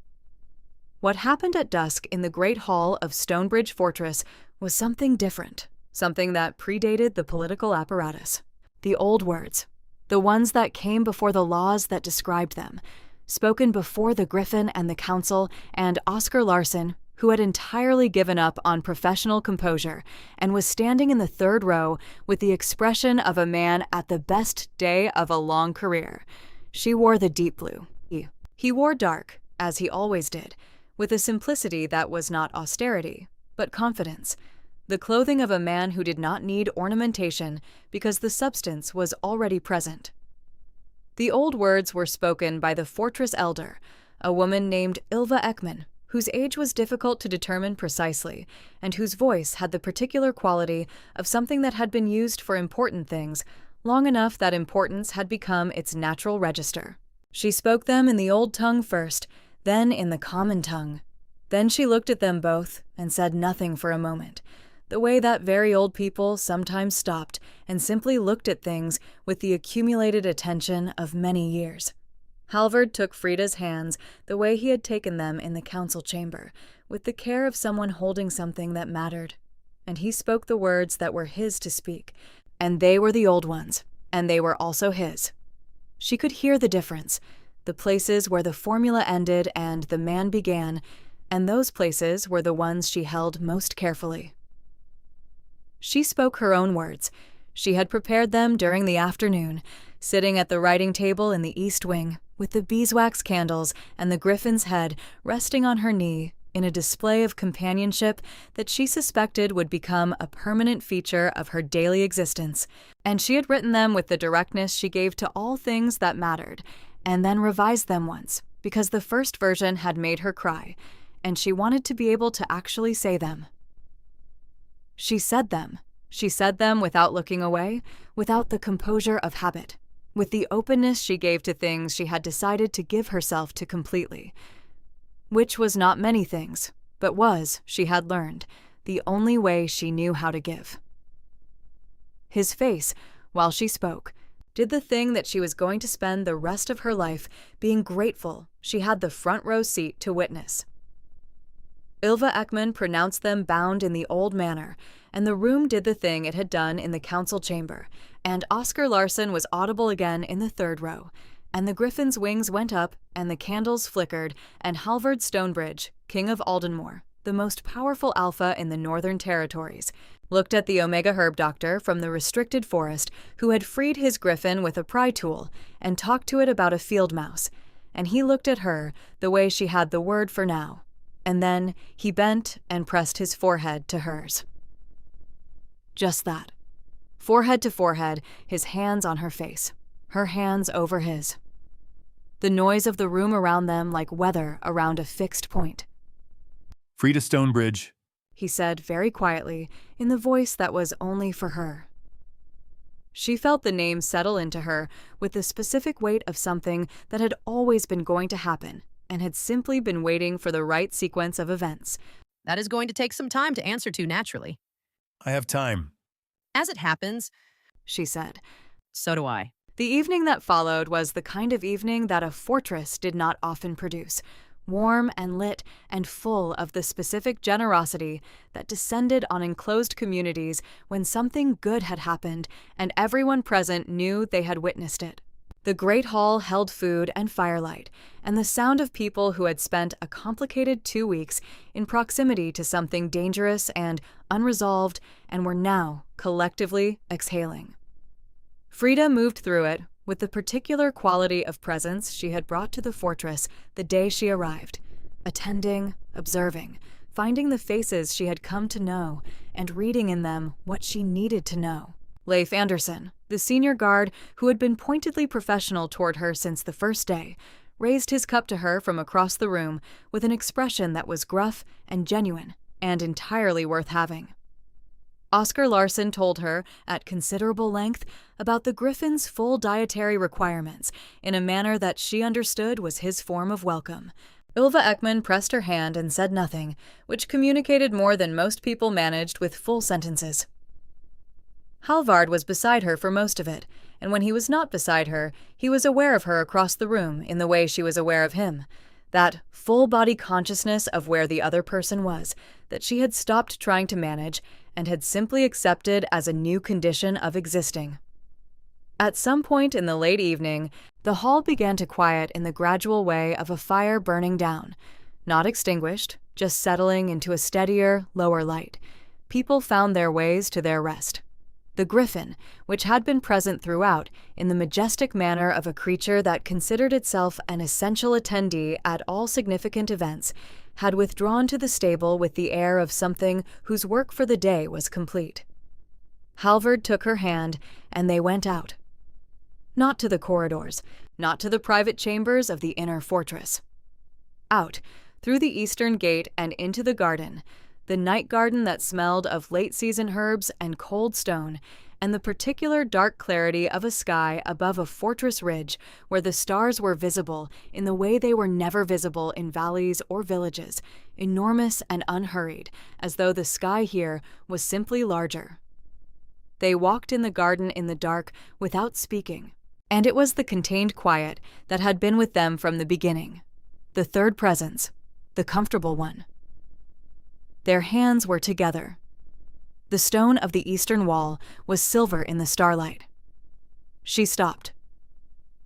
[SPEAKER 1] What happened at dusk in the great hall of Stonebridge Fortress was something different, something that predated the political apparatus. The old words, the ones that came before the laws that described them, spoken before the Griffin and the Council and Oscar Larson, who had entirely given up on professional composure and was standing in the third row with the expression of a man at the best day of a long career. She wore the deep blue. He wore dark, as he always did, with a simplicity that was not austerity, but confidence, the clothing of a man who did not need ornamentation because the substance was already present. The old words were spoken by the fortress elder, a woman named Ylva Ekman, whose age was difficult to determine precisely, and whose voice had the particular quality of something that had been used for important things long enough that importance had become its natural register. She spoke them in the old tongue first, then in the common tongue. Then she looked at them both and said nothing for a moment, the way that very old people sometimes stopped and simply looked at things with the accumulated attention of many years. Halvard took Frida's hands the way he had taken them in the council chamber, with the care of someone holding something that mattered. And he spoke the words that were his to speak, and they were the old ones, and they were also his. She could hear the difference, the places where the formula ended and the man began, and those places were the ones she held most carefully. She spoke her own words. She had prepared them during the afternoon, sitting at the writing table in the east wing, with the beeswax candles and the griffin's head resting on her knee in a display of companionship that she suspected would become a permanent feature of her daily existence. And she had written them with the directness she gave to all things that mattered, and then revised them once, because the first version had made her cry, and she wanted to be able to actually say them. She said them. She said them without looking away, without the composure of habit, with the openness she gave to things she had decided to give herself to completely. Which was not many things, but was, she had learned, the only way she knew how to give. His face, while she spoke, did the thing that she was going to spend the rest of her life being grateful she had the front row seat to witness. Ylva Ekman pronounced them bound in the old manner, and the room did the thing it had done in the council chamber, and Oscar Larson was audible again in the third row, and the griffin's wings went up, and the candles flickered, and Halvard Stonebridge, King of Aldenmore, the most powerful alpha in the northern territories, looked at the Omega herb doctor from the restricted forest who had freed his griffin with a pry tool and talked to it about a field mouse, and he looked at her the way she had the word for now. And then he bent and pressed his forehead to hers. Just that. Forehead to forehead, his hands on her face, her hands over his. The noise of the room around them like weather around a fixed point.
[SPEAKER 3] Frida Stonebridge,
[SPEAKER 1] he said very quietly, in the voice that was only for her. She felt the name settle into her with the specific weight of something that had always been going to happen, and had simply been waiting for the right sequence of events.
[SPEAKER 2] That is going to take some time to answer to naturally.
[SPEAKER 3] I have time.
[SPEAKER 2] As it happens,
[SPEAKER 1] she said.
[SPEAKER 2] So do I.
[SPEAKER 1] The evening that followed was the kind of evening that a fortress did not often produce, warm and lit and full of the specific generosity that descended on enclosed communities when something good had happened and everyone present knew they had witnessed it. The great hall held food and firelight, and the sound of people who had spent a complicated 2 weeks in proximity to something dangerous and unresolved and were now collectively exhaling. Frida moved through it with the particular quality of presence she had brought to the fortress the day she arrived, attending, observing, finding the faces she had come to know, and reading in them what she needed to know. Leif Anderson, the senior guard who had been pointedly professional toward her since the first day, raised his cup to her from across the room with an expression that was gruff and genuine and entirely worth having. Oscar Larson told her, at considerable length, about the Griffin's full dietary requirements in a manner that she understood was his form of welcome. Ylva Ekman pressed her hand and said nothing, which communicated more than most people managed with full sentences. Halvard was beside her for most of it, and when he was not beside her, he was aware of her across the room in the way she was aware of him. That full-body consciousness of where the other person was, that she had stopped trying to manage and had simply accepted as a new condition of existing. At some point in the late evening, the hall began to quiet in the gradual way of a fire burning down. Not extinguished, just settling into a steadier, lower light. People found their ways to their rest. The Griffin, which had been present throughout in the majestic manner of a creature that considered itself an essential attendee at all significant events, had withdrawn to the stable with the air of something whose work for the day was complete. Halvard took her hand, and they went out. Not to the corridors, not to the private chambers of the inner fortress. Out, through the eastern gate and into the garden, the night garden that smelled of late-season herbs and cold stone, and the particular dark clarity of a sky above a fortress ridge where the stars were visible in the way they were never visible in valleys or villages, enormous and unhurried, as though the sky here was simply larger. They walked in the garden in the dark without speaking, and it was the contained quiet that had been with them from the beginning. The third presence, the comfortable one. Their hands were together. The stone of the eastern wall was silver in the starlight. She stopped.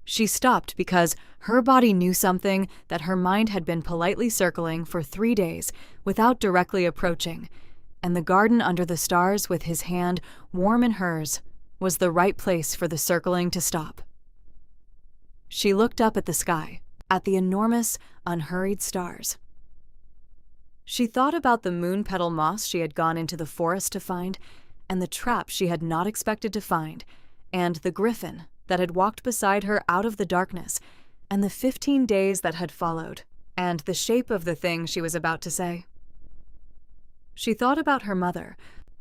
[SPEAKER 1] She stopped because her body knew something that her mind had been politely circling for 3 days without directly approaching, and the garden under the stars with his hand warm in hers was the right place for the circling to stop. She looked up at the sky, at the enormous, unhurried stars. She thought about the moon petal moss she had gone into the forest to find, and the trap she had not expected to find, and the griffin that had walked beside her out of the darkness, and the 15 days that had followed, and the shape of the thing she was about to say. She thought about her mother,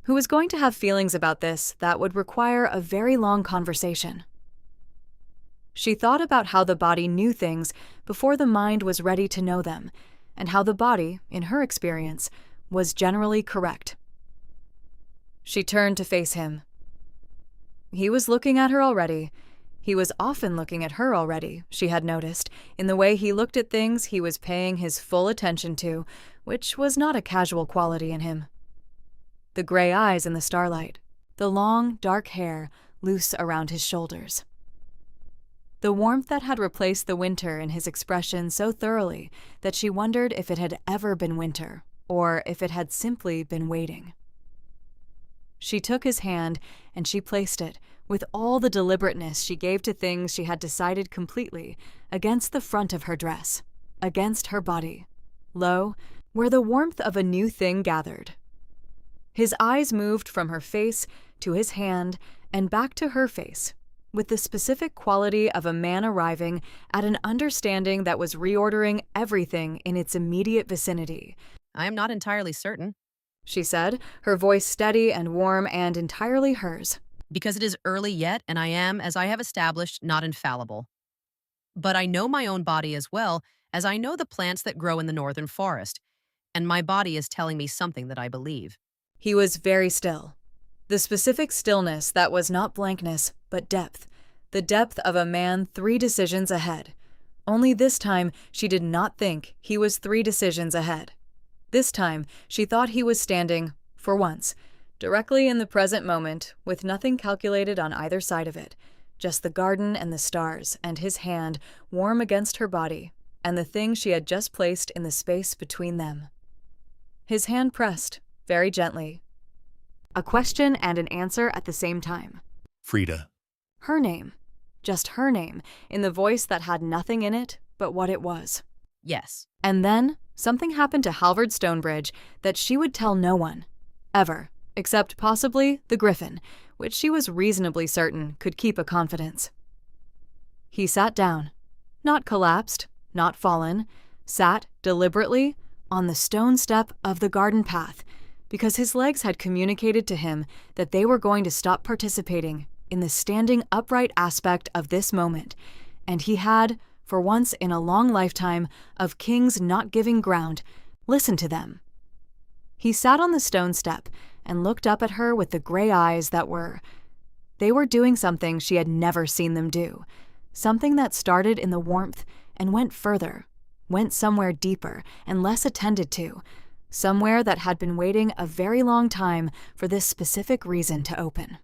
[SPEAKER 1] who was going to have feelings about this that would require a very long conversation. She thought about how the body knew things before the mind was ready to know them, and how the body, in her experience, was generally correct. She turned to face him. He was looking at her already. He was often looking at her already, she had noticed, in the way he looked at things he was paying his full attention to, which was not a casual quality in him. The gray eyes in the starlight, the long, dark hair loose around his shoulders. The warmth that had replaced the winter in his expression so thoroughly that she wondered if it had ever been winter, or if it had simply been waiting. She took his hand, and she placed it, with all the deliberateness she gave to things she had decided completely, against the front of her dress, against her body, low, where the warmth of a new thing gathered. His eyes moved from her face to his hand and back to her face, with the specific quality of a man arriving at an understanding that was reordering everything in its immediate vicinity.
[SPEAKER 2] I am not entirely certain,
[SPEAKER 1] she said, her voice steady and warm and entirely hers.
[SPEAKER 2] because it is early yet, and I am, as I have established, not infallible. But I know my own body as well as I know the plants that grow in the northern forest, and my body is telling me something that I believe.
[SPEAKER 1] He was very still. The specific stillness that was not blankness, but depth. The depth of a man 3 decisions ahead. Only this time she did not think he was 3 decisions ahead. This time she thought he was standing, for once, directly in the present moment, with nothing calculated on either side of it, just the garden and the stars, and his hand warm against her body, and the thing she had just placed in the space between them. His hand pressed, very gently. A question and an answer at the same time.
[SPEAKER 3] Frida.
[SPEAKER 1] Her name. Just her name, in the voice that had nothing in it but what it was.
[SPEAKER 2] Yes.
[SPEAKER 1] And then something happened to Halvard Stonebridge that she would tell no one, ever, except possibly the Griffin, which she was reasonably certain could keep a confidence. He sat down, not collapsed, not fallen, sat deliberately on the stone step of the garden path, because his legs had communicated to him that they were going to stop participating in the standing upright aspect of this moment, and he had, for once in a long lifetime of kings not giving ground, listened to them. He sat on the stone step and looked up at her with the gray eyes that they were doing something she had never seen them do, something that started in the warmth and went further, went somewhere deeper and less attended to, somewhere that had been waiting a very long time for this specific reason to open.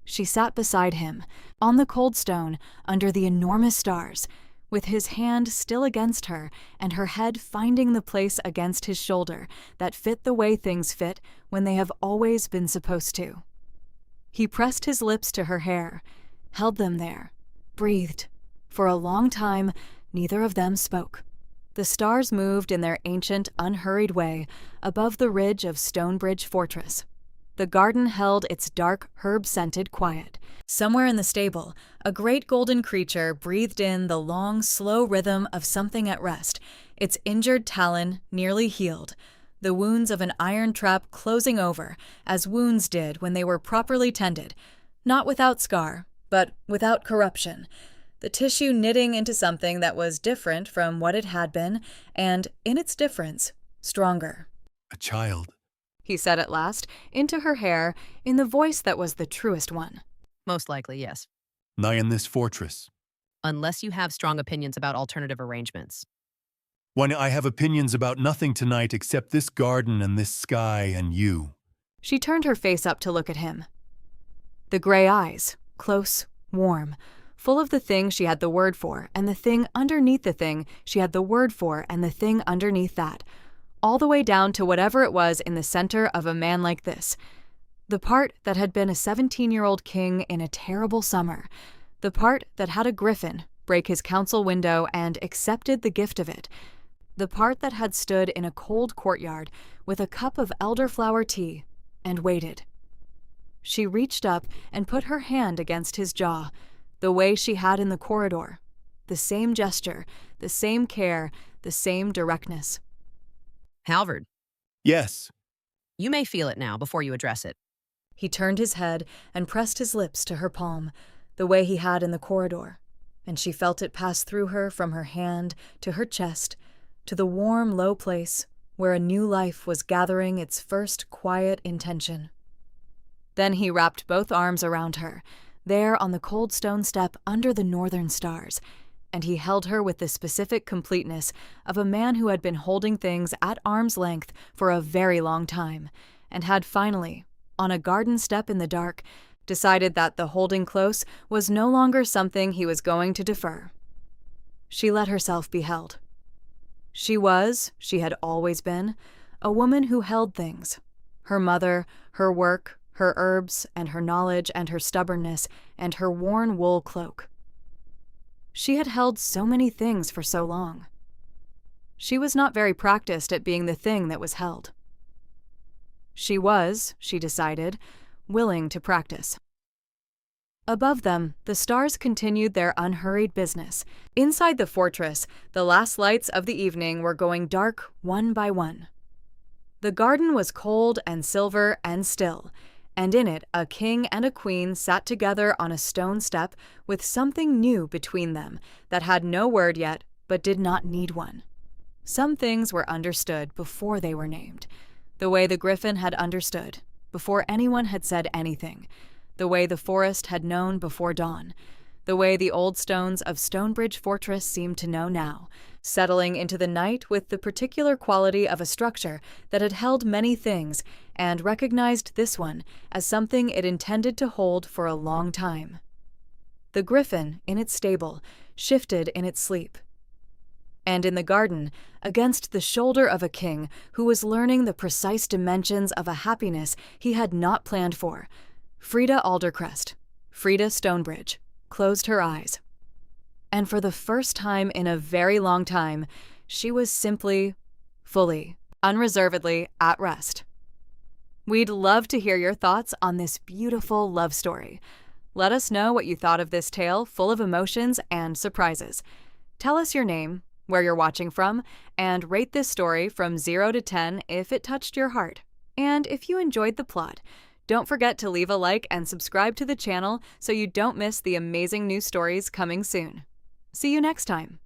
[SPEAKER 1] She sat beside him, on the cold stone, under the enormous stars, with his hand still against her and her head finding the place against his shoulder that fit the way things fit when they have always been supposed to. He pressed his lips to her hair, held them there, breathed. For a long time, neither of them spoke. The stars moved in their ancient, unhurried way above the ridge of Stonebridge Fortress. The garden held its dark, herb-scented quiet. Somewhere in the stable, a great golden creature breathed in the long, slow rhythm of something at rest, its injured talon nearly healed, the wounds of an iron trap closing over, as wounds did when they were properly tended, not without scar, but without corruption, the tissue knitting into something that was different from what it had been, and, in its difference, stronger.
[SPEAKER 3] A child,
[SPEAKER 1] he said at last, into her hair, in the voice that was the truest one.
[SPEAKER 2] Most likely, yes.
[SPEAKER 3] nigh in this fortress.
[SPEAKER 2] Unless you have strong opinions about alternative arrangements.
[SPEAKER 3] When I have opinions about nothing tonight except this garden and this sky and you.
[SPEAKER 1] She turned her face up to look at him. The gray eyes, close, warm, full of the thing she had the word for, and the thing underneath the thing she had the word for, and the thing underneath that, all the way down to whatever it was in the center of a man like this. The part that had been a 17-year-old king in a terrible summer. The part that had a griffin break his council window and accepted the gift of it. The part that had stood in a cold courtyard with a cup of elderflower tea and waited. She reached up and put her hand against his jaw, the way she had in the corridor. The same gesture, the same care, the same directness.
[SPEAKER 2] Halvard,
[SPEAKER 3] Yes.
[SPEAKER 2] you may feel it now before you address it.
[SPEAKER 1] He turned his head and pressed his lips to her palm, the way he had in the corridor, and she felt it pass through her from her hand to her chest, to the warm, low place where a new life was gathering its first quiet intention. Then he wrapped both arms around her, there on the cold stone step under the northern stars, and he held her with the specific completeness of a man who had been holding things at arm's length for a very long time, and had finally, on a garden step in the dark, decided that the holding close was no longer something he was going to defer. She let herself be held. She had always been, a woman who held things. Her mother, her work, her herbs, and her knowledge, and her stubbornness, and her worn wool cloak. She had held so many things for so long. She was not very practiced at being the thing that was held. She was, she decided, willing to practice. Above them, the stars continued their unhurried business. Inside the fortress, the last lights of the evening were going dark one by one. The garden was cold and silver and still, and in it a king and a queen sat together on a stone step with something new between them that had no word yet but did not need one. Some things were understood before they were named, the way the griffin had understood, before anyone had said anything, the way the forest had known before dawn, the way the old stones of Stonebridge Fortress seemed to know now, settling into the night with the particular quality of a structure that had held many things and recognized this one as something it intended to hold for a long time. The griffin, in its stable, shifted in its sleep. And in the garden, against the shoulder of a king who was learning the precise dimensions of a happiness he had not planned for, Frida Aldercrest, Frida Stonebridge, closed her eyes. And for the first time in a very long time, she was simply, fully, unreservedly at rest. We'd love to hear your thoughts on this beautiful love story. Let us know what you thought of this tale full of emotions and surprises. Tell us your name, where you're watching from, and rate this story from 0 to 10 if it touched your heart. And if you enjoyed the plot, don't forget to leave a like and subscribe to the channel so you don't miss the amazing new stories coming soon. See you next time.